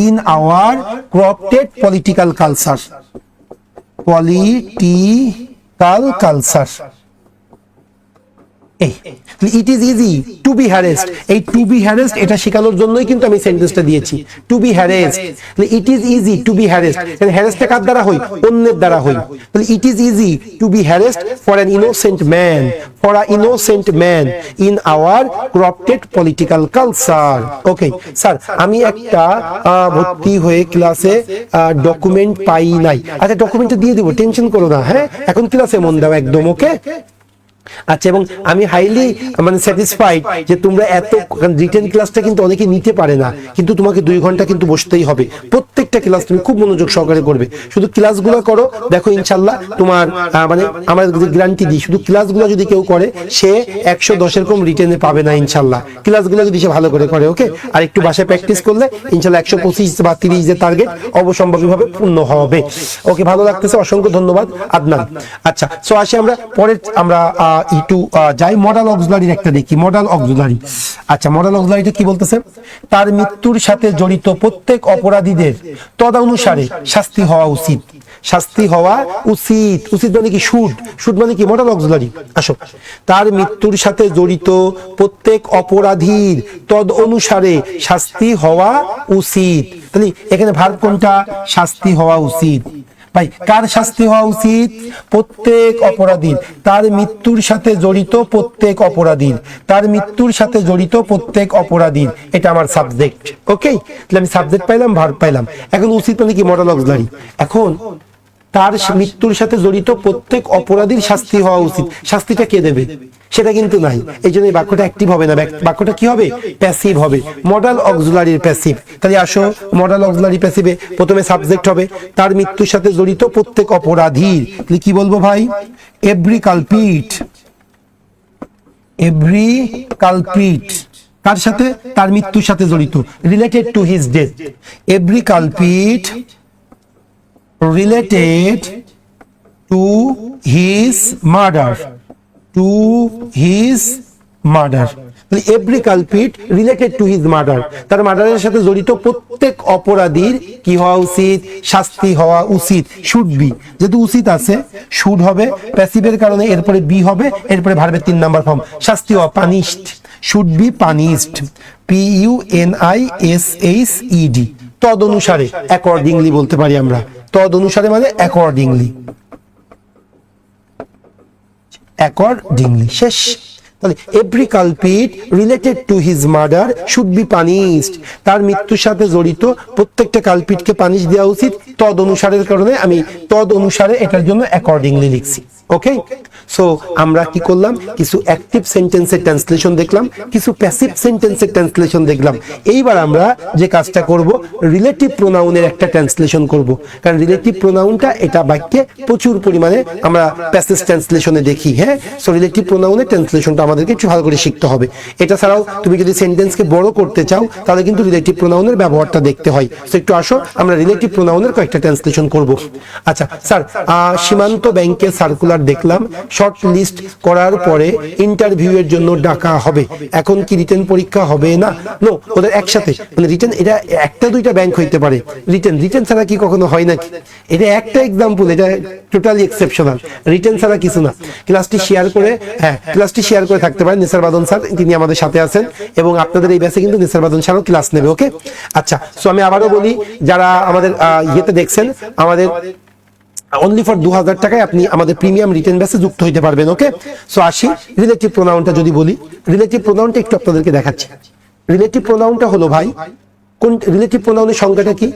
in our corrupted political culture. এই it is easy to be harassed, এই টু বি হ্যারেসড এটা শেখানোর জন্যই কিন্তু আমি সেন্টেন্সটা দিয়েছি, to be harassed. It is easy to be harassed, হ্যারেসটা কার দ্বারা হই? অন্যের দ্বারা হই। তাহলে it is easy to be harassed for an innocent man, for a innocent man in our corrupted political culture. Okay sir, আমি একটা ভর্তি হয়ে ক্লাসে ডকুমেন্ট পাই নাই। আচ্ছা ডকুমেন্টটা দিয়ে দেবো, টেনশন করো না। হ্যাঁ এখন ক্লাসে মন দাও একদম। ওকে আচ্ছা, এবং আমি হাইলি মানে স্যাটিসফাইড যে তোমরা এত রিটেন ক্লাসটা কিন্তু অনেকে নিতে পারে না, কিন্তু তোমাকে 2 ঘন্টা কিন্তু বসতেই হবে। প্রত্যেকটা ক্লাস তুমি খুব মনোযোগ সহকারে করবে, শুধু ক্লাসগুলো করো, দেখো ইনশাল্লাহ তোমার মানে আমার গ্যারান্টি দিই, শুধু ক্লাসগুলো যদি কেউ করে সে 110 কম রিটেনে পাবে না ইনশাল্লাহ, ক্লাসগুলো যদি সে ভালো করে করে। ওকে, আর একটু বাসায় প্র্যাকটিস করলে ইনশাল্লাহ 125 বা 30 যে টার্গেট অবশ্যম্ভাবীভাবে পূর্ণ হবে। ওকে, ভালো লাগতেছে, অসংখ্য ধন্যবাদ আদনান। আচ্ছা সো আসি আমরা পরের, আমরা একটু যাই মডাল অক্সিলারির একটা দেখি। মডাল অক্সিলারি, আচ্ছা মডাল অক্সিলারিটা কি বলতেছে? তার মৃত্যুর সাথে জড়িত প্রত্যেক অপরাধীদের তদনুসারে শাস্তি হওয়া উচিত। শাস্তি হওয়া উচিত, উচিত মানে কি? শুড, শুড মানে কি? Modal auxiliary. আসো, তার মৃত্যুর সাথে জড়িত প্রত্যেক অপরাধীর তদ অনুসারে শাস্তি হওয়া উচিত। তাহলে এখানে ভার্ব কোনটা? শাস্তি হওয়া উচিত। ভাই কার শাস্তি হওয়া উচিত? প্রত্যেক অপরাধীর, তার মৃত্যুর সাথে জড়িত প্রত্যেক অপরাধীর, তার মৃত্যুর সাথে জড়িত প্রত্যেক অপরাধীর, এটা আমার সাবজেক্ট। ওকে, তাহলে আমি সাবজেক্ট পাইলাম, ভার্ব পাইলাম। এখন উচিত মানে কি? Modal auxiliary. এখন তার মৃত্যুর সাথে জড়িত প্রত্যেক অপরাধীর শাস্তি হওয়া উচিত, শাস্তিটা কে দেবে? সেটা কিন্তু নাই, এই জন্য এই বাক্যটা অ্যাক্টিভ হবে না, বাক্যটা কি হবে? প্যাসিভ হবে, মডাল অক্সিলারির প্যাসিভ। তাহলে আসো, মডাল অক্সিলারি প্যাসিভে প্রথমে সাবজেক্ট হবে, তার মৃত্যুর সাথে জড়িত প্রত্যেক অপরাধীর। তাহলে কি বলবো ভাই? এভরি কালপিট, এভরি কালপিট কার সাথে? তার মৃত্যুর সাথে জড়িত, related to his death. Every culprit related to his murder, to his murder। Every culprit related to his murder, তার মার্ডারের সাথে জড়িত প্রত্যেক অপরাধীর কি হওয়া উচিত? শাস্তি হওয়া উচিত। শুড বি, যেহেতু উচিত আছে শুড হবে, প্যাসিভের কারণে এরপরে বি হবে, এরপরে ভার্বের 3 নাম্বার ফর্ম শাস্তি হওয়া, punished, should be punished, PUNISHED। তদ অনুসারে, অ্যাকর্ডিংলি বলতে পারি আমরা, তদ অনুসারে মানে অ্যাকর্ডিংলি, অ্যাকর্ডিংলি। শেষ। তাহলে every culprit related to his murder should be punished, তার মৃত্যুর সাথে জড়িত প্রত্যেকটা কালপিটকে পানিশ দেওয়া উচিত। তদ অনুসারের কারণে আমি তদ অনুসারে এটার জন্য অ্যাকর্ডিংলি লিখছি। ওকে, সো আমরা কি করলাম? কিছু অ্যাক্টিভ সেন্টেন্সের ট্রান্সলেশন দেখলাম, কিছু প্যাসিভ সেন্টেন্সের ট্রান্সলেশন দেখলাম। এইবার আমরা যে কাজটা করব, রিলেটিভ প্রোনাউনের একটা ট্রান্সলেশন করব, কারণ রিলেটিভ প্রোনাউনটা এটা বাক্যে প্রচুর পরিমাণে আমরা প্যাসেজ ট্রান্সলেশনে দেখি। হ্যাঁ, সো রিলেটিভ প্রোনাউনের ট্রান্সলেশনটা আমাদেরকে একটু ভালো করে শিখতে হবে। এটা ছাড়াও তুমি যদি সেন্টেন্সকে বড় করতে চাও তাহলে কিন্তু রিলেটিভ প্রোনাউনের ব্যবহারটা দেখতে হয়। সো একটু আসো আমরা রিলেটিভ প্রোনাউনের কয়েকটা ট্রান্সলেশন করব। আচ্ছা স্যার, সীমান্ত ব্যাংকের সার্কুলার দেখলাম, শর্ট লিস্ট করার পরে ইন্টারভিউ এর জন্য ডাকা হবে, এখন কি রিটেন পরীক্ষা হবে না? নো, ওদের একসাথে, মানে রিটেন, এটা একটা দুইটা ব্যাংক হইতে পারে, রিটেন রিটেন ছাড়া কি কখনো হয় নাকি? এটা একটা এক্সাম্পল, এটা টোটালি এক্সেপশনাল, রিটেন ছাড়া কিছু না। ক্লাসটি শেয়ার করে, হ্যাঁ ক্লাসটি শেয়ার করে থাকতে পারেন। নিসার বাদন স্যার তিনি আমাদের সাথে আছেন এবং আপনাদের এই ব্যাচে কিন্তু নিসার বাদন স্যারও ক্লাস নেবে। ওকে, আচ্ছা সো আমি আবারও বলি, যারা আমাদের ইয়েতে দেখছেন, আমাদের অনলি ফর 2000 টাকায় আপনি আমাদের প্রিমিয়াম রিটেন ব্যাচে যুক্ত হইতে পারবেন। ওকে, সো আসি রিলেটিভ প্রোনাউনটা যদি বলি, রিলেটিভ প্রোনাউনটা একটু আপনাদেরকে দেখাচ্ছি। রিলেটিভ প্রোনাউনটা হলো ভাই, কোন রিলেটিভ প্রোনাউনের সংজ্ঞাটা কি?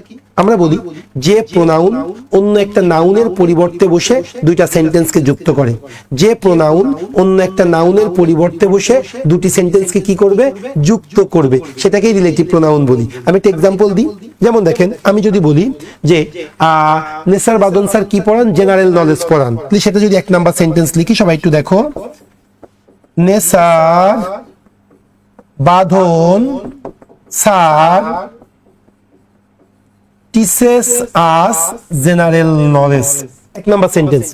আমরা বলি যে প্রোনাউন অন্য একটা নাউনের পরিবর্তে বসে দুইটা সেন্টেন্সকে যুক্ত করে, যে প্রোনাউন অন্য একটা নাউনের পরিবর্তে বসে দুটি সেন্টেন্সকে কি করবে? যুক্ত করবে, সেটাকেই রিলেটিভ প্রোনাউন বলি। আমি একটা এক্সাম্পল দিই, যেমন দেখেন আমি যদি বলি যে নেসার বাদন স্যার কি পড়ান? জেনারেল নলেজ পড়ান, সেটা যদি 1 নাম্বার সেন্টেন্স লিখি, সবাই একটু দেখো, Nesar Badhon sir teaches us general knowledge. 1 number sentence,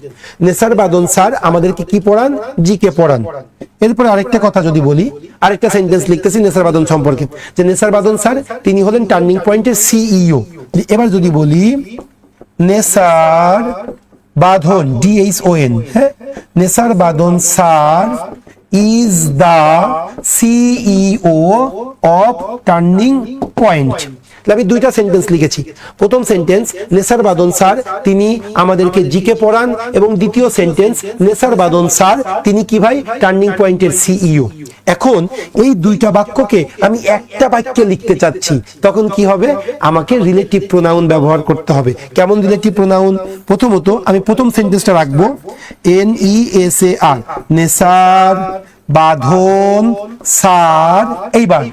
Nesar Badhon sir আমাদেরকে কি পড়ান? জিকে পড়ান। এরপরে আরেকটা কথা যদি বলি, আরেকটা সেন্টেন্স লিখতেছি নেসার বাঁধন সম্পর্কে, যে নেসার বাঁধন স্যার তিনি হলেন টার্নিং পয়েন্টের সিইও। এবার যদি বলি নেসার বাঁধন, DHON, হ্যাঁ, Nesar Badhon sir is the CEO of turning point. আমি দুইটা সেন্টেন্স লিখেছি। প্রথম সেন্টেন্স, নেসার বাদন স্যার তিনি আমাদেরকে জিকে পড়ান, এবং দ্বিতীয় সেন্টেন্স, নেসার বাদন স্যার তিনি কি ভাই, টার্নিং পয়েন্টের সিইও। এখন এই দুইটা বাক্যকে আমি একটা বাক্যে লিখতে চাচ্ছি, তখন কি হবে, আমাকে রিলেটিভ প্রোনাউন ব্যবহার করতে হবে। কেমন রিলেটিভ প্রোনাউন? প্রথমত আমি প্রথম সেন্টেন্সটা রাখবো NESAR, নেসার বাঁধন স্যার। এইবার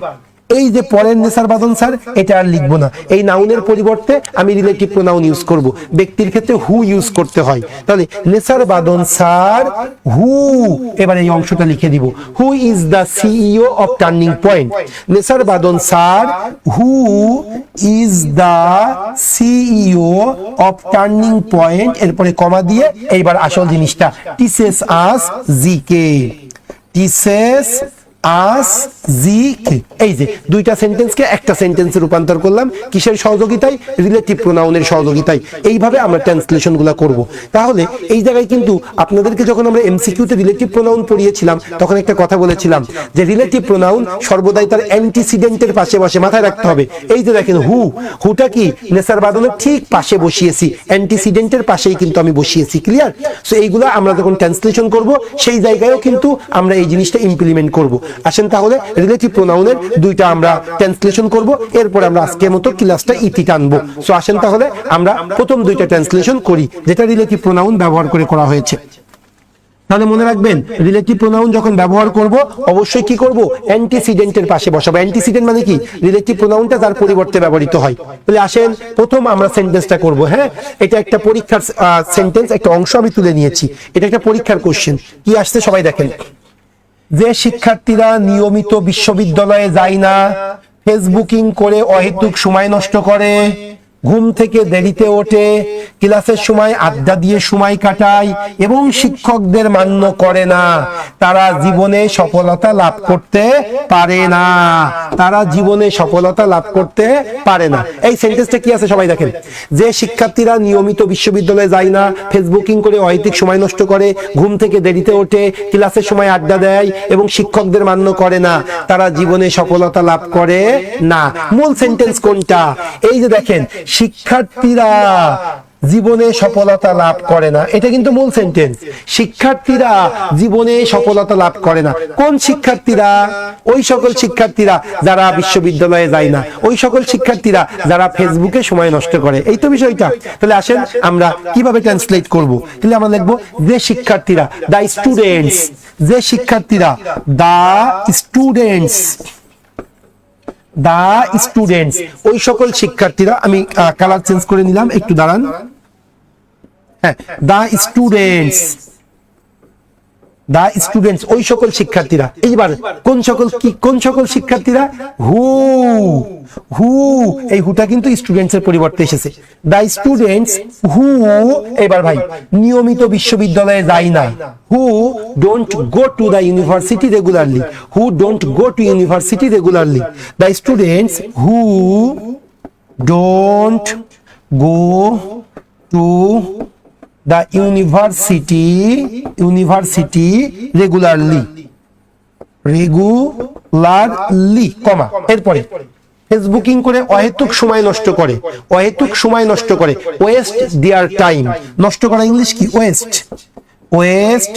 এই যে পরের নেসার বাঁধন স্যার, এটা আর লিখবো না, এই নাউনের পরিবর্তে আমি রিলেটিভ প্রোনাউন ইউজ করব। ব্যক্তির ক্ষেত্রে হু ইউজ করতে হয়, তাহলে নেসার বাঁধন স্যার হু, এবার এই অংশটা লিখে দিব, who is the CEO of turning point. Nesar Badhon sir who is the CEO of turning point, এরপরে কমা দিয়ে এইবার আসল জিনিসটা, teaches us GK, teaches us GK. এই যে দুইটা সেন্টেন্সকে একটা সেন্টেন্সে রূপান্তর করলাম, কিসের সহযোগিতায়? রিলেটিভ প্রোনাউনের সহযোগিতায়। এইভাবে আমরা ট্রান্সলেশনগুলো করব। তাহলে এই জায়গায় কিন্তু আপনাদেরকে যখন আমরা এমসিকিউতে রিলেটিভ প্রোনাউন পড়িয়েছিলাম, তখন একটা কথা বলেছিলাম যে রিলেটিভ প্রোনাউন সর্বদাই তার অ্যান্টিসিডেন্টের পাশে বসে, মাথায় রাখতে হবে। এই যে দেখেন হু, হুটা কি নেসার বাদনের ঠিক পাশে বসিয়েছি, অ্যান্টিসিডেন্টের পাশেই কিন্তু আমি বসিয়েছি। ক্লিয়ার? সো এইগুলা আমরা যখন ট্রান্সলেশন করব, সেই জায়গায়ও কিন্তু আমরা এই জিনিসটা ইমপ্লিমেন্ট করব। আসেন তাহলে রিলেটিভ প্রোনাউনের দুইটা আমরা ট্রান্সলেশন করব, এরপর আমরা আজকের মতো ক্লাসটা ইতি টানবো। সো আসেন তাহলে আমরা প্রথম দুইটা ট্রান্সলেশন করি, যেটা রিলেটিভ প্রোনাউন ব্যবহার করে করা হয়েছে। তাহলে মনে রাখবেন, রিলেটিভ প্রোনাউন যখন ব্যবহার করব, অবশ্যই কি করব, অ্যান্টিসিডেন্টের পাশে বসাবো। অ্যান্টিসিডেন্ট মানে কি? রিলেটিভ প্রোনাউনটা যার পরিবর্তে ব্যবহৃত হয়। তাহলে আসেন প্রথম আমরা সেন্টেন্সটা করব। হ্যাঁ, এটা একটা পরীক্ষার সেন্টেন্স, একটা অংশ আমি তুলে নিয়েছি। এটা একটা পরীক্ষার কোশ্চেন। কি আসছে সবাই দেখেন, যে শিক্ষার্থীরা নিয়মিত বিশ্ববিদ্যালয়ে যায় না, ফেসবুকিং করে অহেতুক সময় নষ্ট করে, ঘুম থেকে দেরিতে ওঠে, ক্লাসের সময় আড্ডা দিয়ে সময় কাটায় এবং শিক্ষকদের মান্য করে না, তারা জীবনে সফলতা লাভ করতে পারে না। তারা জীবনে সফলতা লাভ করতে পারে না। এই সেন্টেন্সটা কি আছে সবাই দেখেন, যে শিক্ষার্থীরা নিয়মিত বিশ্ববিদ্যালয়ে যায় না, ফেসবুকিং করে অহেতুক সময় নষ্ট করে, ঘুম থেকে দেরিতে ওঠে, ক্লাসের সময় আড্ডা দেয় এবং শিক্ষকদের মান্য করে না, তারা জীবনে সফলতা লাভ করে না। মূল সেন্টেন্স কোনটা? এই যে দেখেন, শিক্ষার্থীরা জীবনে সফলতা লাভ করে না, এটা কিন্তু মূল সেন্টেন্স। শিক্ষার্থীরা জীবনে সফলতা লাভ করে না। কোন শিক্ষার্থীরা? ওই সকল শিক্ষার্থীরা যারা বিশ্ববিদ্যালয়ে যায় না, ওই সকল শিক্ষার্থীরা যারা ফেসবুকে সময় নষ্ট করে। এই তো বিষয়টা। তাহলে আসেন আমরা কিভাবে ট্রান্সলেট করব। তাহলে আমরা লিখবো, যে শিক্ষার্থীরা, দা স্টুডেন্টস, যে শিক্ষার্থীরা, দা স্টুডেন্টস, দা স্টুডেন্টস, ওই সকল শিক্ষার্থীরা, আমি কালার চেঞ্জ করে নিলাম, একটু দাঁড়ান। হ্যাঁ, দা স্টুডেন্টস, দা স্টুডেন্টস, ওই সকল শিক্ষার্থীরা। এইবার কোন সকল, কি কোন সকল শিক্ষার্থীরা? হু, হু, এই হুটা কিন্তু স্টুডেন্টস এর পরিবর্তে এসেছে। দা স্টুডেন্টস হু, এবার ভাই, নিয়মিত বিশ্ববিদ্যালয়ে যায় না, who don't go to the university regularly, who don't go to university regularly. The students who don't go to the university regularly, comma, এরপরে ফেসবুকিং করে অহেতুক সময় নষ্ট করে, অহেতুক সময় নষ্ট করে, ওয়েস্ট দেয়ার টাইম। নষ্ট করা ইংলিশ কি? Waste, waste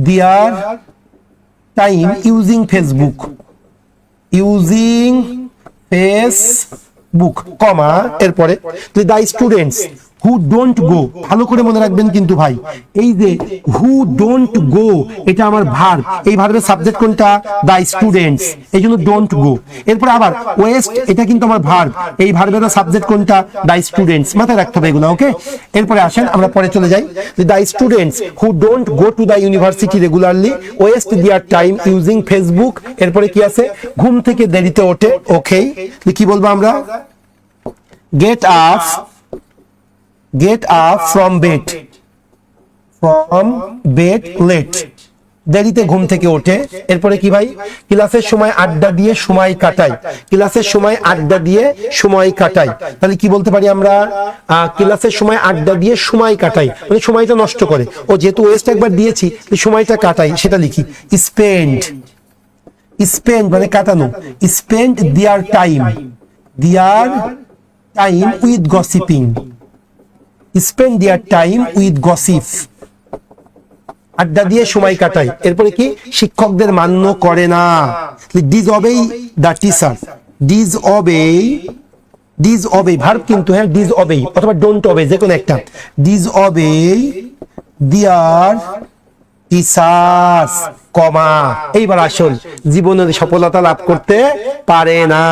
their time using Facebook, using Facebook, comma, এরপরে the students who don't go, ভালো করে মনে রাখবেন কিন্তু ভাই, এই যে হু ডোন্ট গো, এটা আমার ভার্ব, এই ভার্বের সাবজেক্ট কোনটা? দা স্টুডেন্টস, এই জন্য ডোন্ট গো। এরপর আবার ওয়েস্ট, এটা কিন্তু আমার ভার্ব, এই ভার্বের সাবজেক্ট কোনটা? দা স্টুডেন্টস, মাথায় রাখতে হবে এগুলো। ওকে, এরপরে আসেন আমরা পরে চলে যাই। The students who don't go to the university regularly, waste their time using Facebook, এরপরে কি আছে? ঘুম থেকে দেরিতে ওঠে। ওকে, কি বলবো আমরা? Get up, get up from bed late, দেরিতে ঘুম থেকে ওঠে। এরপরে কি ভাই, ক্লাসের সময় আড্ডা দিয়ে সময় কাটায়, ক্লাসের সময় আড্ডা দিয়ে সময় কাটায়। তাহলে কি বলতে পারি আমরা, ক্লাসের সময় আড্ডা দিয়ে সময় কাটাই, মানে সময়টা নষ্ট করে। ও যেহেতু ওয়েস্ট একবার দিয়েছি, সময়টা কাটাই, সেটা লিখি স্পেন্ড। স্পেন্ড মানে কাটানো, spend their time, there time with gossiping, spend their time with gossip, আড্ডা দিয়ে সময় কাটায়। এরপরে কি, শিক্ষকদের মান্য করে না, ডিসঅবে দ্য টিচার, ডিসঅবে, ডিসঅবে ভার্ব কিন্তু, হ্যাঁ ডিসঅবে অথবা ডোন্ট অবে, যে কোনো একটা, ডিসঅবে দেয়ার টিচার্স, কমা। এইবার আসল, জীবনে সফলতা লাভ করতে পারে না,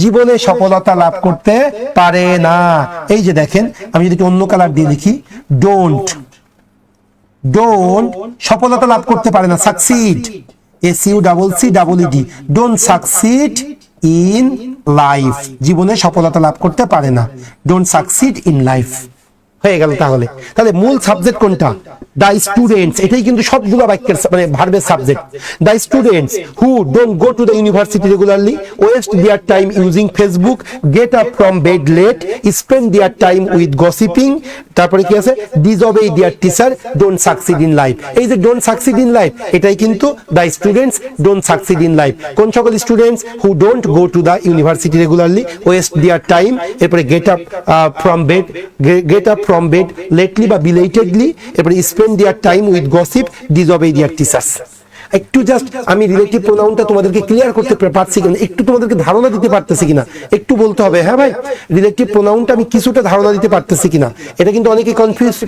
জীবনে সফলতা লাভ করতে পারে না। এই যে দেখেন, আমি যদি অন্য কালার দিয়ে লিখি, ডোন্ট, ডোন্ট সফলতা লাভ করতে পারে না, succeed, SUCCEED, don't succeed in life, জীবনে সফলতা লাভ করতে পারে না, ডোন্ট সাকসিড ইন লাইফ। হয়ে গেল। তাহলে তাহলে মূল সাবজেক্ট কোনটা, দ্য স্টুডেন্টস, এটাই কিন্তু সবগুলো বাক্যের মানে ভার্বের subject. The students who don't go to the university regularly waste their time using Facebook, get up from bed late, spend their time with gossiping, তারপরে কি আছে, disobey their teacher, don't succeed in life. এই যে don't succeed in life, এটাই কিন্তু the students don't succeed in life. কোন সকল students, who don't go to the university regularly waste their time, এরপরে get up from bed, gate up from bed lately বা বিলেটেডলি, এরপরে spend their time with gossip, ডিসঅবে their teachers. একটু just আমি relative প্রোনাউনটা তোমাদেরকে clear করতে পারছি কিনা, একটু তোমাদেরকে ধারণা দিতে পারতেছি কিনা একটু বলতে হবে। হ্যাঁ ভাই, রিলেটিভ প্রোনাউনটা আমি কিছুটা ধারণা দিতে পারতেছি কিনা, এটা কিন্তু অনেকে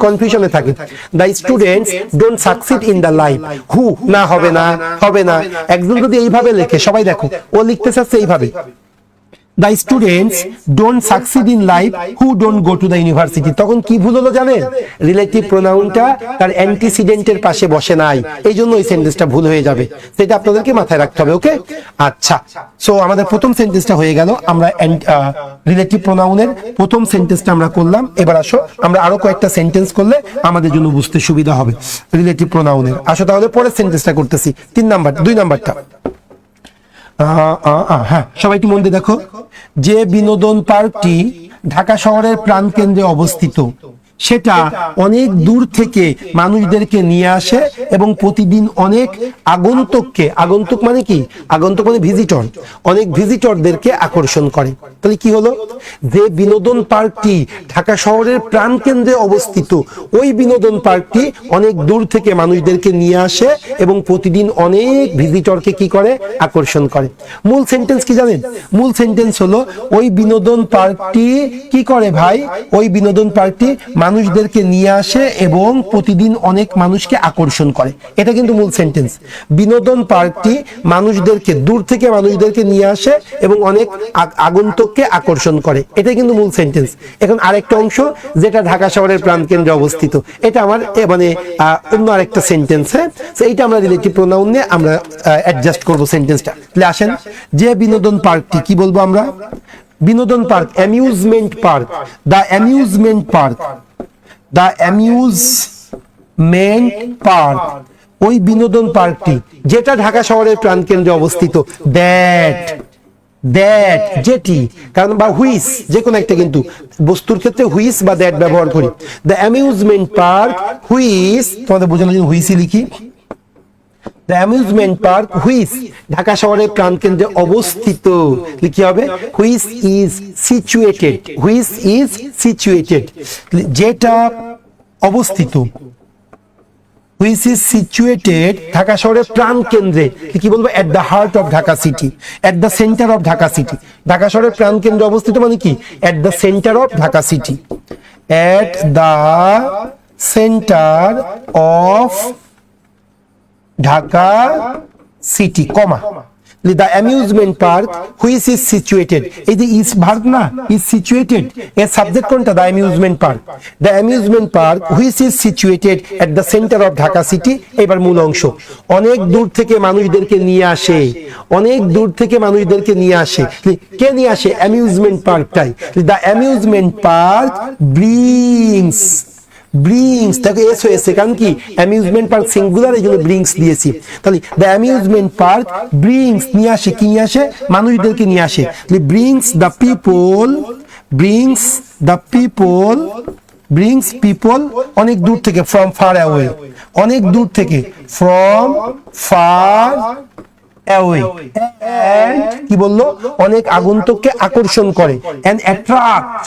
কনফিউশনে থাকে। The students don't succeed in the life, who না, হবে না, হবে না। একজন যদি এইভাবে লেখে, সবাই দেখো ও লিখতে চাচ্ছে এইভাবে, the students don't succeed in life who don't go to the university, তখন কি ভুল হলো জানেন, রিলেটিভ প্রোনাউনটা তার অ্যান্টিসিডেন্টের পাশে বসে নাই, এই জন্য এই সেন্টেন্সটা ভুল হয়ে যাবে, সেটা আপনাদেরকে মাথায় রাখতে হবে। ওকে, আচ্ছা। সো আমাদের প্রথম সেন্টেন্সটা হয়ে গেল, আমরা রিলেটিভ প্রোনাউনের প্রথম সেন্টেন্সটা আমরা করলাম। এবার আসো আমরা আরো কয়েকটা সেন্টেন্স করলে আমাদের জন্য বুঝতে সুবিধা হবে রিলেটিভ প্রোনাউনের। আসো তাহলে পরের সেন্টেন্সটা করতেছি, 2 নাম্বারটা। হ্যাঁ, সবাই একটু মন দিয়ে দেখো, যে বিনোদন পার্কটি ঢাকা শহরের প্রাণকেন্দ্রে অবস্থিত সেটা অনেক দূর থেকে মানুষদেরকে নিয়ে আসে এবং প্রতিদিন অনেক আগন্তুককে, আগন্তুক মানে কি, আগন্তুক মানে ভিজিটর, অনেক ভিজিটরদেরকে আকর্ষণ করে। তাহলে কি হলো, যে বিনোদন পার্কটি ঢাকা শহরের প্রাণকেন্দ্রে অবস্থিত, ওই বিনোদন পার্কটি অনেক দূর থেকে মানুষদেরকে নিয়ে আসে এবং প্রতিদিন অনেক ভিজিটরকে কি করে, আকর্ষণ করে। মূল সেন্টেন্স কি জানেন, মূল সেন্টেন্স হলো, ওই বিনোদন পার্কটি কি করে ভাই, ওই বিনোদন পার্কটি মানুষদেরকে নিয়ে আসে এবং প্রতিদিন অনেক মানুষকে আকর্ষণ করে। এটা কিন্তু মূল সেন্টেন্স। বিনোদন পার্কটি মানুষদেরকে, দূর থেকে মানুষদেরকে নিয়ে আসে এবং অনেক আগন্তুককে আকর্ষণ করে, এটা কিন্তু মূল সেন্টেন্স। এখন আরেকটা অংশ যেটা ঢাকা শহরের প্রাণকেন্দ্রে অবস্থিত, এটা আমার মানে অন্য আরেকটা সেন্টেন্স। হ্যাঁ, তো এইটা আমরা রিলেটিভ প্রোনাউন নিয়ে আমরা অ্যাডজাস্ট করব সেন্টেন্সটা। তাহলে আসেন, যে বিনোদন পার্কটি, কি বলবো আমরা, বিনোদন park, amusement park, the amusement park, the amusement park, ওই বিনোদন পার্কটি যেটা ঢাকা শহরের প্রাণকেন্দ্রে অবস্থিত, দ্যাট, দ্যাট যেটি, কারণ বা হুইস, যে কোনো একটা, কিন্তু বস্তুর ক্ষেত্রে হুইস বা দ্যাট ব্যবহার করি। দ্য অ্যামিউজমেন্ট পার্ক হুইস, তোমাদের বোঝানোর জন্য হুইসই লিখি, the amusement park which Dhaka শহরের প্রাণকেন্দ্রে অবস্থিত, কি হবে, which is situated, which is situated, যেটা অবস্থিত, হুইচ ইজ সিচুয়েটেড ঢাকা শহরের প্রাণকেন্দ্রে, কি বলবো, at the heart of Dhaka city, at the centre of Dhaka city. Dhaka শহরের প্রাণকেন্দ্রে অবস্থিত মানে কি, at the centre of Dhaka city, at the centre of Dhaka city, comma, the amusement park which is situated, এই যে is verb না, is situated, এর subject কোনটা, the amusement park, the amusement park which is situated at the center of Dhaka city। এবার মূল অংশ, অনেক দূর থেকে মানুষদেরকে নিয়ে আসে, অনেক দূর থেকে মানুষদেরকে নিয়ে আসে, কে নিয়ে আসে, amusement পার্কটাই। the amusement park brings, brings, দেখো এস হয়েছে, কারণ কি অ্যামিউজমেন্ট পার্ক সিঙ্গুলার, এই জন্য ব্রিংস দিয়েছি। তাহলে দ্য অ্যামিউজমেন্ট পার্ক ব্রিংস নিয়ে আসে, কি নিয়ে আসে? মানুষদেরকে নিয়ে আসে। Brings the people, brings the people, brings people অনেক দূর থেকে, ফ্রম ফার অ্যাওয়ে, অনেক দূর থেকে, ফ্রম ফার অ্যাওয়ে, এন্ড কি বললো? অনেক আগন্তুককে আকর্ষণ করে, and attract,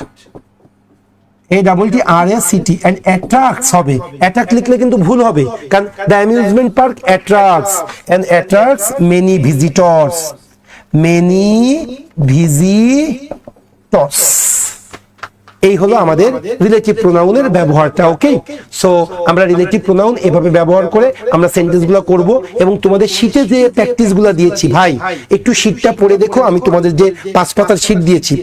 ATTRACT, and attracts হবে, attract লিখলে কিন্তু ভুল হবে, কারণ the amusement park attracts many visitors, many visitors। এই হলো আমাদের রিলেটিভ প্রোনাউনের ব্যবহারটা। ওকে, সো আমরা রিলেটিভ প্রোনাউন এভাবে ব্যবহার করে আমরা সেন্টেন্সগুলো করব, এবং তোমাদের শীটে যে প্র্যাকটিসগুলো দিয়েছি ভাই, একটু শীটটা পড়ে দেখো। আমি তোমাদের যে 5 পাতার শীট দিয়েছি,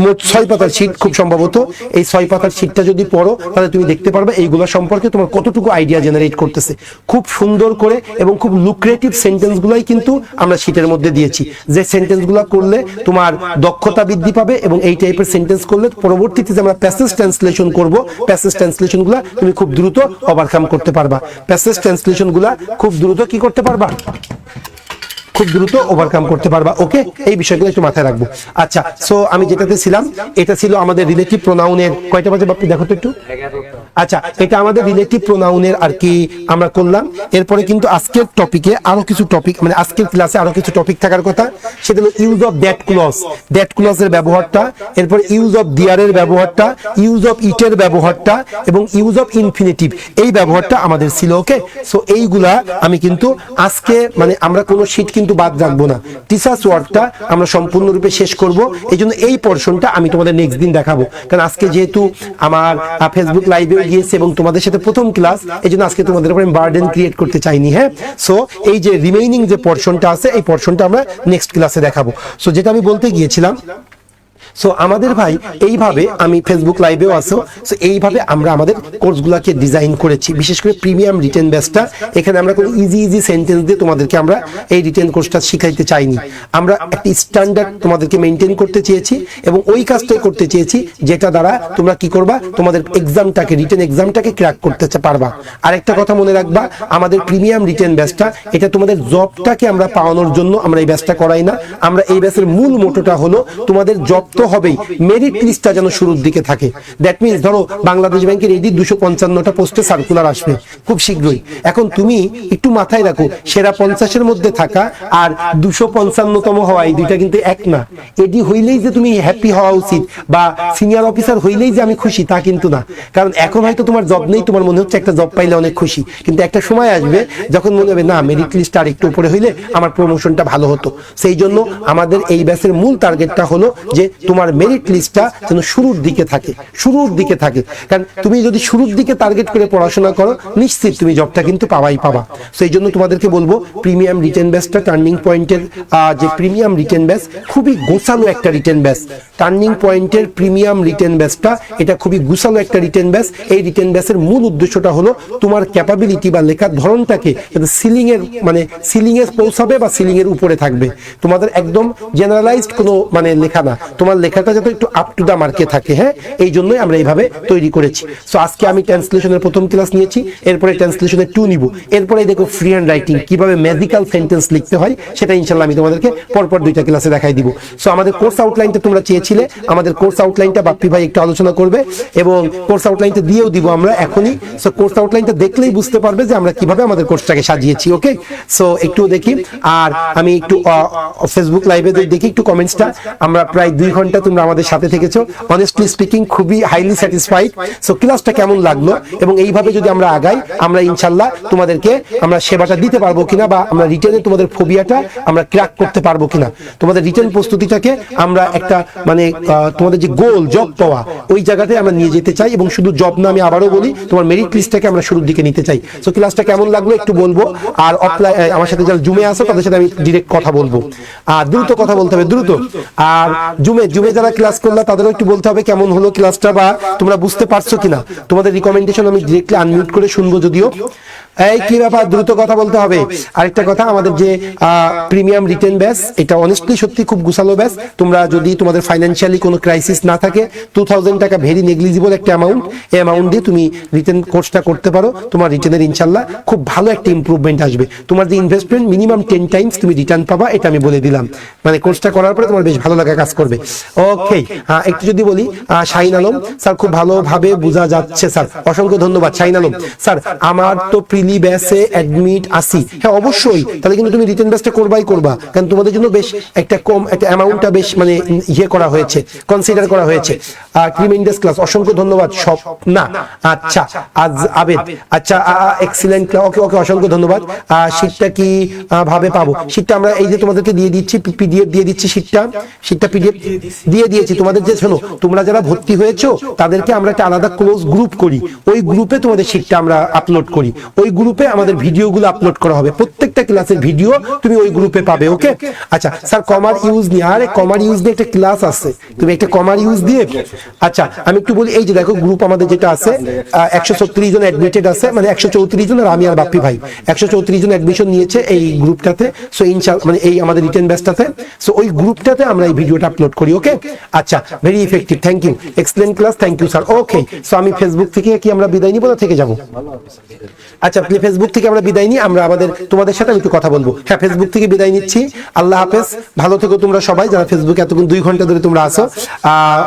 মোট 6 পাতার শীট, খুব সম্ভবত এই 6 পাতার শীটটা যদি পড়ো তাহলে তুমি দেখতে পারবে এইগুলো সম্পর্কে তোমার কতটুকু আইডিয়া জেনারেট করতেছে। খুব সুন্দর করে এবং খুব লুক্রেটিভ সেন্টেন্সগুলোই কিন্তু আমরা শীটের মধ্যে দিয়েছি, যে সেন্টেন্সগুলো করলে তোমার দক্ষতা বৃদ্ধি পাবে, এবং এই টাইপের সেন্টেন্স করলে পরবর্তীতে যে আমরা প্যাসেজ ট্রান্সলেশন করব, প্যাসেজ ট্রান্সলেশনগুলো তুমি খুব দ্রুত ওভারকাম করতে পারবা। প্যাসেজ ট্রান্সলেশনগুলো খুব দ্রুত কি করতে পারবা? খুব দ্রুত ওভারকাম করতে পারবা। ওকে, এই বিষয়গুলো একটু মাথায় রাখবো। আচ্ছা, সো আমি যেটাতে ছিলাম, এটা ছিল আমাদের রিলেটিভ প্রোনাউনের, কয়টা বাজে বাপ্পি দেখো তো একটু। আচ্ছা, এটা আমাদের রিলেটিভ প্রোনাউনের আর কি আমরা করলাম। এরপরে কিন্তু আজকের টপিকে আরো কিছু টপিক, মানে আজকের ক্লাসে আরো কিছু টপিক থাকার কথা, সেটা হলো use of that clause, that ক্লজের ব্যবহারটা, এরপরে ইউজ অফ দিয়ারের ব্যবহারটা, ইউজ অফ ইটের ব্যবহারটা, এবং ইউজ অফ ইনফিনিটিভ, এই ব্যবহারটা আমাদের ছিল। ওকে, সো এইগুলা আমি কিন্তু আজকে, মানে আমরা কোনো শীট কিন্তু বাদ রাখবো না, টিচার্স ওয়ার্কটা আমরা সম্পূর্ণরূপে শেষ করব। এই জন্য এই পোরশনটা আমি তোমাদের নেক্সট দিন দেখাবো, কারণ আজকে যেহেতু আমার ফেসবুক লাইভেও গিয়েছে এবং তোমাদের সাথে প্রথম ক্লাস, এই জন্য আজকে তোমাদের উপরে বার্ডেন ক্রিয়েট করতে চাইনি। হ্যাঁ, সো এই যে রিমেইনিং যে পোরশনটা আছে, এই পোরশনটা আমরা নেক্সট ক্লাসে দেখাবো। সো যেটা আমি বলতে গিয়েছিলাম, সো আমাদের ভাই এইভাবে, আমি ফেসবুক লাইভেও আসো, সো এইভাবে আমরা আমাদের কোর্সগুলোকে ডিজাইন করেছি, বিশেষ করে প্রিমিয়াম রিটেন ব্যাচটা। এখানে আমরা কোনো ইজি সেন্টেন্স দিয়ে তোমাদেরকে আমরা এই রিটেন কোর্সটা শিখাইতে চাইনি, আমরা একটা স্ট্যান্ডার্ড তোমাদেরকে মেনটেন করতে চেয়েছি, এবং ওই কাজটাই করতে চেয়েছি যেটা দ্বারা তোমরা কি করবা, তোমাদের এক্সামটাকে, রিটেন এক্সামটাকে ক্র্যাক করতে পারবা। আরেকটা কথা মনে রাখবা, আমাদের প্রিমিয়াম রিটেন ব্যাচটা, এটা তোমাদের জবটাকে আমরা পাওয়ানোর জন্য আমরা এই ব্যাচটা করাই না। আমরা এই ব্যাচের মূল মোটোটা হলো তোমাদের জব তো হবেই, মেরিট লিস্টটা যেন শুরুর দিকে থাকে। দ্যাট মিন্স ধরো বাংলাদেশ ব্যাংকের এই 255টা পোস্টে সার্কুলার আসবে খুব শীঘ্রই। এখন তুমি একটু মাথায় রাখো, সেরা 50-এর মধ্যে থাকা আর 255তম হওয়া, এই দুইটা কিন্তু এক না। এডি হইলেই যে তুমি হ্যাপি হওয়া উচিত, বা সিনিয়র অফিসার হইলেই যে আমি খুশি, তা কিন্তু না। কারণ এখন হয়তো তোমার জব নেই, তোমার মনে হচ্ছে একটা জব পাইলে অনেক খুশি, কিন্তু একটা সময় আসবে যখন মনে হবে না, মেরিট লিস্ট আর একটু উপরে হইলে আমার প্রমোশনটা ভালো হতো। সেই জন্য আমাদের এই ব্যাচের মূল টার্গেটটা হলো যে তোমার মেরিট লিস্টটা যেন শুরুর দিকে থাকে, শুরুর দিকে থাকে। কারণ তুমি যদি শুরুর দিকে টার্গেট করে পড়াশোনা করো, নিশ্চিত তুমি জবটা কিন্তু পাবা। সেই জন্য তোমাদেরকে বলবো, প্রিমিয়াম রিটেন ব্যাচটা, টার্নিং পয়েন্টের যে প্রিমিয়াম রিটেন ব্যাচ, খুবই গোছালো একটা রিটেন ব্যাচ। টার্নিং পয়েন্টের প্রিমিয়াম রিটেন ব্যাচটা, এটা খুবই গোছালো একটা রিটেন ব্যাচ। এই রিটেন ব্যাচের মূল উদ্দেশ্যটা হলো তোমার ক্যাপাবিলিটি বা লেখার ধরনটাকে সিলিং এর, মানে সিলিং এ পৌঁছাবে বা সিলিং এর উপরে থাকবে। তোমাদের একদম জেনারেলাইজড কোনো মানে লেখা না, তোমার লেখাটা যাতে একটু আপ টু দা মার্কে থাকে। হ্যাঁ, এই জন্যই আমরা এইভাবে তৈরি করেছি। সো আজকে আমি ট্রান্সলেশনের প্রথম ক্লাস নিয়েছি, এরপরে ট্রান্সলেশনের 2 নিব, এরপরে দেখো ফ্রি হ্যান্ড রাইটিং, কিভাবে ম্যাজিক্যাল সেন্টেন্স লিখতে হয়, সেটা ইনশাআল্লাহ আমি তোমাদেরকে পরপর 2টা ক্লাসে দেখাই দিব। সো আমাদের কোর্স আউটলাইনটা তোমরা চেয়েছিলে, আমাদের কোর্স আউটলাইনটা বাপ্পি ভাই একটু আলোচনা করবে, এবং কোর্স আউটলাইনটা দিয়েও দিব আমরা এখনই। সো কোর্স আউটলাইনটা দেখলেই বুঝতে পারবে যে আমরা কিভাবে আমাদের কোর্সটাকে সাজিয়েছি। ওকে, সো একটু দেখি, আর আমি একটু ফেসবুক লাইভে দেখি একটু কমেন্টসটা। আমরা প্রায় 2 ঘন্টা তোমরা আমাদের সাথে থেকেছো, অনেস্টলি স্পিকিং খুবই হাইলি স্যাটিসফাইড। সো ক্লাসটা কেমন লাগলো, এবং এইভাবে যদি আমরা আগাই, আমরা ইনশাল্লাহ তোমাদেরকে আমরা সেবাটা দিতে পারবো কিনা, বা আমরা রিটেনে তোমাদের ফোবিয়াটা আমরা ক্র্যাক করতে পারবো কিনা, তোমাদের রিটেন প্রস্তুতিটাকে আমরা একটা মানে তোমাদের যে গোল, জব পাওয়া, ওই জায়গাতে আমরা নিয়ে যেতে চাই। এবং শুধু জব না, আমি আবারও বলি, তোমার মেরিট লিস্টটাকে আমরা শুরুর দিকে নিতে চাই। সো ক্লাসটা কেমন লাগলো একটু বলবো, আর অফলাইন আমার সাথে যারা জুমে আসো তাদের সাথে আমি ডিরেক্ট কথা বলবো, আর দ্রুত কথা বলতে হবে, দ্রুত। আর জুমে যারা ক্লাস করলা তাদেরও একটু বলতে হবে কেমন হলো ক্লাসটা, বা তোমরা বুঝতে পারছো কিনা। তোমাদের রিকমেন্ডেশন আমি ডিরেক্টলি আনমিউট করে শুনবো যদিও। এই কি ব্যাপার, দ্রুত কথা বলতে হবে। আরেকটা কথা, আমাদের যে প্রিমিয়াম রিটেন ব্যাচ, এটা অনেস্টলি সত্যি খুব গুছালো ব্যাচ। তোমরা যদি তোমাদের ফাইন্যান্সিয়ালি কোনো ক্রাইসিস না থাকে, 2000 টাকা ভেরি নেগলিজিবল একটা অ্যামাউন্ট, এই অ্যামাউন্ট দিয়ে তুমি রিটেন কোর্সটা করতে পারো। তোমার রিটেনের ইনশাল্লাহ খুব ভালো একটা ইমপ্রুভমেন্ট আসবে। তোমার যে ইনভেস্টমেন্ট মিনিমাম 10 টাইমস তুমি রিটার্ন পাবা, এটা আমি বলে দিলাম। মানে কোর্সটা করার পরে তোমার বেশ ভালো লাগা কাজ করবে। ওকে, একটু যদি বলি, শাহিন আলম স্যার খুব ভালোভাবে বোঝা যাচ্ছে স্যার, অসংখ্য ধন্যবাদ শাহিন আলম স্যার। আমার তো প্রিলি ব্যাচে অ্যাডমিট আসি। হ্যাঁ অবশ্যই, তাহলে কিন্তু তুমি রিটেন ব্যাচটা করবা, কারণ তোমাদের জন্য বেশ একটা কম একটা অ্যামাউন্টটা বেশ মানে ইয়ে করা হয়েছে, কনসিডার করা হয়েছে। ট্রিমেন্ডাস ক্লাস, অসংখ্য ধন্যবাদ স্বপ্না। আচ্ছা আজ আবেদ, আচ্ছা এক্সিলেন্ট, ওকে ওকে, অসংখ্য ধন্যবাদ। শীটটা কি ভাবে পাবো? শীটটা আমরা এই যে তোমাদেরকে দিয়ে দিচ্ছি, পিডিএফ দিয়ে দিচ্ছি, শীটটা পিডিএফ দিয়ে দিয়েছি তোমাদের। যে শোনো, তোমরা যারা ভর্তি হয়েছো তাদেরকে আমরা একটা আলাদা ক্লোজ গ্রুপ করি, ওই গ্রুপে তোমাদের শীটটা আমরা আপলোড করি, ওই গ্রুপে আমাদের ভিডিওগুলো আপলোড করা হবে, প্রত্যেকটা ক্লাসের ভিডিও তুমি ওই গ্রুপে পাবে। ওকে, আচ্ছা স্যার কমার ইউজ নিয়ে, আরে কমার ইউজ নিয়ে একটা ক্লাস আছে, তুমি একটা কমার ইউজ দিয়ে। আচ্ছা আমি একটু বলি, এই যে দেখো গ্রুপ আমাদের যেটা আছে, 136 জন অ্যাডমিটেড আছে, মানে 134 জন, আর আমি আর বাপ্পি ভাই 134 জন অ্যাডমিশন নিয়েছে এই গ্রুপটাতে। সো ইনশাআল্লাহ মানে এই আমাদের রিটেন ব্যাচটাতে, সো ওই গ্রুপটাতে আমরা এই ভিডিওটা আপলোড করি। ওকে, আচ্ছা very effective, thank you, excellent class, thank you sir. Okay, so আমি ফেসবুক থেকে কি আমরা বিদায় নিব না থেকে যাব? আচ্ছা ফেসবুক থেকে আমরা বিদায় নিই, আমরা আমাদের তোমাদের সাথে আমি একটু কথা বলবো। হ্যাঁ ফেসবুক থেকে বিদায় নিচ্ছি, আল্লাহ হাফেজ, ভালো থেকো তোমরা সবাই যারা ফেসবুকে এতক্ষণ 2 ঘন্টা ধরে তোমরা আসো,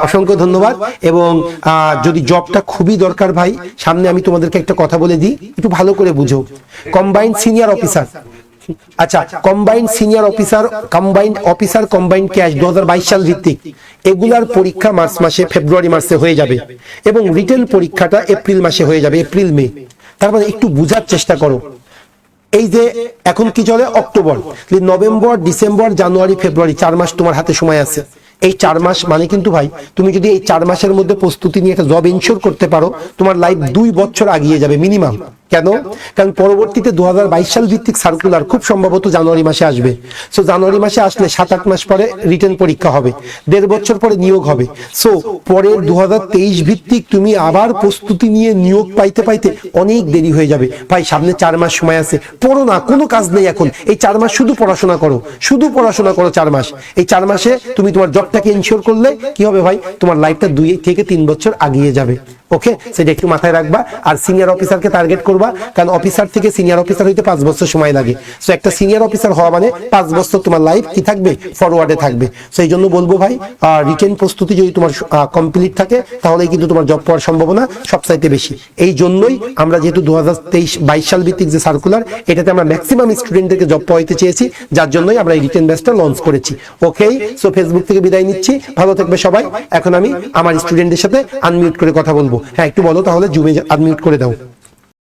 অসংখ্য ধন্যবাদ। এবং যদি জবটা খুবই দরকার ভাই, সামনে আমি তোমাদেরকে একটা কথা বলে দিই, একটু ভালো করে বুঝো। কম্বাইন্ড সিনিয়র অফিসার, আচ্ছা combined senior officer, combined officer, combined cash 2022 সাল ভিত্তিক, এগুলার পরীক্ষা মার্চ মাসে, ফেব্রুয়ারি মাসে হয়ে যাবে, এবং রিটেন পরীক্ষাটা এপ্রিল মাসে হয়ে যাবে, এপ্রিল মে। তার মানে একটু বুঝার চেষ্টা করো, এই যে এখন কি চলে অক্টোবর, নভেম্বর, ডিসেম্বর, জানুয়ারি, ফেব্রুয়ারি, 4 মাস তোমার হাতে সময় আছে। এই 4 মাস মানে কিন্তু ভাই, তুমি যদি এই 4 মাসের মধ্যে প্রস্তুতি নিয়ে একটা জব ইনশিওর করতে পারো, তোমার লাইফ 2 বছর আগিয়ে যাবে মিনিমাম। কেন? কারণ পরবর্তীতে 2022 সাল ভিত্তিক সার্কুলার খুব সম্ভবত জানুয়ারি মাসে আসবে। সো জানুয়ারি মাসে আসলে 7-8 মাস পরে রিটেন পরীক্ষা হবে, 1.5 বছর পরে নিয়োগ হবে। সো পরের 2023 ভিত্তিক তুমি আবার প্রস্তুতি নিয়ে নিয়োগ পাইতে পাইতে অনেক দেরি হয়ে যাবে ভাই। সামনে 4 মাস সময় আছে, পড়ো না, কোনো কাজ নেই এখন। এই 4 মাস শুধু পড়াশোনা করো, শুধু পড়াশোনা করো 4 মাস। এই 4 মাসে তুমি তোমার জবটাকে ইনশিওর করলে কি হবে ভাই, তোমার লাইফটা 2 থেকে 3 বছর আগিয়ে যাবে। ওকে, সেটা একটু মাথায় রাখবা। আর সিনিয়র অফিসারকে টার্গেট করবা, কারণ অফিসার থেকে সিনিয়র অফিসার হইতে 5 বছর সময় লাগে। সো একটা সিনিয়র অফিসার হওয়া মানে 5 বছর তোমার লাইফ কি থাকবে, ফরওয়ার্ডে থাকবে। সেই জন্য বলবো ভাই, রিটেন প্রস্তুতি যদি তোমার কমপ্লিট থাকে, তাহলে কিন্তু তোমার জব পাওয়ার সম্ভাবনা সবচাইতে বেশি। এই জন্যই আমরা যেহেতু 2023-22 সাল ভিত্তিক যে সার্কুলার, এটাতে আমরা ম্যাক্সিমাম স্টুডেন্টদেরকে জব পাওয়াইতে চেয়েছি, যার জন্যই আমরা এই রিটেন ব্যাচটা লঞ্চ করেছি। ওকে, সো ফেসবুক থেকে বিদায় নিচ্ছি, ভালো থাকবে সবাই। এখন আমি আমার স্টুডেন্টদের সাথে আনমিউট করে কথা বলবো। হ্যাঁ একটু বলো তাহলে, জুমে আনমিউট করে দাও।